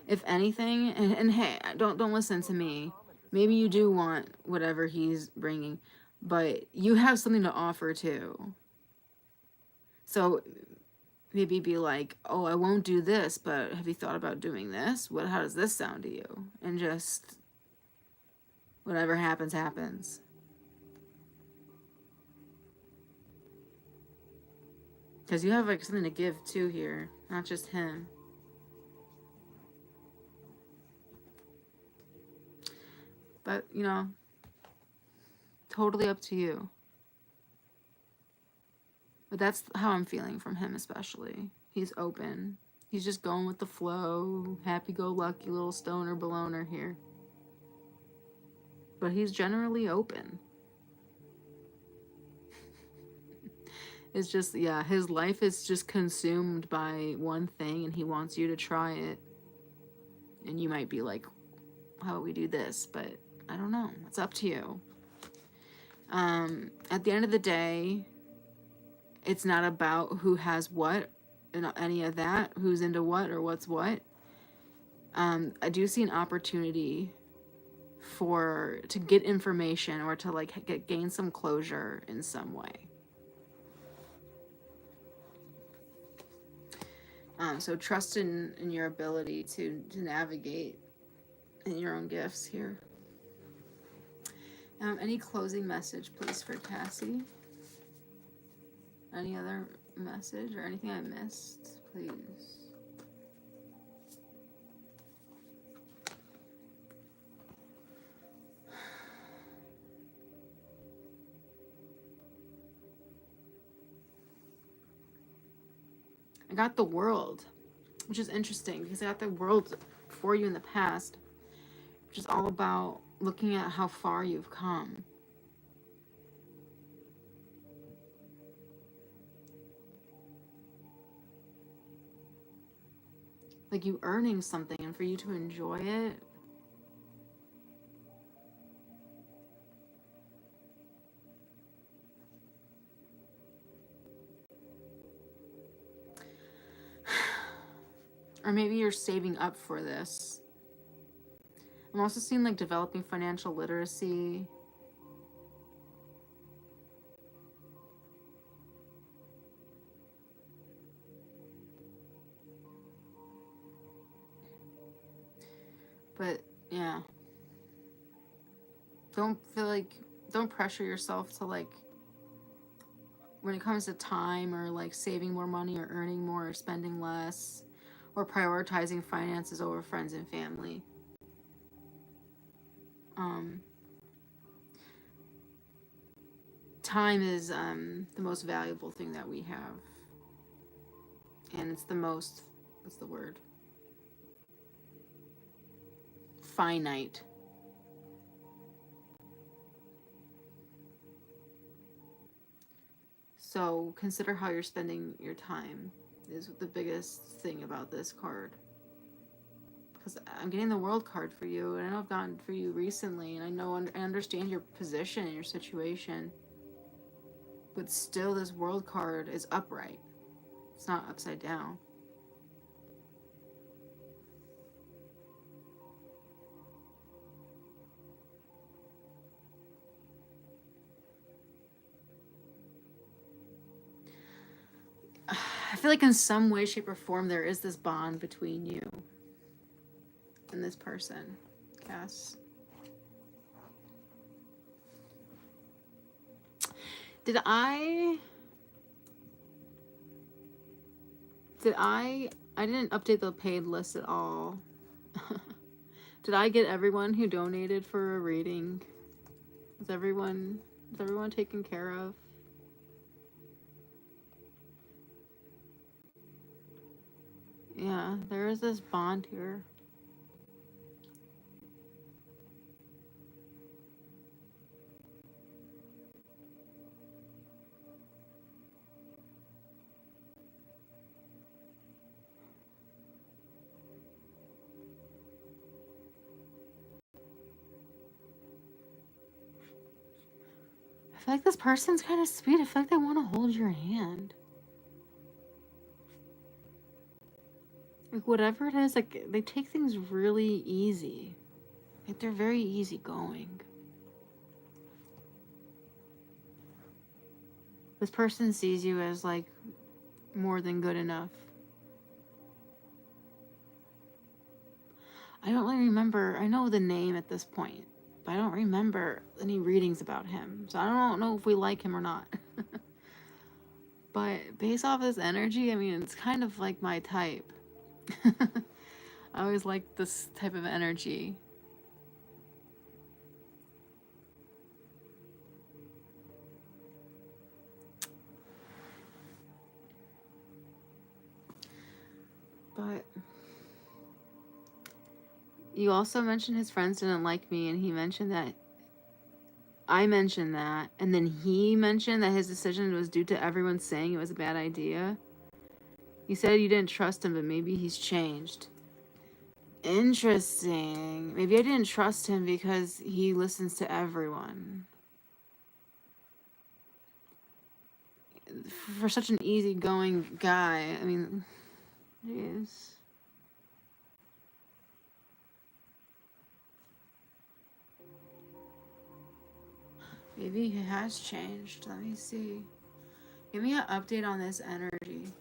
B: If anything, and hey, don't listen to me. Maybe you do want whatever he's bringing, but you have something to offer too. So maybe be like, oh, I won't do this, but have you thought about doing this? How does this sound to you? And just whatever happens, happens. Because you have like something to give too here, not just him. But, totally up to you. But that's how I'm feeling from him, especially. He's open. He's just going with the flow. Happy-go-lucky little stoner beloner here. But he's generally open. It's just, yeah, his life is just consumed by one thing, and he wants you to try it. And you might be like, how about we do this? But I don't know. It's up to you. At the end of the day, it's not about who has what and any of that, who's into what or what's what. I do see an opportunity to get information or to like gain some closure in some way. So trust in your ability to navigate in your own gifts here. Any closing message, please, for Cassie? Any other message or anything I missed, please? I got the world, which is interesting because I got the world for you in the past, which is all about looking at how far you've come. like you earning something and for you to enjoy it. Or maybe you're saving up for this. I'm also seeing like developing financial literacy. But yeah. Don't pressure yourself to like, when it comes to time or like saving more money or earning more or spending less or prioritizing finances over friends and family. Time is the most valuable thing that we have. And it's the most, what's the word? Finite. So consider how you're spending your time is the biggest thing about this card. Because I'm getting the World card for you, and I know I've gotten for you recently, and I understand your position and your situation. But still, this World card is upright. It's not upside down. I feel like in some way, shape, or form, there is this bond between you and this person, Cass. I didn't update the paid list at all. Did I get everyone who donated for a reading? Is everyone taken care of? Yeah, there is this bond here. I feel like this person's kind of sweet. I feel like they want to hold your hand. Like, whatever it is, like, they take things really easy. Like, they're very easygoing. This person sees you as, like, more than good enough. I don't really remember. I know the name at this point, but I don't remember any readings about him. So I don't know if we like him or not. But based off this energy, I mean, it's kind of like my type. I always like this type of energy. But you also mentioned his friends didn't like me, and he mentioned that I mentioned that, and then he mentioned that his decision was due to everyone saying it was a bad idea. You said you didn't trust him, but maybe he's changed. Interesting. Maybe I didn't trust him because he listens to everyone. For such an easygoing guy, I mean, jeez. Maybe he has changed. Let me see. Give me an update on this energy.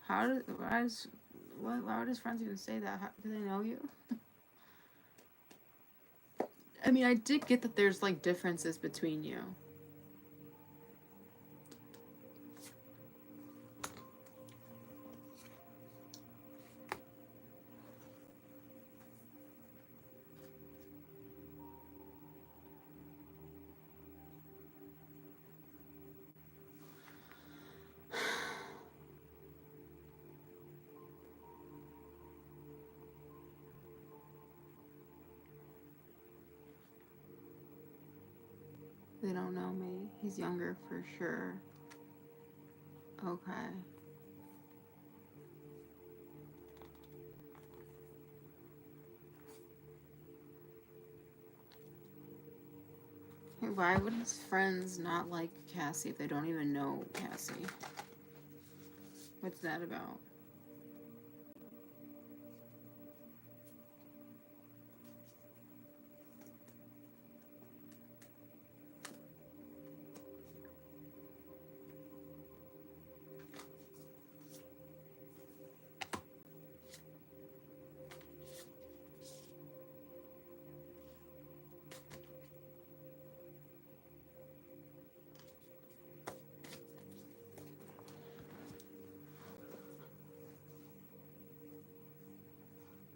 B: Why would his friends even say that? Do they know you? I mean, I did get that there's like differences between you. They don't know me. He's younger for sure. Okay. Hey, why would his friends not like Cassie if they don't even know Cassie? What's that about?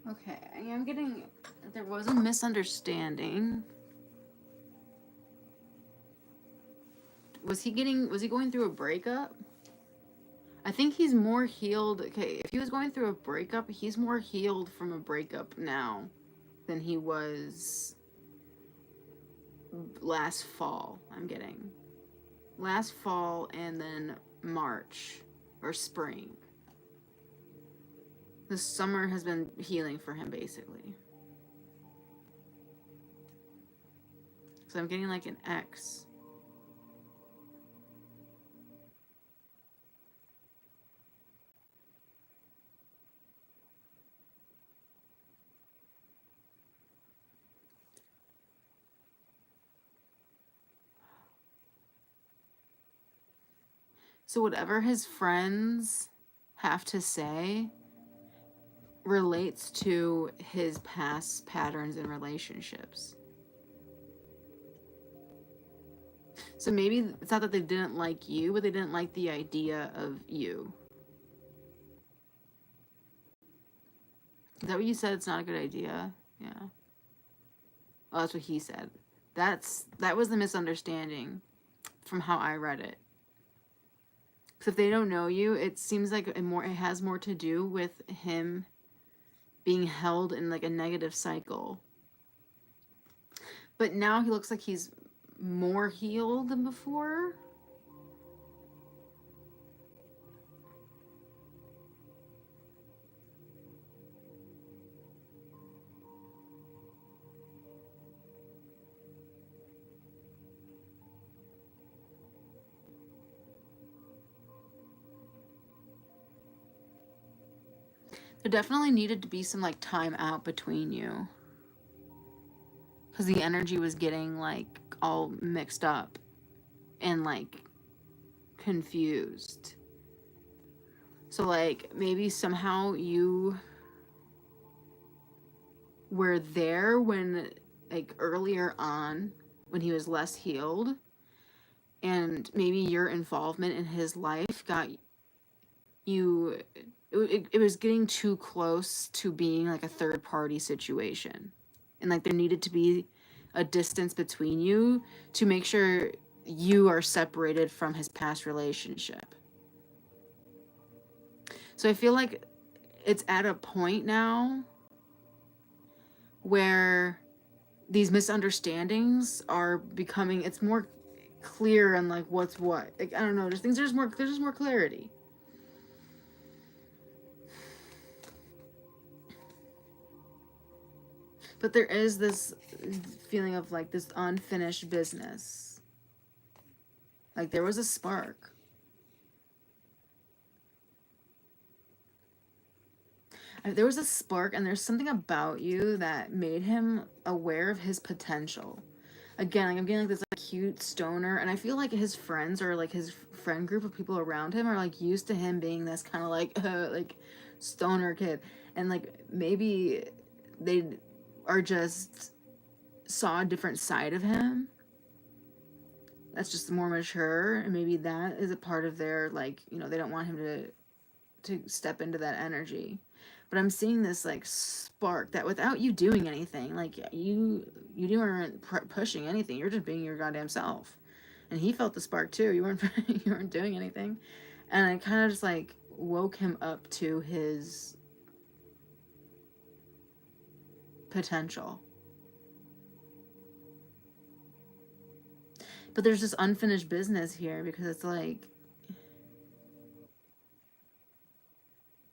B: Okay, I am getting... There was a misunderstanding. Was he going through a breakup? I think he's more healed. Okay, if he was going through a breakup, he's more healed from a breakup now than he was last fall, I'm getting. Last fall and then March or spring. The summer has been healing for him, basically. So I'm getting like an X. So whatever his friends have to say relates to his past patterns in relationships. So maybe it's not that they didn't like you, but they didn't like the idea of you. Is that what you said? It's not a good idea? Yeah. Oh, that's what he said. That was the misunderstanding from how I read it. Because if they don't know you, it seems like it has more to do with him being held in like a negative cycle. But now he looks like he's more healed than before. There definitely needed to be some like time out between you. Because the energy was getting like all mixed up and like confused. So like maybe somehow you were there when like earlier on when he was less healed, and maybe your involvement in his life got you it was getting too close to being like a third party situation, and like there needed to be a distance between you to make sure you are separated from his past relationship. So I feel like it's at a point now where these misunderstandings are becoming, it's more clear on like what's what. Like I don't know, there's just more clarity. But there is this feeling of like this unfinished business. Like there was a spark. There was a spark, and there's something about you that made him aware of his potential. Again, like I'm getting like this like cute stoner, and I feel like his friends or like his friend group of people around him are like used to him being this kind of like stoner kid, and like maybe they are just saw a different side of him that's just more mature, and maybe that is a part of their like, you know, they don't want him to step into that energy. But I'm seeing this like spark that without you doing anything, like you weren't pushing anything, you're just being your goddamn self, and he felt the spark too. You weren't you weren't doing anything, and I kind of just like woke him up to his potential. But there's this unfinished business here because it's like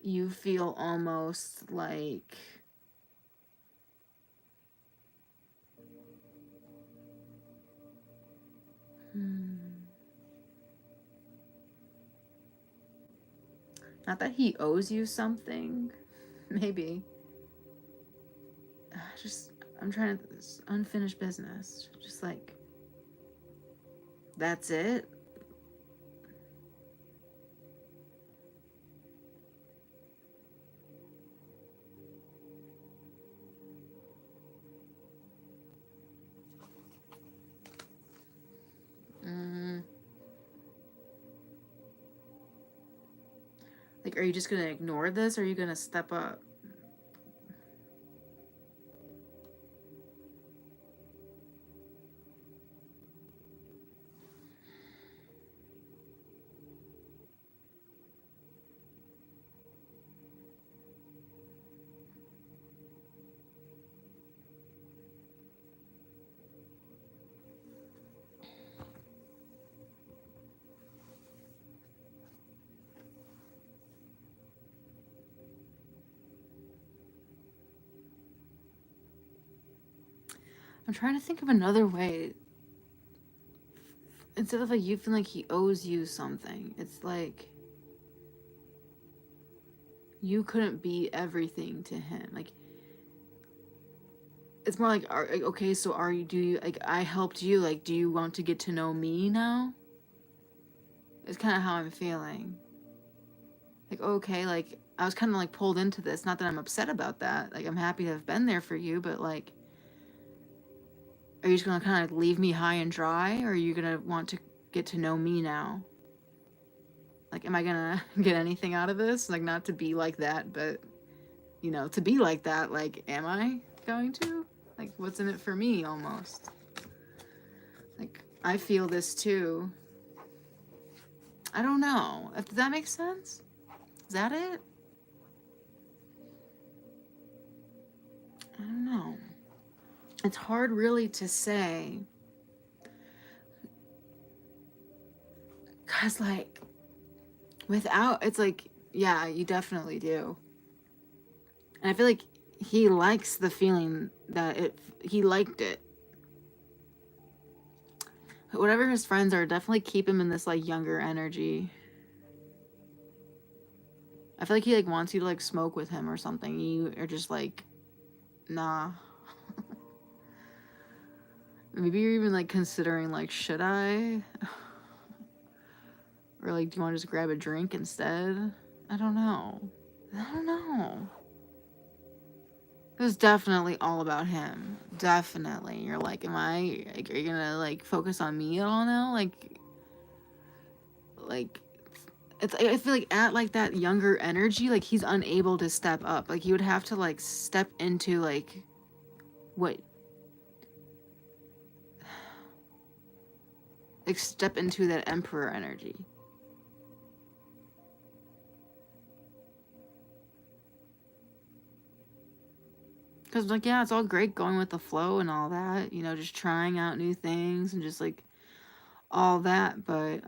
B: you feel almost like not that he owes you something, maybe. Just, I'm trying to, this unfinished business. Just like, that's it. Like, are you just gonna ignore this or are you gonna step up? I'm trying to think of another way. Instead of like you feeling like he owes you something, it's like you couldn't be everything to him. Like, it's more like, okay, so are you, do you, like, I helped you, like, do you want to get to know me now? It's kind of how I'm feeling. Like, okay, like, I was kind of like pulled into this. Not that I'm upset about that. Like, I'm happy to have been there for you, but like, are you just gonna kind of like leave me high and dry, or are you gonna want to get to know me now? Like, am I gonna get anything out of this? Like, not to be like that, but, you know, to be like that, like, am I going to? Like, what's in it for me, almost? Like, I feel this too. I don't know. Does that make sense? Is that it? I don't know. It's hard really to say. Because, like, without, it's like, yeah, you definitely do. And I feel like he likes the feeling that he liked it. Whatever his friends are, definitely keep him in this, like, younger energy. I feel like he, like, wants you to, like, smoke with him or something. You are just like, nah. Maybe you're even, like, considering, like, should I? Or, like, do you want to just grab a drink instead? I don't know. I don't know. It was definitely all about him. Definitely. You're like, am I, like, are you gonna, like, focus on me at all now? Like, it's, I feel like at, like, that younger energy, like, he's unable to step up. Like, he would have to, like, step into, like, what, like, step into that emperor energy. Because, like, yeah, it's all great going with the flow and all that, you know, just trying out new things and just, like, all that, but,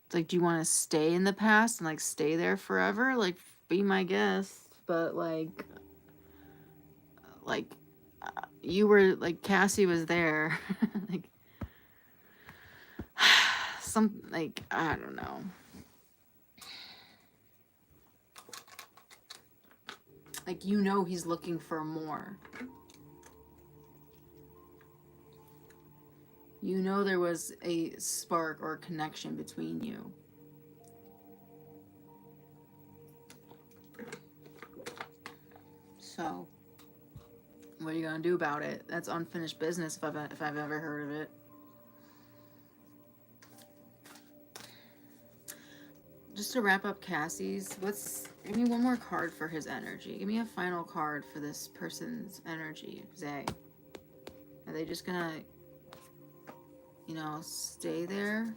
B: it's like, do you want to stay in the past and, like, stay there forever? Like, be my guest, but, like, you were, like, Cassie was there. Like, like, I don't know. Like, you know he's looking for more. You know there was a spark or connection between you. So, what are you gonna do about it? That's unfinished business if I've ever heard of it. Just to wrap up Cassie's, give me one more card for his energy. Give me a final card for this person's energy, Zay. Are they just gonna, you know, stay there?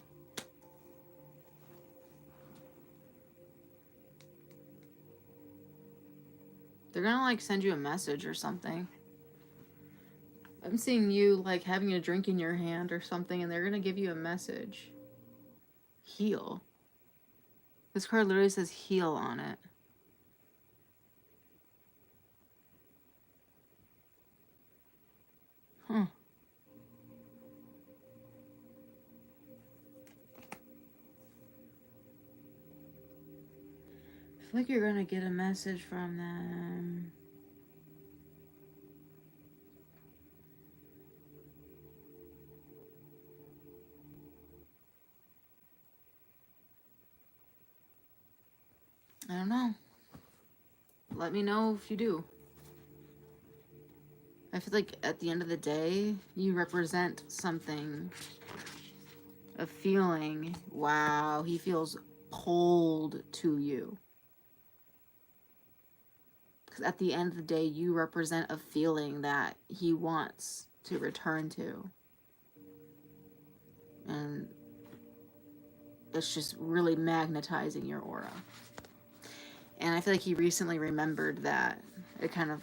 B: They're gonna, like, send you a message or something. I'm seeing you like having a drink in your hand or something, and they're gonna give you a message. Heal. This card literally says heal on it. Huh. I feel like you're gonna get a message from them. I don't know. Let me know if you do. I feel like at the end of the day, you represent something, a feeling. Wow, he feels pulled to you. Because at the end of the day, you represent a feeling that he wants to return to. And it's just really magnetizing your aura. And I feel like he recently remembered that. It kind of,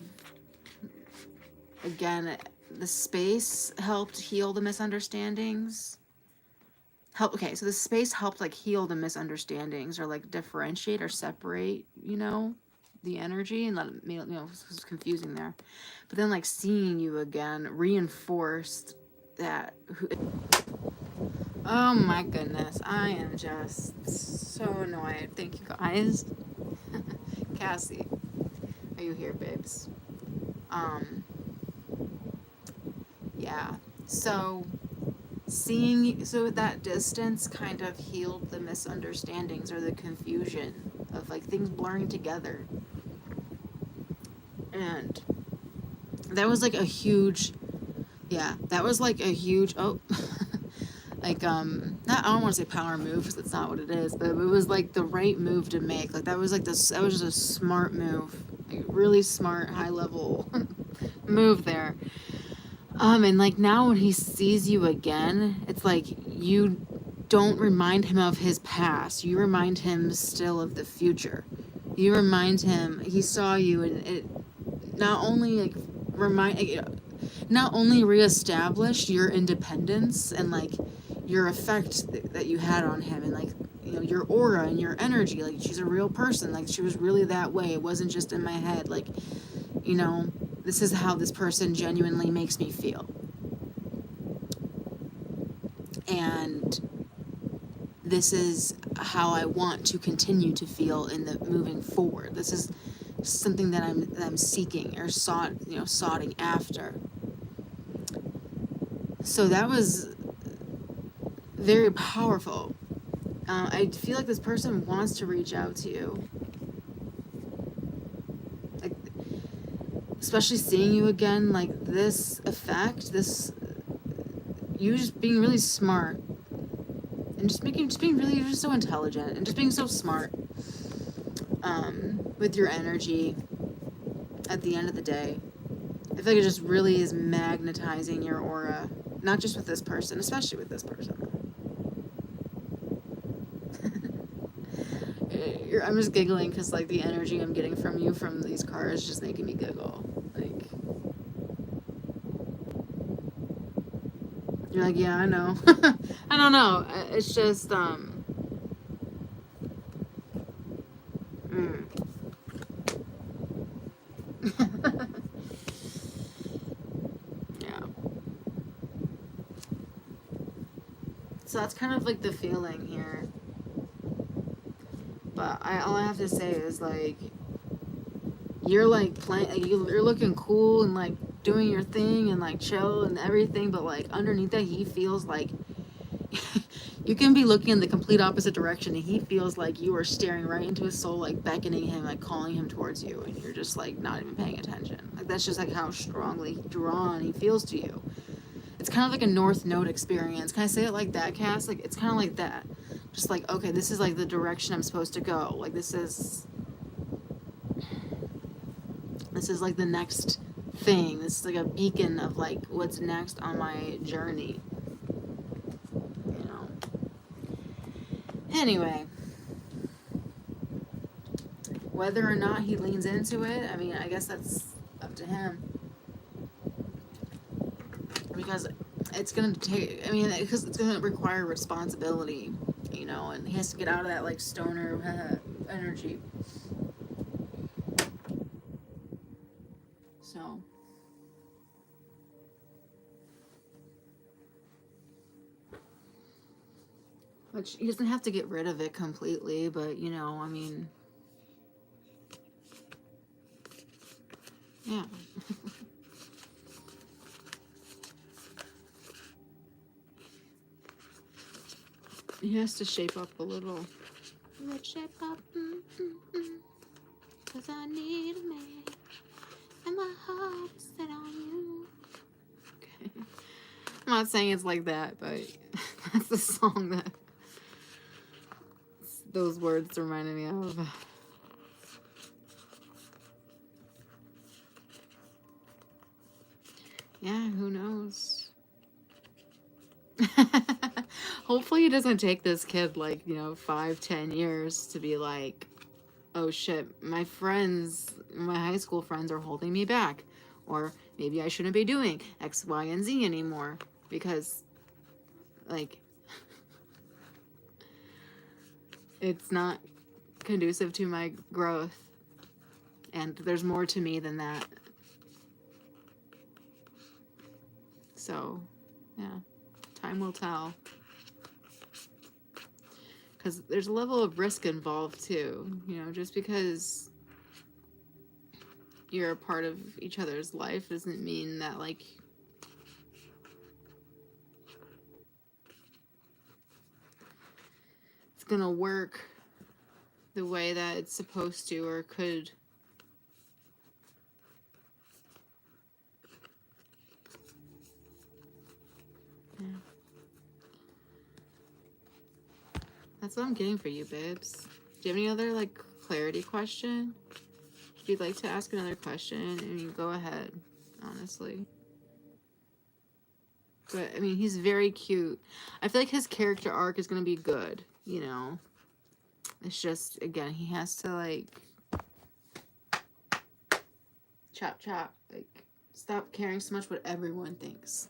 B: again, the space helped heal the misunderstandings. Okay, so the space helped like heal the misunderstandings or like differentiate or separate, you know, the energy, and let it, you know, it was confusing there. But then like seeing you again reinforced that. Oh my goodness, I am just so annoyed. Thank you guys. Cassie, are you here, babes? Yeah. So that distance kind of healed the misunderstandings or the confusion of like things blurring together. And that was like a huge, that was like a huge, like, not, I don't want to say power move because that's not what it is, but it was like the right move to make. Like that was just a smart move, like really smart, high level move there. And like now when he sees you again, it's like you don't remind him of his past. You remind him still of the future. You remind him he saw you, and it not only not only reestablished your independence and like your effect that you had on him, and like, you know, your aura and your energy. Like she's a real person. Like she was really that way. It wasn't just in my head. Like, you know, this is how this person genuinely makes me feel. And this is how I want to continue to feel in the moving forward. This is something that I'm seeking or soughting after. So that was very powerful. I feel like this person wants to reach out to you. Like, especially seeing you again, like this effect, you just being really smart. And just being really, you're just so intelligent and just being so smart. With your energy at the end of the day. I feel like it just really is magnetizing your aura. Not just with this person, especially with this person. I'm just giggling because like the energy I'm getting from you from these cards is just making me giggle. Like, you're like, yeah, I know. I don't know. It's just yeah. So that's kind of like the feeling here. But all I have to say is like, you're like playing, you're looking cool and like doing your thing and like chill and everything, but like underneath that he feels like you can be looking in the complete opposite direction and he feels like you are staring right into his soul, like beckoning him, like calling him towards you, and you're just like not even paying attention. Like that's just like how strongly drawn he feels to you. It's kind of like a North Node experience. Can I say it like that, Cass? Like it's kind of like that. Just like, okay, this is like the direction I'm supposed to go. Like this is like the next thing. This is like a beacon of like what's next on my journey. You know. Anyway, whether or not he leans into it, I mean, I guess that's up to him. because it's gonna take. I mean, because it's gonna require responsibility, you know, and he has to get out of that like stoner energy. So. Which he doesn't have to get rid of it completely, but you know, I mean, yeah. He has to shape up a little. Let's shape up, cause I need a man, and my heart is set on you. Okay. I'm not saying it's like that, but that's the song that those words reminded me of. Yeah, who knows? Hopefully it doesn't take this kid like, 5-10 years to be like, oh shit, my friends, my high school friends are holding me back, or maybe I shouldn't be doing X, Y, and Z anymore because like it's not conducive to my growth, and there's more to me than that. So yeah, time will tell, because there's a level of risk involved too, just because you're a part of each other's life doesn't mean that like it's gonna work the way that it's supposed to or could. Yeah. That's what I'm getting for you, babes. Do you have any other like clarity question? If you'd like to ask another question, and you go ahead, honestly. But I mean, he's very cute. I feel like his character arc is gonna be good, It's just, again, he has to like chop, like stop caring so much what everyone thinks.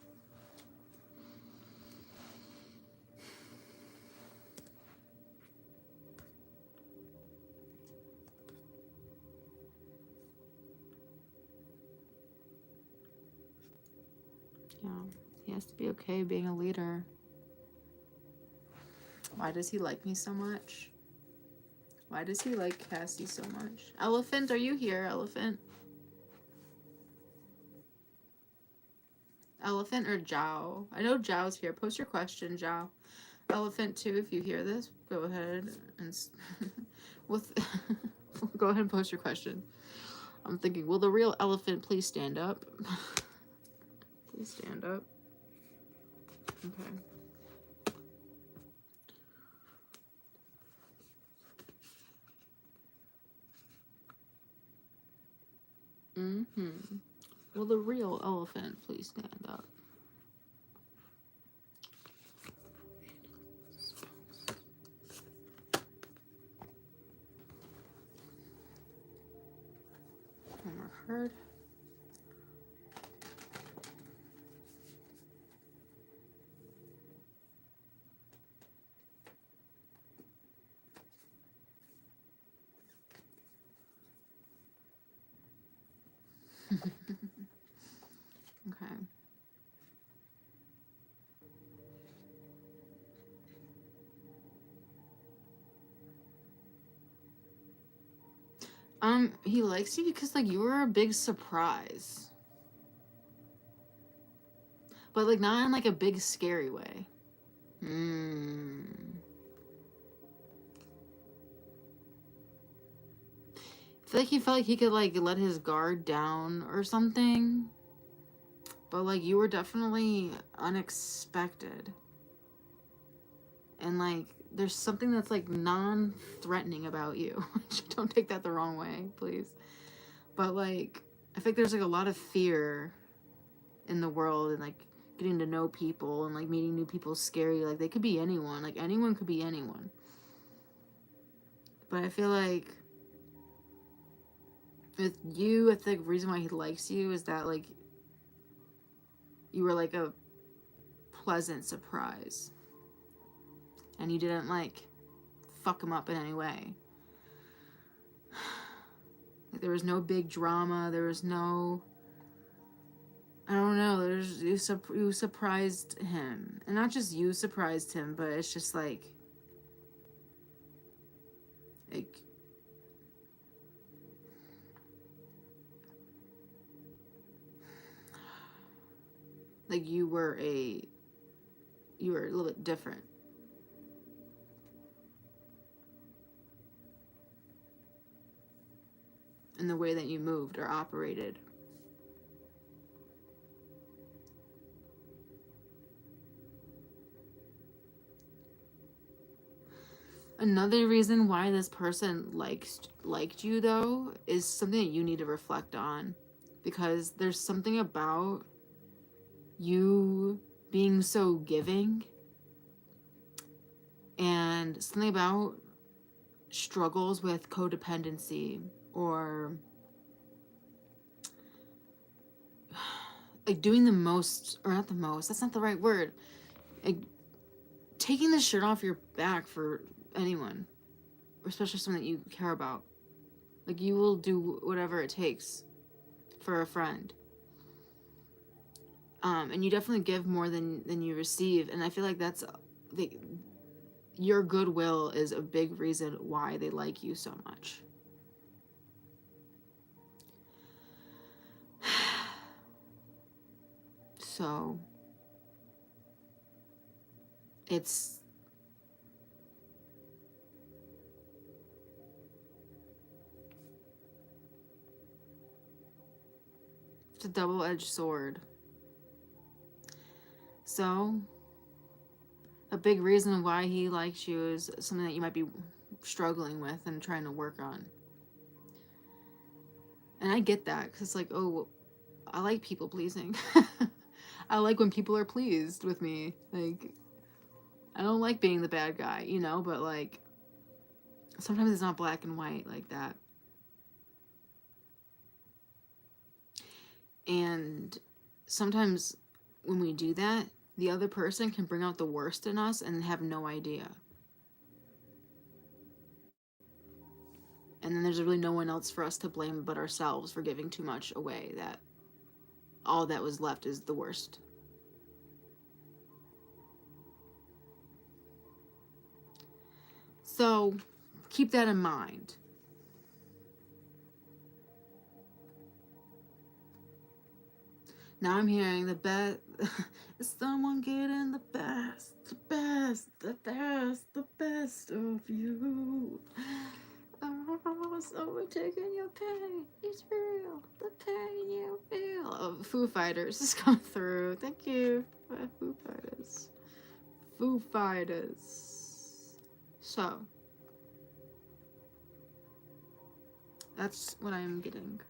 B: Yeah, he has to be okay being a leader. Why does he like me so much? Why does he like Cassie so much? Elephant, are you here, Elephant? Elephant or Zhao? I know Zhao's here. Post your question, Zhao. Elephant too, if you hear this, go ahead and with go ahead and post your question. I'm thinking, will the real elephant please stand up? Please stand up. Okay. Will the real elephant please stand up? One more card. Okay. He likes you because like you were a big surprise. But like not in like a big scary way. I feel like he felt like he could like let his guard down or something. But like you were definitely unexpected. And like there's something that's like non-threatening about you. Don't take that the wrong way, please. But like I think there's like a lot of fear in the world, and like getting to know people and like meeting new people is scary. Like they could be anyone. Like anyone could be anyone. But I feel like with you, I think the reason why he likes you is that like you were like a pleasant surprise. And you didn't, like, fuck him up in any way. Like, there was no big drama. There was no... I don't know. You surprised him. And not just you surprised him, but it's just like... Like you were a little bit different. In the way that you moved or operated. Another reason why this person liked you, though, is something that you need to reflect on. Because there's something about you being so giving, and something about struggles with codependency, or like doing the most, or not the most, that's not the right word, like taking the shirt off your back for anyone, especially someone that you care about. Like, you will do whatever it takes for a friend. And you definitely give more than you receive, and I feel like that's your goodwill is a big reason why they like you so much. So it's a double-edged sword. So a big reason why he likes you is something that you might be struggling with and trying to work on. And I get that, because it's like, oh, I like people pleasing. I like when people are pleased with me. Like, I don't like being the bad guy, you know, but like, sometimes it's not black and white like that. And sometimes when we do that, the other person can bring out the worst in us and have no idea. And then there's really no one else for us to blame but ourselves for giving too much away, that all that was left is the worst. So keep that in mind. Now I'm hearing the best. Is someone getting the best, the best, the best, the best of you? Oh, someone taking your pain. It's real. The pain you feel. Oh, Foo Fighters is coming through. Thank you, Foo Fighters. Foo Fighters. So that's what I'm getting.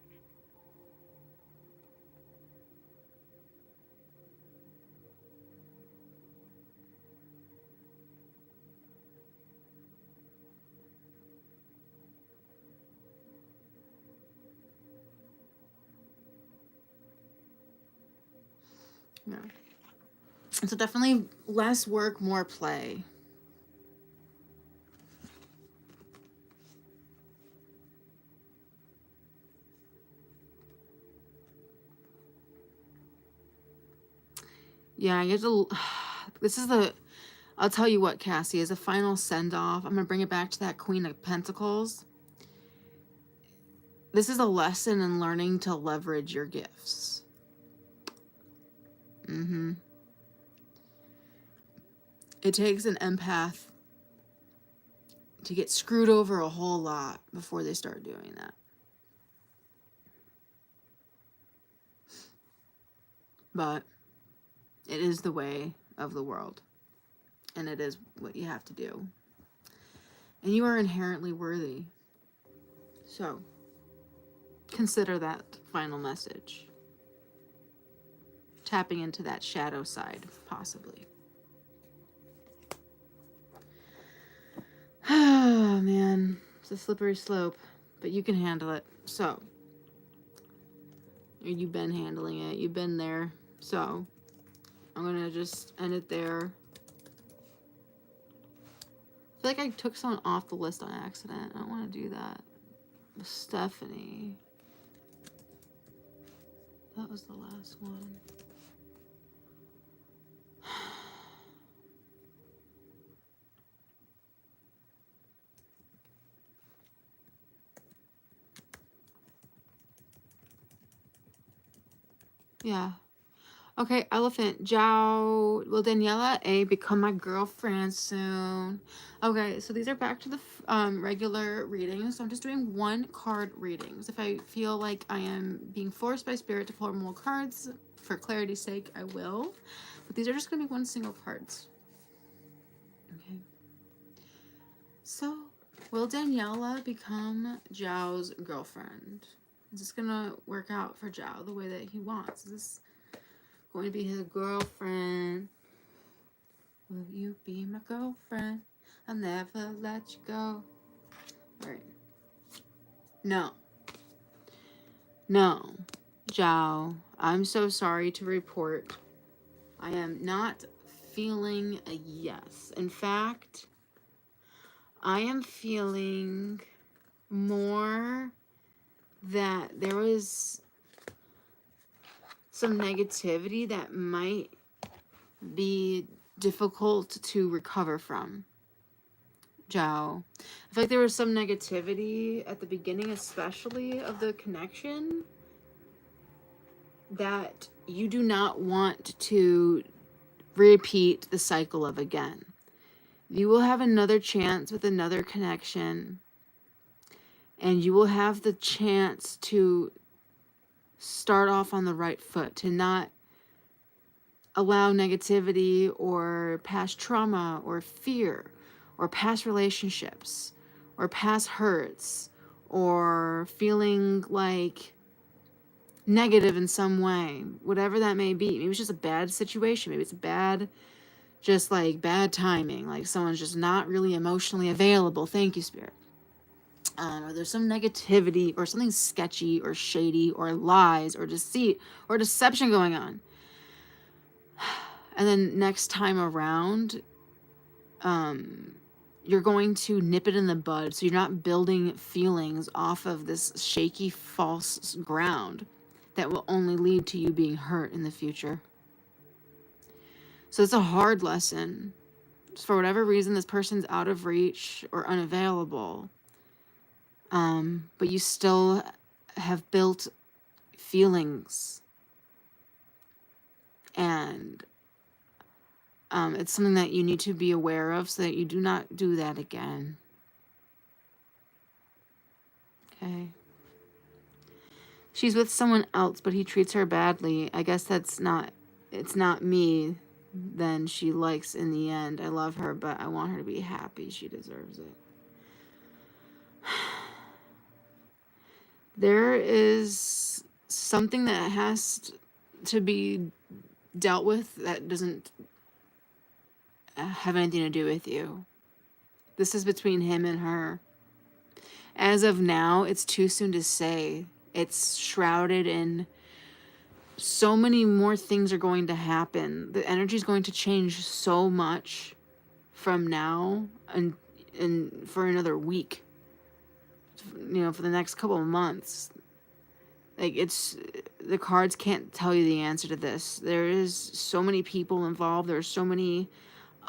B: Yeah. So definitely less work, more play. Yeah, you have to. This is the. I'll tell you what, Cassie, as a final send off, I'm gonna bring it back to that Queen of Pentacles. This is a lesson in learning to leverage your gifts. It takes an empath to get screwed over a whole lot before they start doing that. But it is the way of the world. And it is what you have to do. And you are inherently worthy. So, consider that final message. Tapping into that shadow side, possibly. Oh, man. It's a slippery slope. But you can handle it. So, you've been handling it. You've been there. So, I'm going to just end it there. I feel like I took someone off the list on accident. I don't want to do that. Stephanie. That was the last one. Yeah. Okay, Elephant. Jiao. Will Daniela A become my girlfriend soon? Okay, so these are back to the regular readings. So I'm just doing one card readings. If I feel like I am being forced by spirit to pull more cards, for clarity's sake, I will. But these are just going to be one single cards. Okay. So, will Daniela become Jiao's girlfriend? Is this going to work out for Jiao the way that he wants? Is this going to be his girlfriend? Will you be my girlfriend? I'll never let you go. Alright. No. No. Jiao, I'm so sorry to report. I am not feeling a yes. In fact, I am feeling more that there was some negativity that might be difficult to recover from. Jiao, I feel like there was some negativity at the beginning, especially of the connection, that you do not want to repeat the cycle of again. You will have another chance with another connection, and you will have the chance to start off on the right foot, to not allow negativity or past trauma or fear or past relationships or past hurts or feeling like negative in some way, whatever that may be. Maybe it's just a bad situation. Maybe it's just like bad timing. Like someone's just not really emotionally available. Thank you, Spirit. Or there's some negativity or something sketchy or shady or lies or deceit or deception going on. And then next time around, you're going to nip it in the bud. So you're not building feelings off of this shaky, false ground that will only lead to you being hurt in the future. So it's a hard lesson. For whatever reason, this person's out of reach or unavailable. But you still have built feelings. And it's something that you need to be aware of so that you do not do that again. Okay. She's with someone else, but he treats her badly. I guess it's not me then she likes in the end. I love her, but I want her to be happy. She deserves it. There is something that has to be dealt with that doesn't have anything to do with you. This is between him and her. As of now, it's too soon to say. It's shrouded in so many more things are going to happen. The energy is going to change so much from now and for another week. You know, for the next couple of months. Like, it's, the cards can't tell you the answer to this. There is so many people involved. There's so many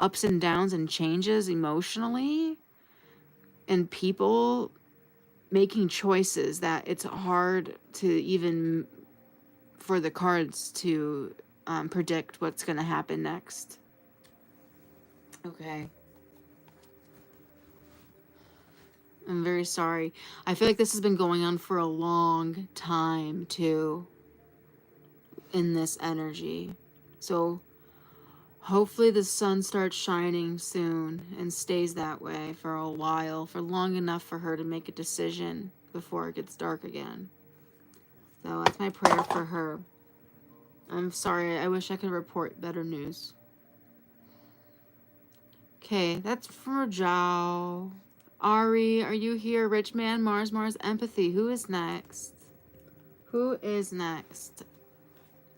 B: ups and downs and changes emotionally, and people making choices that it's hard to even for the cards to predict what's going to happen next. Okay. I'm very sorry. I feel like this has been going on for a long time, too, in this energy. So hopefully the sun starts shining soon and stays that way for a while, for long enough for her to make a decision before it gets dark again. So that's my prayer for her. I'm sorry. I wish I could report better news. Okay, that's for Zhao. Ari, are you here? Rich Man, Mars, empathy. Who is next? Who is next?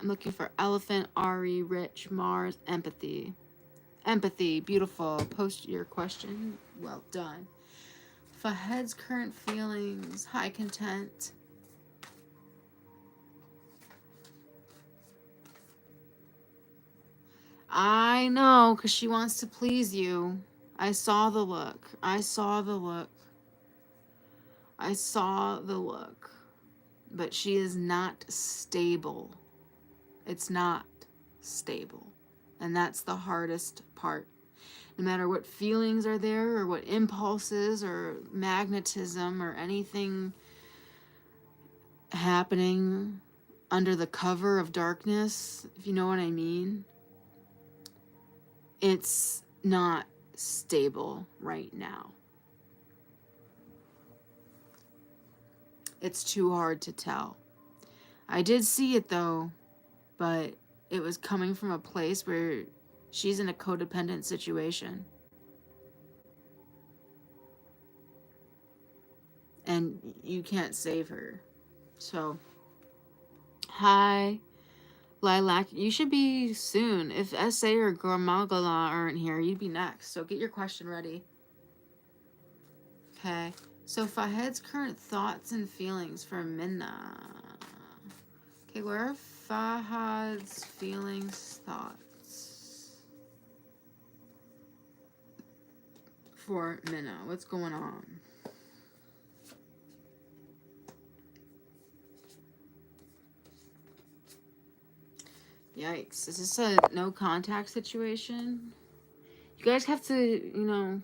B: I'm looking for elephant, Ari, rich, Mars, empathy. Empathy, beautiful. Post your question. Well done. Fahed's current feelings, high content. I know, because she wants to please you. I saw the look. I saw the look. I saw the look. But she is not stable. It's not stable. And that's the hardest part. No matter what feelings are there or what impulses or magnetism or anything happening under the cover of darkness, if you know what I mean, it's not stable right now. It's too hard to tell. I did see it though, but it was coming from a place where she's in a codependent situation. And you can't save her. So, hi, Lilac. You should be soon. If SA or Gormagala aren't here, you'd be next. So get your question ready. Okay. So Fahed's current thoughts and feelings for Minna. Okay, where are Fahad's feelings, thoughts for Minna? What's going on? Yikes. Is this a no contact situation? You guys have to,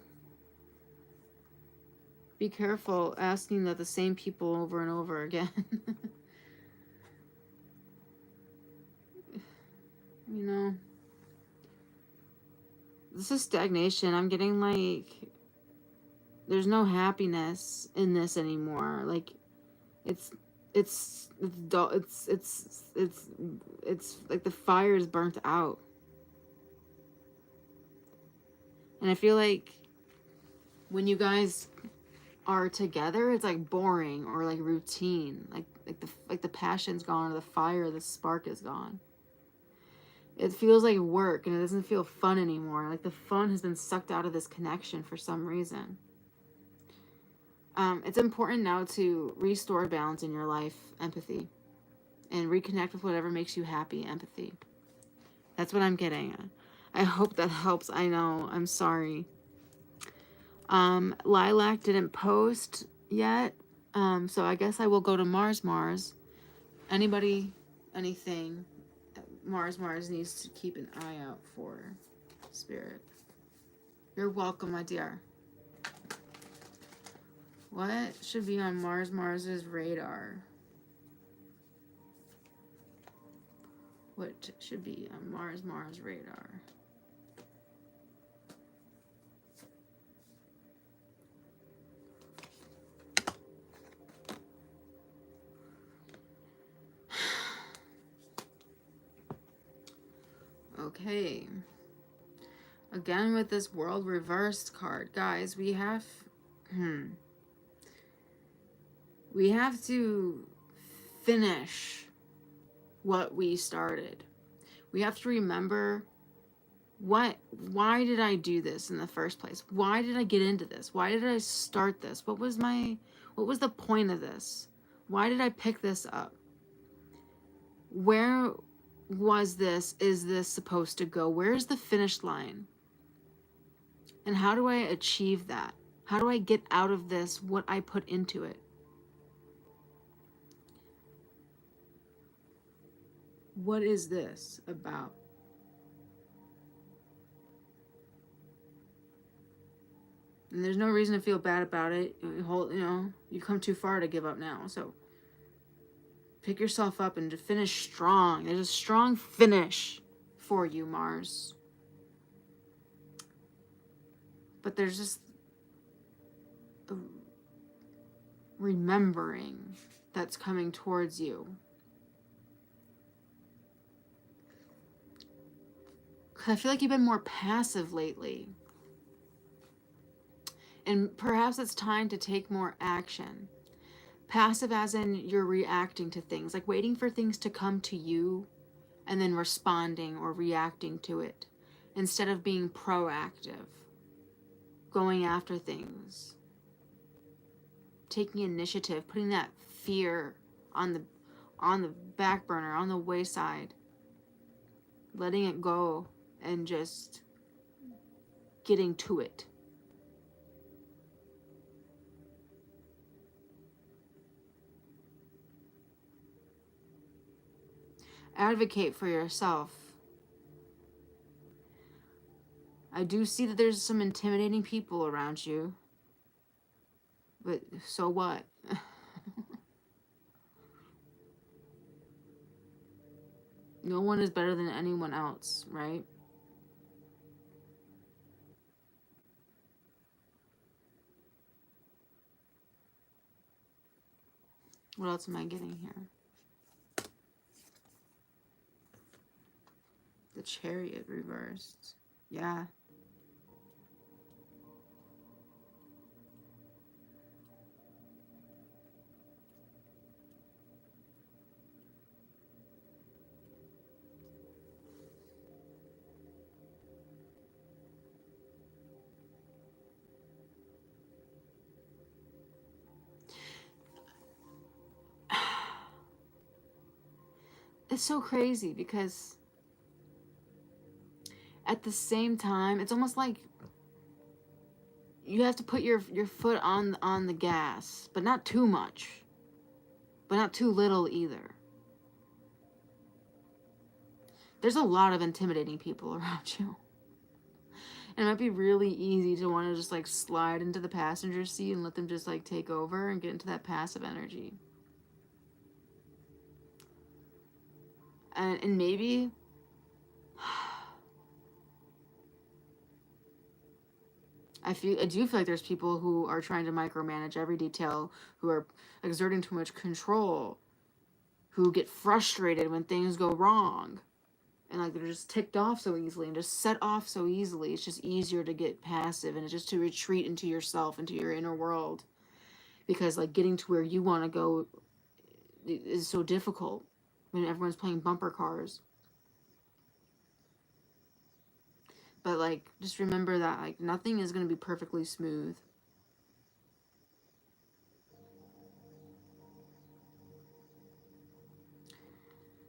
B: be careful asking the same people over and over again. This is stagnation. I'm getting like there's no happiness in this anymore. Like it's dull. It's like the fire is burnt out. And I feel like when you guys are together, it's like boring or like routine. Like the passion's gone, or the fire, the spark is gone. It feels like work and it doesn't feel fun anymore. Like the fun has been sucked out of this connection for some reason. It's important now to restore balance in your life, empathy, and reconnect with whatever makes you happy, empathy. That's what I'm getting. I hope that helps. I know. I'm sorry. Lilac didn't post yet, so I guess I will go to Mars. Anybody, anything, Mars needs to keep an eye out for. Spirit. You're welcome, my dear. What should be on Mars's radar? What should be on Mars radar? Okay. Again with this world reversed card. Guys, we have to finish what we started. We have to remember why did I do this in the first place? Why did I get into this? Why did I start this? What was the point of this? Why did I pick this up? Where is this supposed to go? Where's the finish line? And how do I achieve that? How do I get out of this what I put into it? What is this about? And there's no reason to feel bad about it. You've come too far to give up now. So pick yourself up and to finish strong. There's a strong finish for you, Mars. But there's just a remembering that's coming towards you. I feel like you've been more passive lately. And perhaps it's time to take more action. Passive as in you're reacting to things, like waiting for things to come to you and then responding or reacting to it instead of being proactive, going after things, taking initiative, putting that fear on the back burner, on the wayside, letting it go and just getting to it. Advocate for yourself. I do see that there's some intimidating people around you, but so what? No one is better than anyone else, right? What else am I getting here? The Chariot reversed. Yeah. It's so crazy because at the same time, it's almost like you have to put your foot on the gas, but not too much, but not too little either. There's a lot of intimidating people around you. And it might be really easy to want to just like slide into the passenger seat and let them just like take over and get into that passive energy. And maybe I do feel like there's people who are trying to micromanage every detail, who are exerting too much control, who get frustrated when things go wrong. And like they're just ticked off so easily and just set off so easily. It's just easier to get passive and it's just to retreat into yourself, into your inner world. Because like getting to where you want to go is so difficult when everyone's playing bumper cars. But like just remember that like nothing is going to be perfectly smooth.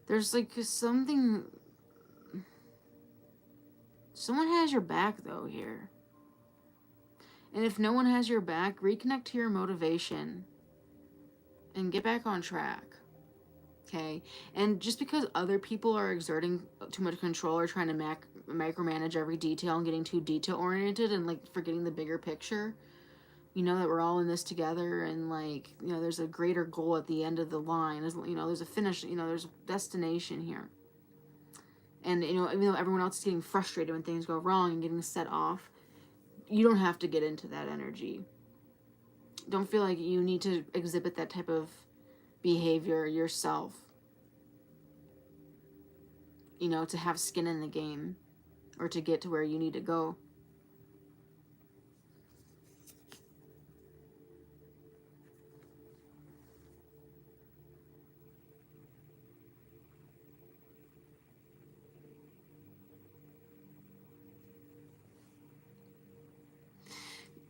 B: There's like something. Someone has your back though here. And if no one has your back, reconnect to your motivation and get back on track. Okay? And just because other people are exerting too much control or trying to micromanage every detail and getting too detail oriented and like forgetting the bigger picture, you know that we're all in this together and like, you know, there's a greater goal at the end of the line. You know, there's a finish, you know, there's a destination here. And, you know, even though everyone else is getting frustrated when things go wrong and getting set off, you don't have to get into that energy. Don't feel like you need to exhibit that type of behavior yourself, you know, to have skin in the game or to get to where you need to go.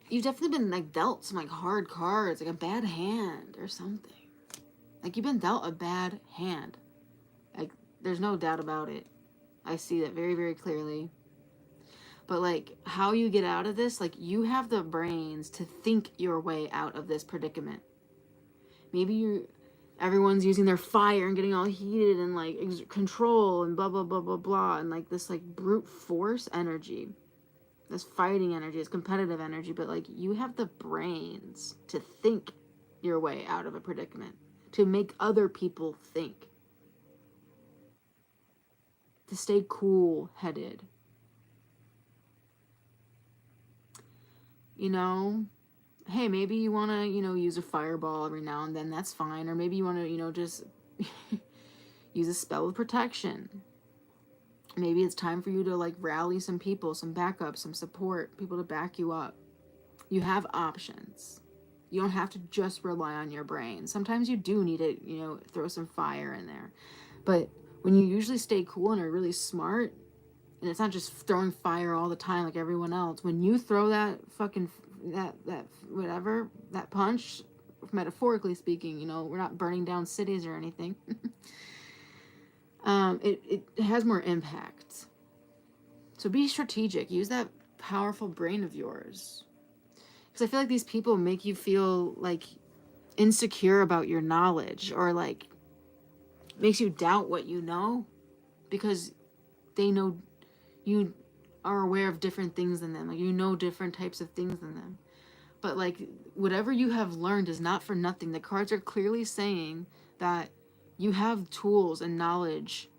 B: You've definitely been like dealt some like hard cards, like a bad hand or something. Like you've been dealt a bad hand. Like there's no doubt about it. I see that very, very clearly. But like how you get out of this, like you have the brains to think your way out of this predicament. Maybe everyone's using their fire and getting all heated and like control and blah blah blah blah blah and like this like brute force energy, this fighting energy, this competitive energy, but like you have the brains to think your way out of a predicament, to make other people think, to stay cool headed. You know, hey, maybe you want to, you know, use a fireball every now and then, that's fine. Or maybe you want to, you know, just use a spell of protection. Maybe it's time for you to like rally some people, some backup, some support, people to back you up. You have options. You don't have to just rely on your brain. Sometimes you do need to, you know, throw some fire in there. But when you usually stay cool and are really smart, and it's not just throwing fire all the time like everyone else. When you throw that fucking that whatever that punch, metaphorically speaking, you know, we're not burning down cities or anything. It has more impact. So be strategic. Use that powerful brain of yours. Because I feel like these people make you feel like insecure about your knowledge, or like makes you doubt what you know, because they know you are aware of different things than them. Like, you know different types of things than them. But like, whatever you have learned is not for nothing. The cards are clearly saying that you have tools and knowledge,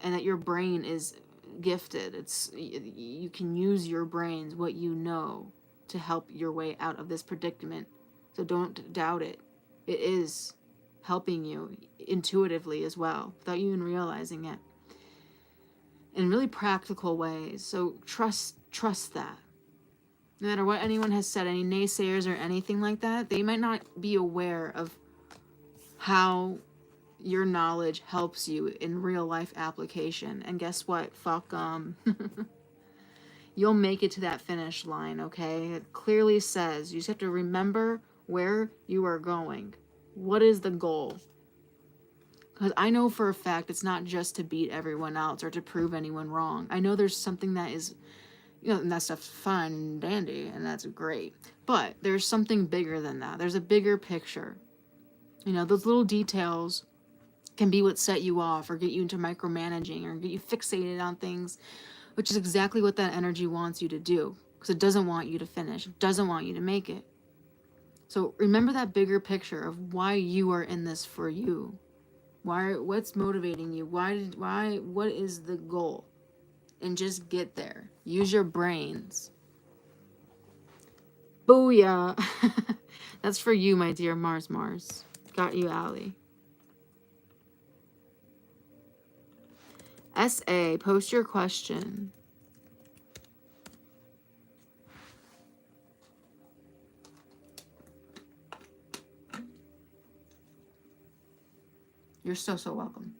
B: and that your brain is gifted. It's, you can use your brains, what you know, to help your way out of this predicament. So don't doubt it. It is helping you intuitively as well, without you even realizing it, in really practical ways. So trust that. No matter what anyone has said, any naysayers or anything like that, they might not be aware of how your knowledge helps you in real life application. And guess what? Fuck you'll make it to that finish line, okay? It clearly says you just have to remember where you are going. What is the goal? Because I know for a fact it's not just to beat everyone else or to prove anyone wrong. I know there's something that is, you know, and that stuff's fine and dandy, and that's great. But there's something bigger than that. There's a bigger picture. You know, those little details can be what set you off, or get you into micromanaging, or get you fixated on things, which is exactly what that energy wants you to do. Because it doesn't want you to finish. It doesn't want you to make it. So remember that bigger picture of why you are in this for you. What's motivating you? What is the goal? And just get there. Use your brains. Booyah! That's for you, my dear Mars. Got you, Allie. SA, post your question. You're so welcome.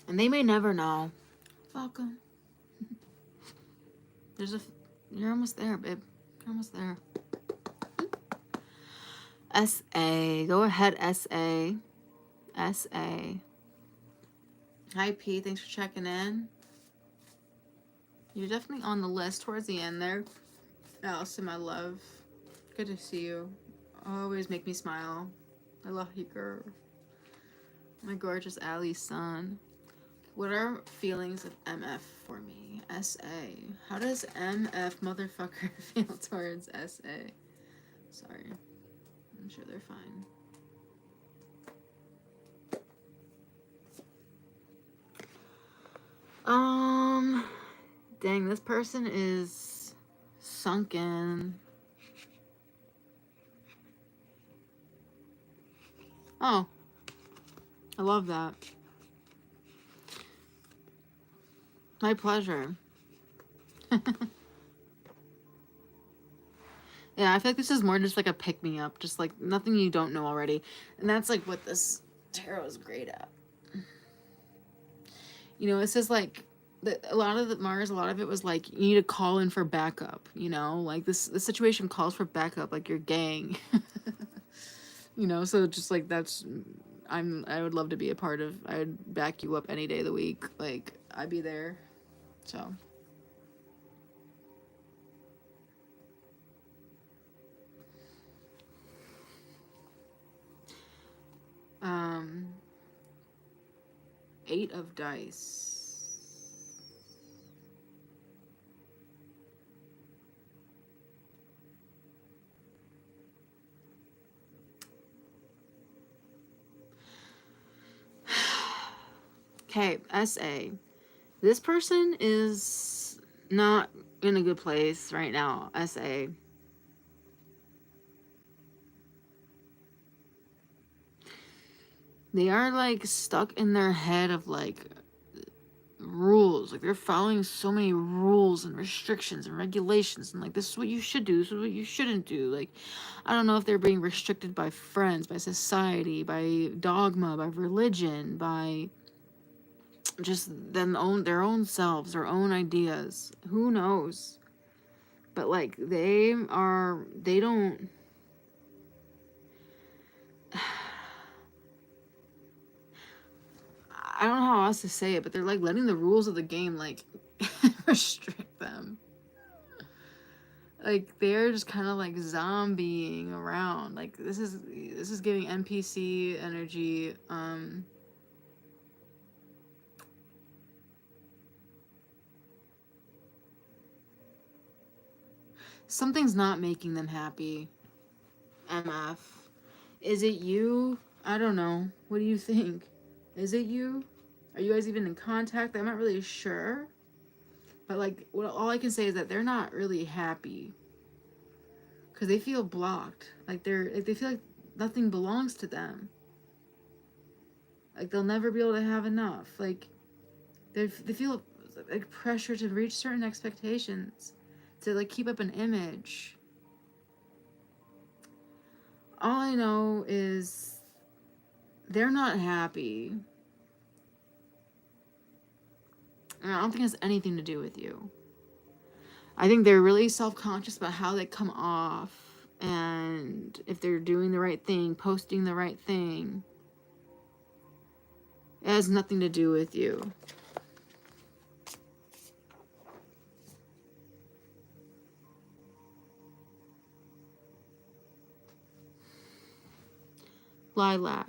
B: And they may never know. Welcome. You're almost there, babe. You're almost there. SA. Go ahead, SA. SA. Hi, P. Thanks for checking in. You're definitely on the list towards the end there. Allison, my love. Good to see you. Always make me smile. I love you, girl. My gorgeous Allie's son. What are feelings of MF for me? SA. How does MF motherfucker feel towards SA? Sorry. I'm sure they're fine. Dang, this person is sunken. Oh. I love that. My pleasure. Yeah, I feel like this is more just like a pick-me-up. Just like nothing you don't know already. And that's like what this tarot is great at. You know, it says like, a lot of it was like, you need to call in for backup, you know? Like this situation calls for backup, like your gang. You know, so just like that's, I would love to be a part of, I would back you up any day of the week. Like, I'd be there. So. Eight of dice. Okay, SA. This person is not in a good place right now, SA. They are like stuck in their head of like rules rules. Like, they're following so many rules and restrictions and regulations, and like, this is what you should do, this is what you shouldn't do. Like, I don't know if they're being restricted by friends, by society, by dogma, by religion, by just their own selves, their own ideas. Who knows? But like, they don't. I don't know how else to say it, but they're like letting the rules of the game like restrict them. Like, they're just kind of like zombieing around. Like, this is giving NPC energy. Something's not making them happy. MF. Is it you? I don't know. What do you think? Is it you? Are you guys even in contact? I'm not really sure. But like, all I can say is that they're not really happy. Because they feel blocked. Like, they feel like nothing belongs to them. Like, they'll never be able to have enough. Like, they feel like pressure to reach certain expectations, to like keep up an image. All I know is they're not happy. And I don't think it has anything to do with you. I think they're really self-conscious about how they come off, and if they're doing the right thing, posting the right thing. It has nothing to do with you. Lilac.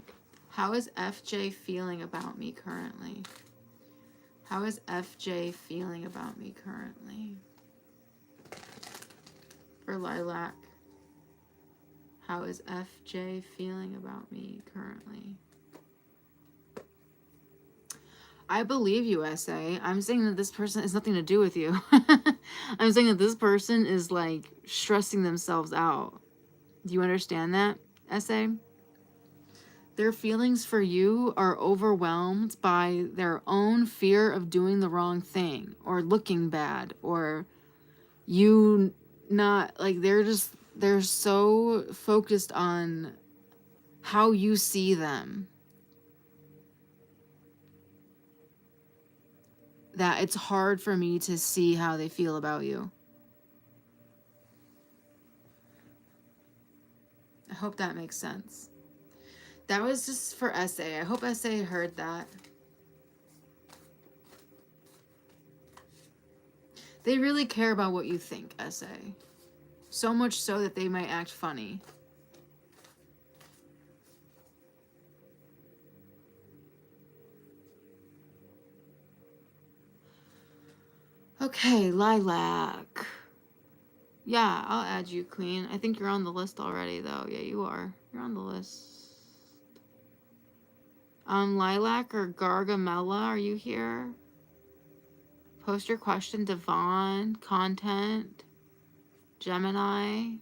B: How is FJ feeling about me currently? How is FJ feeling about me currently? For Lilac. How is FJ feeling about me currently? I believe you, SA. I'm saying that this person has nothing to do with you. I'm saying that this person is like stressing themselves out. Do you understand that, SA? Their feelings for you are overwhelmed by their own fear of doing the wrong thing or looking bad, or you not, like, they're so focused on how you see them that it's hard for me to see how they feel about you. I hope that makes sense. That was just for SA. I hope SA heard that. They really care about what you think, SA. So much so that they might act funny. Okay, Lilac. Yeah, I'll add you, Queen. I think you're on the list already, though. Yeah, you are. You're on the list. Lilac or Gargamella, are you here? Post your question, Devon, Content, Gemini,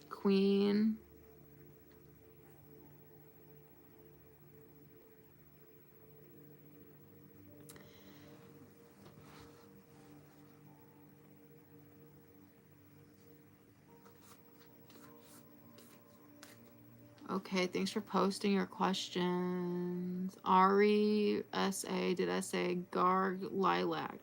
B: Queen. Okay, thanks for posting your questions. Ari, SA, did I say Garg, Lilac?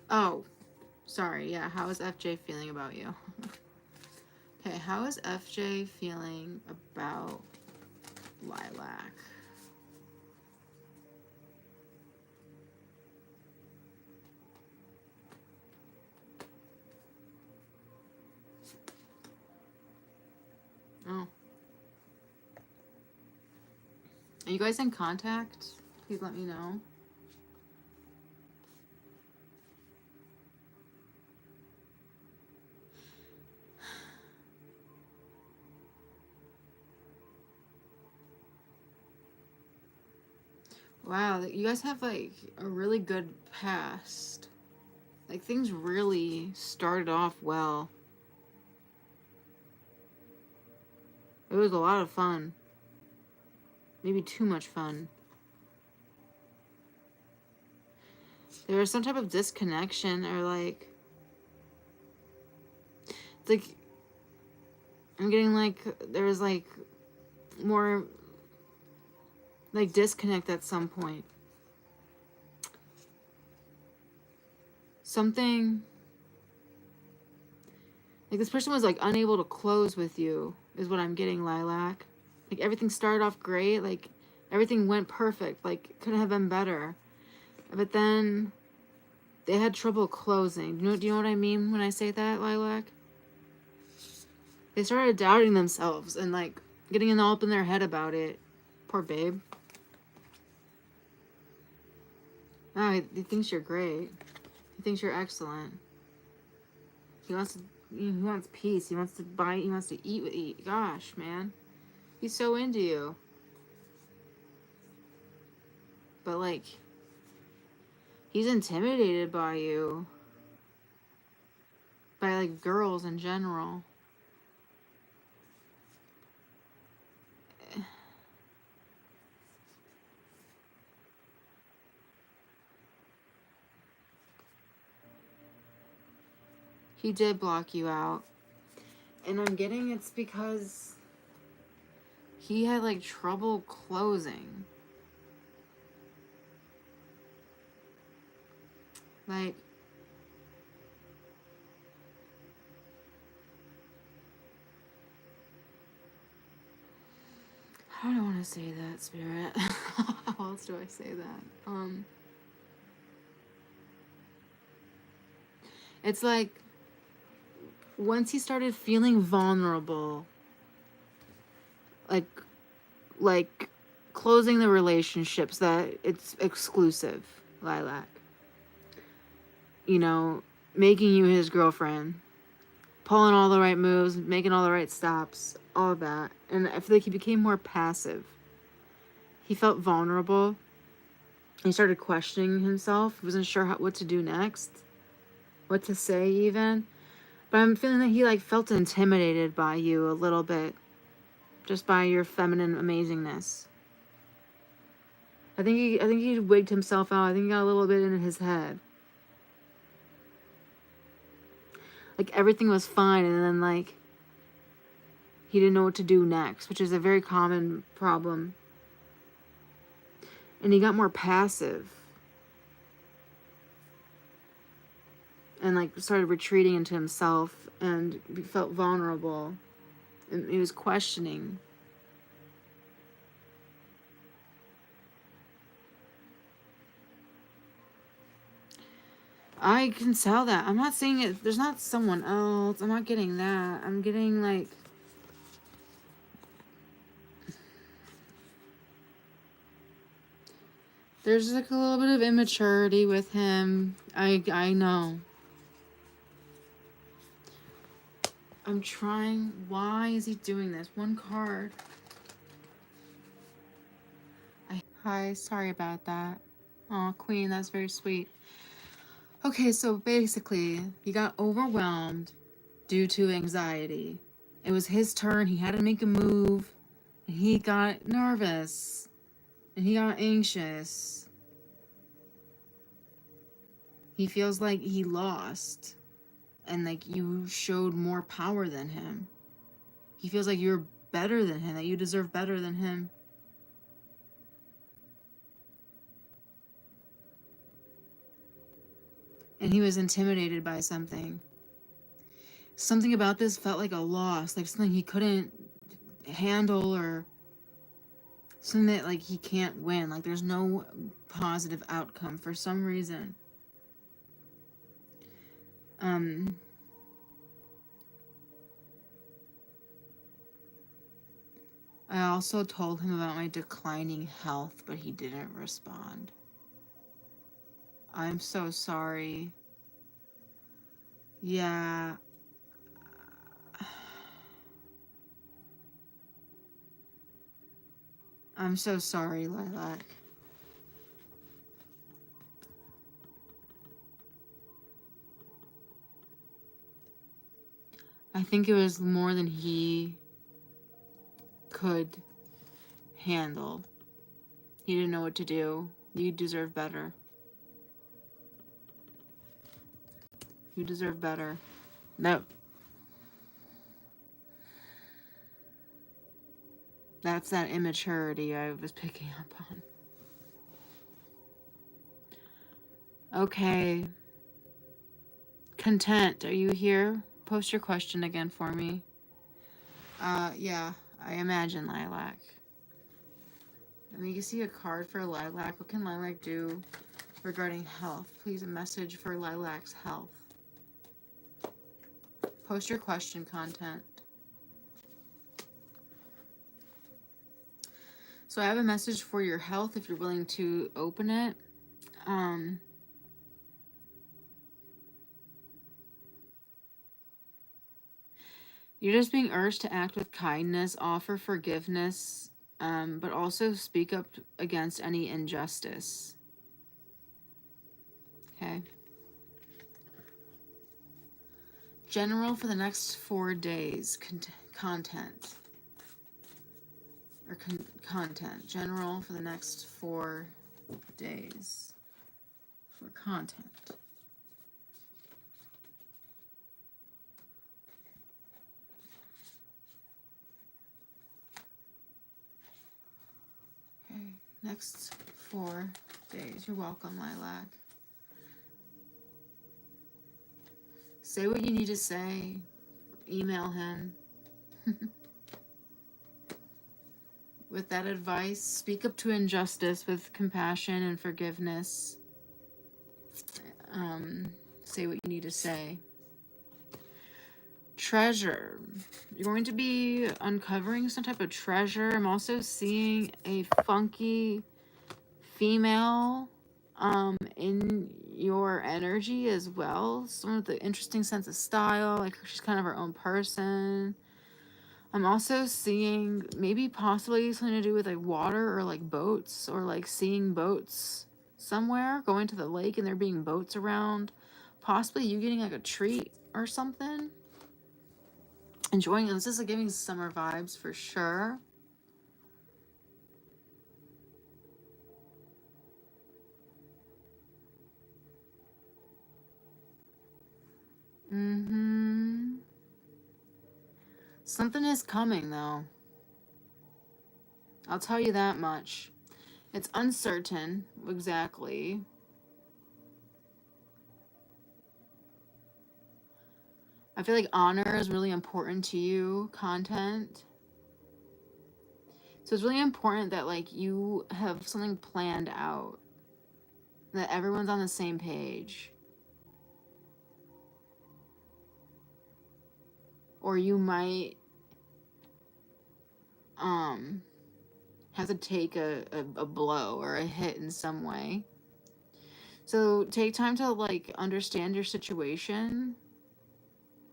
B: Oh, sorry. Yeah, how is FJ feeling about you? Okay, how is FJ feeling about Lilac? Oh. Are you guys in contact? Please let me know. Wow, you guys have like a really good past. Like things really started off well. It was a lot of fun. Maybe too much fun. There was some type of disconnection or like it's like I'm getting like there was like more like disconnect at some point. Something like this person was like unable to close with you is what I'm getting, Lilac. Like everything started off great, like everything went perfect, like couldn't have been better. But then they had trouble closing. Do you know what I mean when I say that, Lilac? They started doubting themselves and like getting all up in their head about it. Poor babe. No, he thinks you're great. He thinks you're excellent. He wants peace. He wants to buy. He wants to eat. Gosh, man, he's so into you. But like, he's intimidated by you. By like girls in general. He did block you out. And I'm getting it's because he had like trouble closing. Like, how do I want to say that, Spirit? How else do I say that? It's like once he started feeling vulnerable, like closing the relationships that it's exclusive, Lilac. You know, making you his girlfriend, pulling all the right moves, making all the right stops, all of that. And I feel like he became more passive. He felt vulnerable. He started questioning himself. He wasn't sure what to do next, what to say even. But I'm feeling that he like felt intimidated by you a little bit, just by your feminine amazingness. I think he wigged himself out. I think he got a little bit in his head. Like everything was fine, and then like he didn't know what to do next, which is a very common problem. And he got more passive. And like started retreating into himself and felt vulnerable. And he was questioning. I can tell that. I'm not saying it. There's not someone else. I'm not getting that. I'm getting like. There's like a little bit of immaturity with him. I know. I'm trying. Why is he doing this? One card. Hi, sorry about that. Oh, Queen, that's very sweet. Okay, so basically, he got overwhelmed due to anxiety. It was his turn. He had to make a move. And he got nervous. And he got anxious. He feels like he lost. And like you showed more power than him. He feels like you're better than him, that you deserve better than him. And he was intimidated by something. Something about this felt like a loss, like something he couldn't handle, or something that like he can't win. Like there's no positive outcome for some reason. I also told him about my declining health, but he didn't respond. I'm so sorry. Yeah. I'm so sorry, Lilac. I think it was more than he could handle. He didn't know what to do. You deserve better. You deserve better. No. That's that immaturity I was picking up on. Okay. Content, are you here? Post your question again for me. Yeah, I imagine Lilac. Let me see a card for Lilac. What can Lilac do regarding health? Please, a message for Lilac's health. Post your question, Content. So I have a message for your health if you're willing to open it. You're just being urged to act with kindness, offer forgiveness, but also speak up against any injustice. Okay. General for the next 4 days. Content. Or content. General for the next 4 days. For content. Okay. Next 4 days. You're welcome, Lilac. Say what you need to say. Email him. With that advice, speak up to injustice with compassion and forgiveness. Say what you need to say. Treasure. You're going to be uncovering some type of treasure. I'm also seeing a funky female in your energy as well. Someone with an interesting sense of style. Like she's kind of her own person. I'm also seeing maybe possibly something to do with like water or like boats or like seeing boats somewhere, going to the lake and there being boats around. Possibly you getting like a treat or something. Enjoying it. This is like giving summer vibes for sure. Something is coming though. I'll tell you that much. It's uncertain exactly. I feel like honor is really important to you, Content. So it's really important that like you have something planned out. That everyone's on the same page. Or you might have to take a blow or a hit in some way. So take time to like understand your situation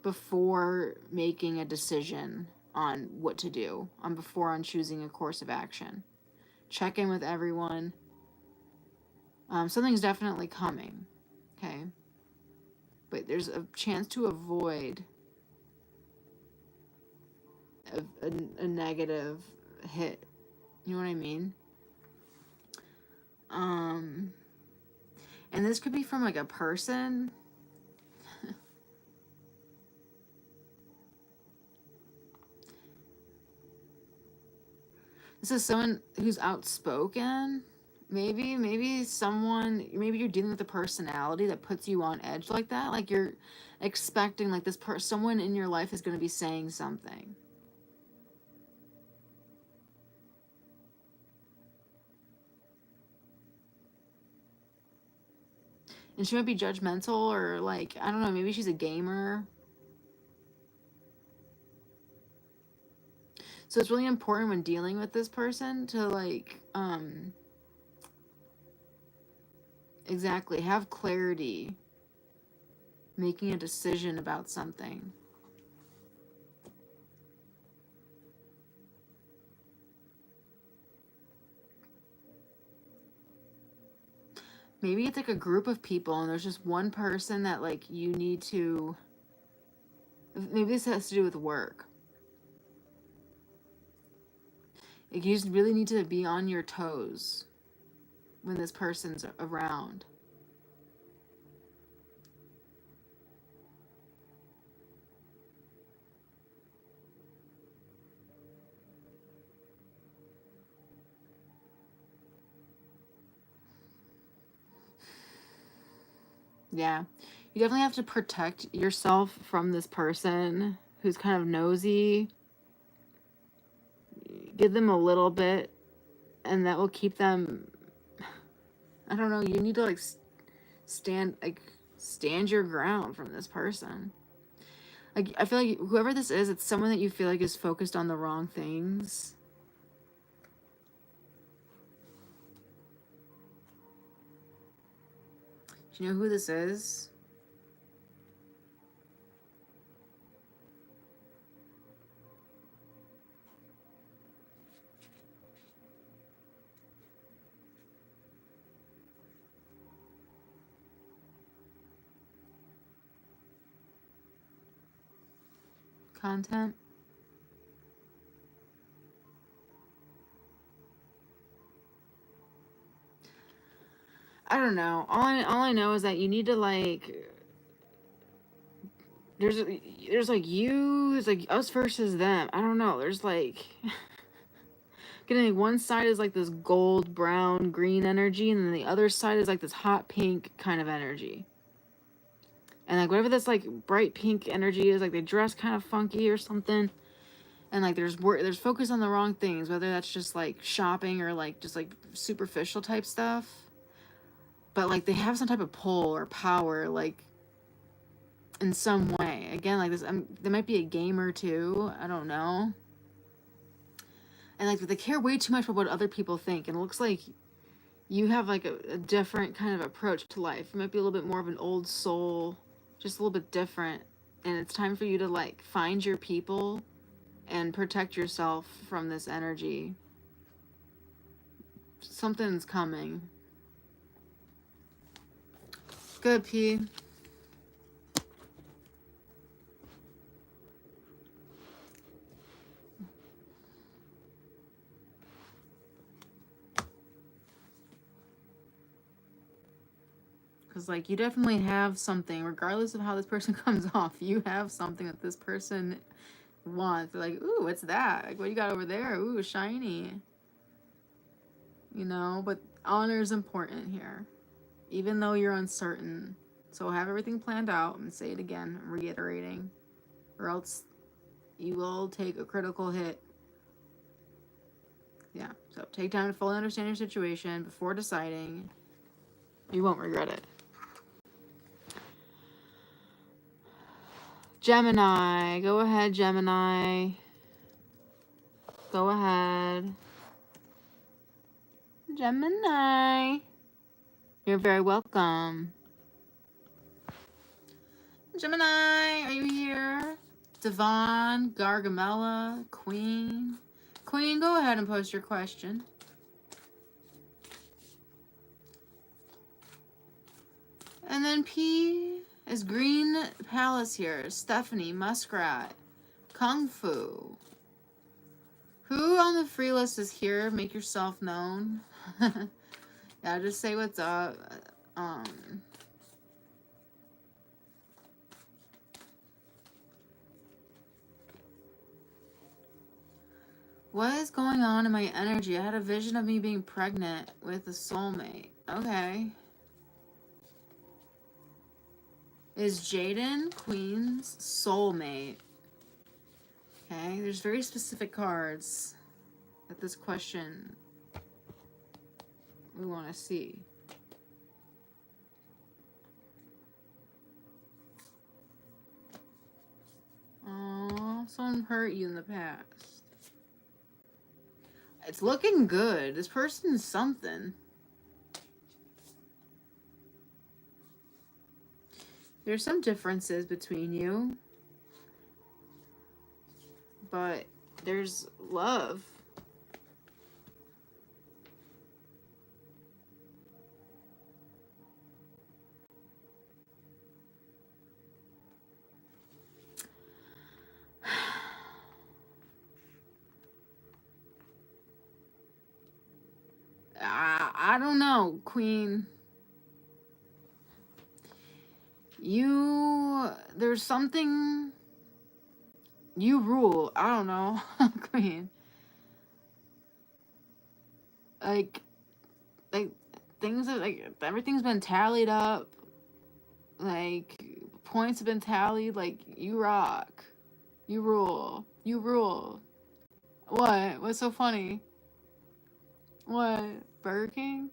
B: before making a decision on what to do, before on choosing a course of action. Check in with everyone. Something's definitely coming, okay? But there's a chance to avoid a negative hit. You know what I mean? And this could be from like a person. This is someone who's outspoken. Maybe someone, maybe you're dealing with a personality that puts you on edge like that. Like you're expecting like this someone in your life is going to be saying something. And she might be judgmental or like, I don't know, maybe she's a gamer. So it's really important when dealing with this person to like, exactly, have clarity, making a decision about something. Maybe it's like a group of people and there's just one person that like you need to Maybe this has to do with work. Like, you just really need to be on your toes when this person's around. Yeah. You definitely have to protect yourself from this person who's kind of nosy. Give them a little bit, and that will keep them. I don't know. You need to stand your ground from this person. Like, I feel like whoever this is, it's someone that you feel like is focused on the wrong things. Do you know who this is? Content. I don't know. All I know is that you need to like. There's like you. It's like us versus them. I don't know. There's like. Getting one side is like this gold, brown, green energy, and then the other side is like this hot pink kind of energy. And like whatever this like bright pink energy is, like they dress kind of funky or something. And like there's focus on the wrong things, whether that's just like shopping or like just like superficial type stuff. But like they have some type of pull or power, like in some way. Again, like this, there might be a gamer too. I don't know. And like they care way too much about what other people think, and it looks like you have like a different kind of approach to life. You might be a little bit more of an old soul, just a little bit different. And it's time for you to like find your people and protect yourself from this energy. Something's coming. Good, P. Because, like, you definitely have something, regardless of how this person comes off, you have something that this person wants. They're like, ooh, what's that? Like, what you got over there? Ooh, shiny. You know, but honor is important here, even though you're uncertain. So have everything planned out and say it again, reiterating, or else you will take a critical hit. Yeah, so take time to fully understand your situation before deciding. You won't regret it. Gemini. Go ahead, Gemini. Go ahead. Gemini. You're very welcome. Gemini, are you here? Devon, Gargamella, Queen. Queen, go ahead and post your question. And then P is Green Palace here. Stephanie, Muskrat, Kung Fu. Who on the free list is here? Make yourself known. Yeah, just say what's up. What is going on in my energy? I had a vision of me being pregnant with a soulmate. Okay. Is Jaden Queen's soulmate? Okay, there's very specific cards that this question we want to see. Oh, someone hurt you in the past. It's looking good. This person's something. There's some differences between you, but there's love. know, Queen. There's something, you rule. I don't know, Queen. Like, things are, like, everything's been tallied up. Like, points have been tallied. Like, you rock. You rule. You rule. What? What's so funny? What? Burger King?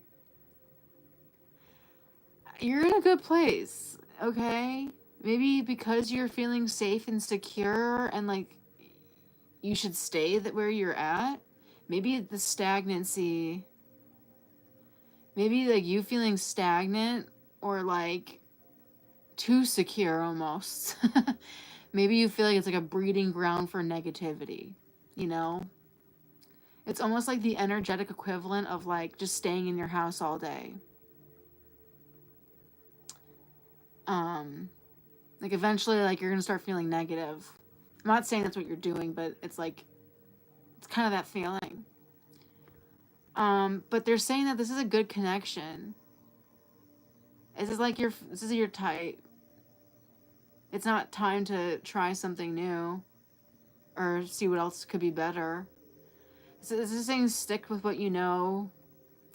B: You're in a good place, okay? Maybe because you're feeling safe and secure and, like, you should stay where you're at. Maybe the stagnancy. Maybe, like, you feeling stagnant or, like, too secure almost. Maybe you feel like it's like a breeding ground for negativity, you know? It's almost like the energetic equivalent of, like, just staying in your house all day. Like, eventually, like, you're gonna start feeling negative. I'm not saying that's what you're doing, but it's like, it's kind of that feeling. But they're saying that this is a good connection. This is your type. It's not time to try something new or see what else could be better. This is saying stick with what you know,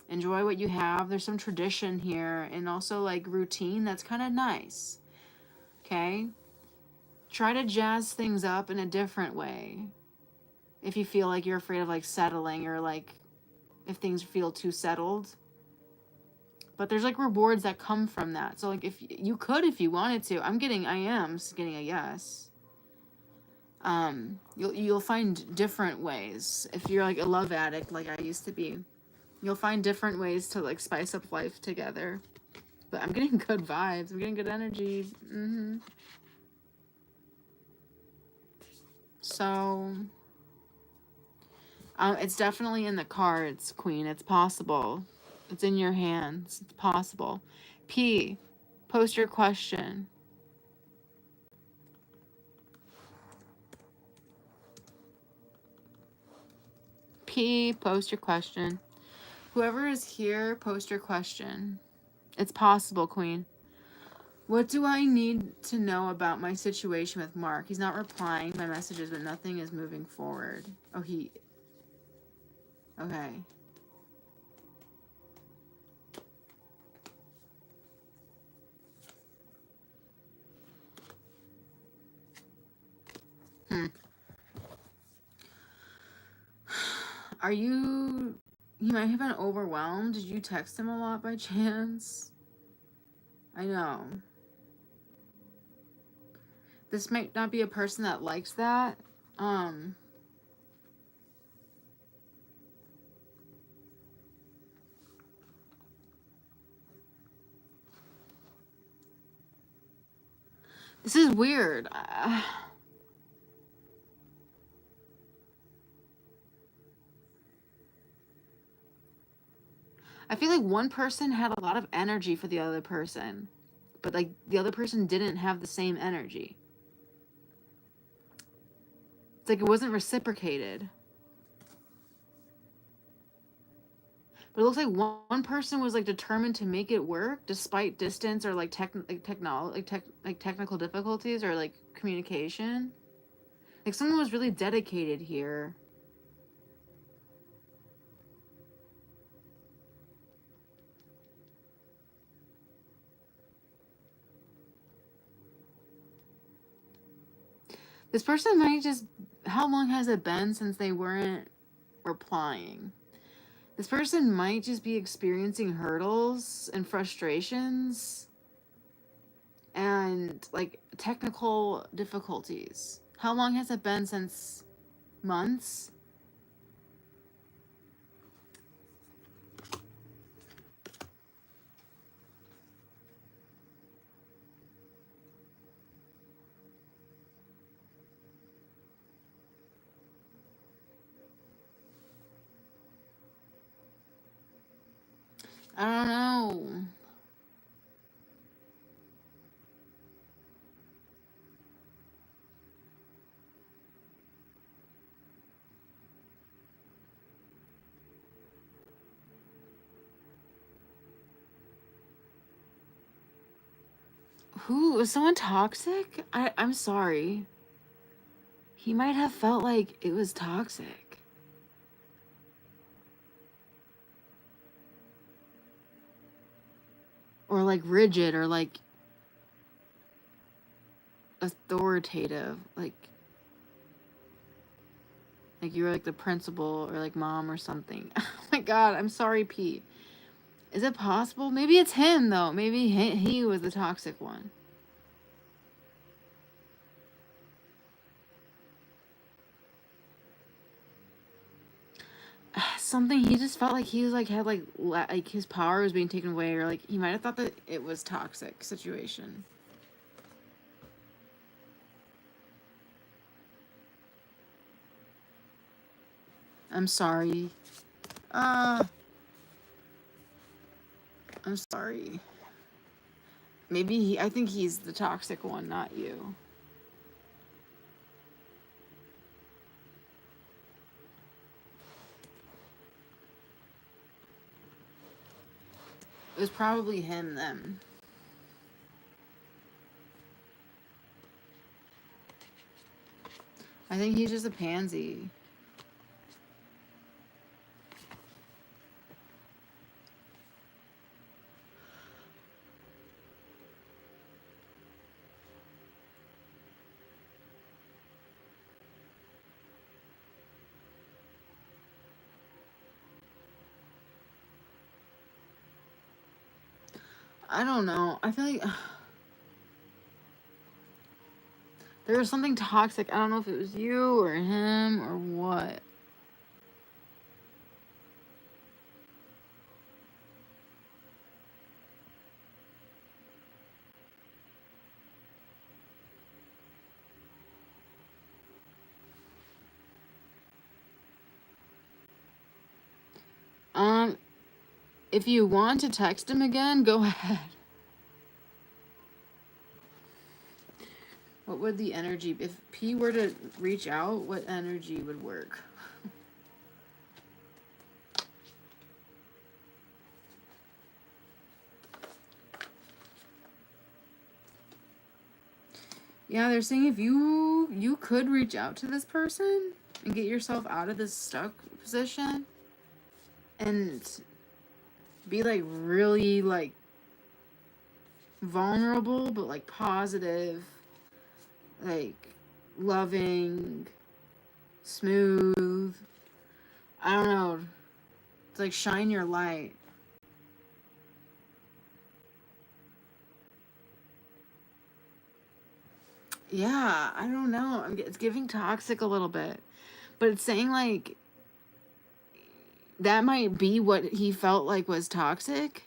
B: enjoy what you have. There's some tradition here and also, like, routine that's kind of nice. Okay? Try to jazz things up in a different way. If you feel like you're afraid of, like, settling or, like, if things feel too settled. But there's, like, rewards that come from that. So, like, if you wanted to. I am getting a yes. You'll find different ways. If you're, like, a love addict like I used to be, you'll find different ways to, like, spice up life together. But I'm getting good vibes. I'm getting good energy. So, it's definitely in the cards, Queen. It's possible. It's in your hands. It's possible. P, post your question. P, post your question. Whoever is here, post your question. It's possible, Queen. What do I need to know about my situation with Mark? He's not replying my messages, but nothing is moving forward. Oh, okay. He might have been overwhelmed. Did you text him a lot by chance? I know. This might not be a person that likes that. This is weird. I feel like one person had a lot of energy for the other person, but, like, the other person didn't have the same energy. It's like it wasn't reciprocated. But it looks like one person was, like, determined to make it work despite distance or, like, technical difficulties or, like, communication. Like, someone was really dedicated here. This person might just... How long has it been since they weren't replying? This person might just be experiencing hurdles and frustrations and, like, technical difficulties. How long has it been since? Months? I don't know. Who was someone toxic? I'm sorry. He might have felt like it was toxic. Or like rigid or like authoritative. Like you're like the principal or like mom or something. Oh my god, I'm sorry, Pete. Is it possible? Maybe it's him though. Maybe he was the toxic one. Something he just felt like he was like had like his power was being taken away, or like he might have thought that it was toxic situation. I'm sorry. I'm sorry. Maybe I think he's the toxic one, not you. It was probably him then. I think he's just a pansy. I don't know. I feel like there was something toxic. I don't know if it was you or him or what. If you want to text him again, go ahead. What would the energy, if P were to reach out, what energy would work? Yeah, they're saying if you could reach out to this person and get yourself out of this stuck position and be like really like vulnerable but like positive, like loving, smooth. I don't know. It's like shine your light. Yeah, I don't know. It's giving toxic a little bit. But it's saying like that might be what he felt like was toxic.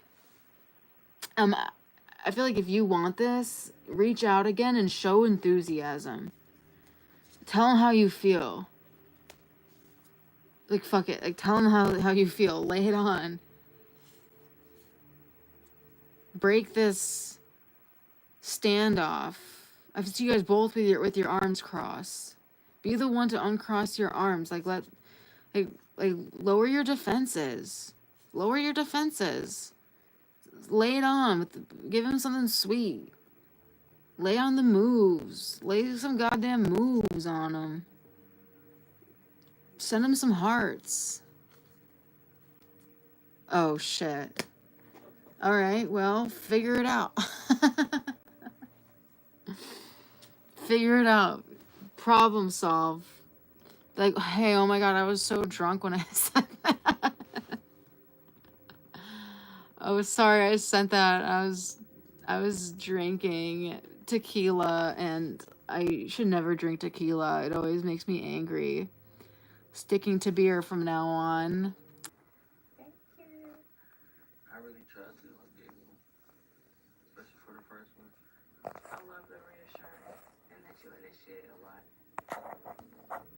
B: I feel like if you want this, reach out again and show enthusiasm. Tell him how you feel. Like fuck it. Like tell him how you feel. Lay it on. Break this standoff. I see you guys both with your arms crossed. Be the one to uncross your arms. Like lower your defenses. Lower your defenses. Lay it on. Give him something sweet. Lay on the moves. Lay some goddamn moves on him. Send him some hearts. Oh shit. Alright, well, figure it out. Figure it out. Problem solve. Like, hey, oh my god, I was so drunk when I said that. Oh, sorry, I sent that. I was drinking tequila, and I should never drink tequila. It always makes me angry. Sticking to beer from now on.
C: Thank you. I really tried to like be able, especially for the first one. I love the reassurance and that you initiate a lot.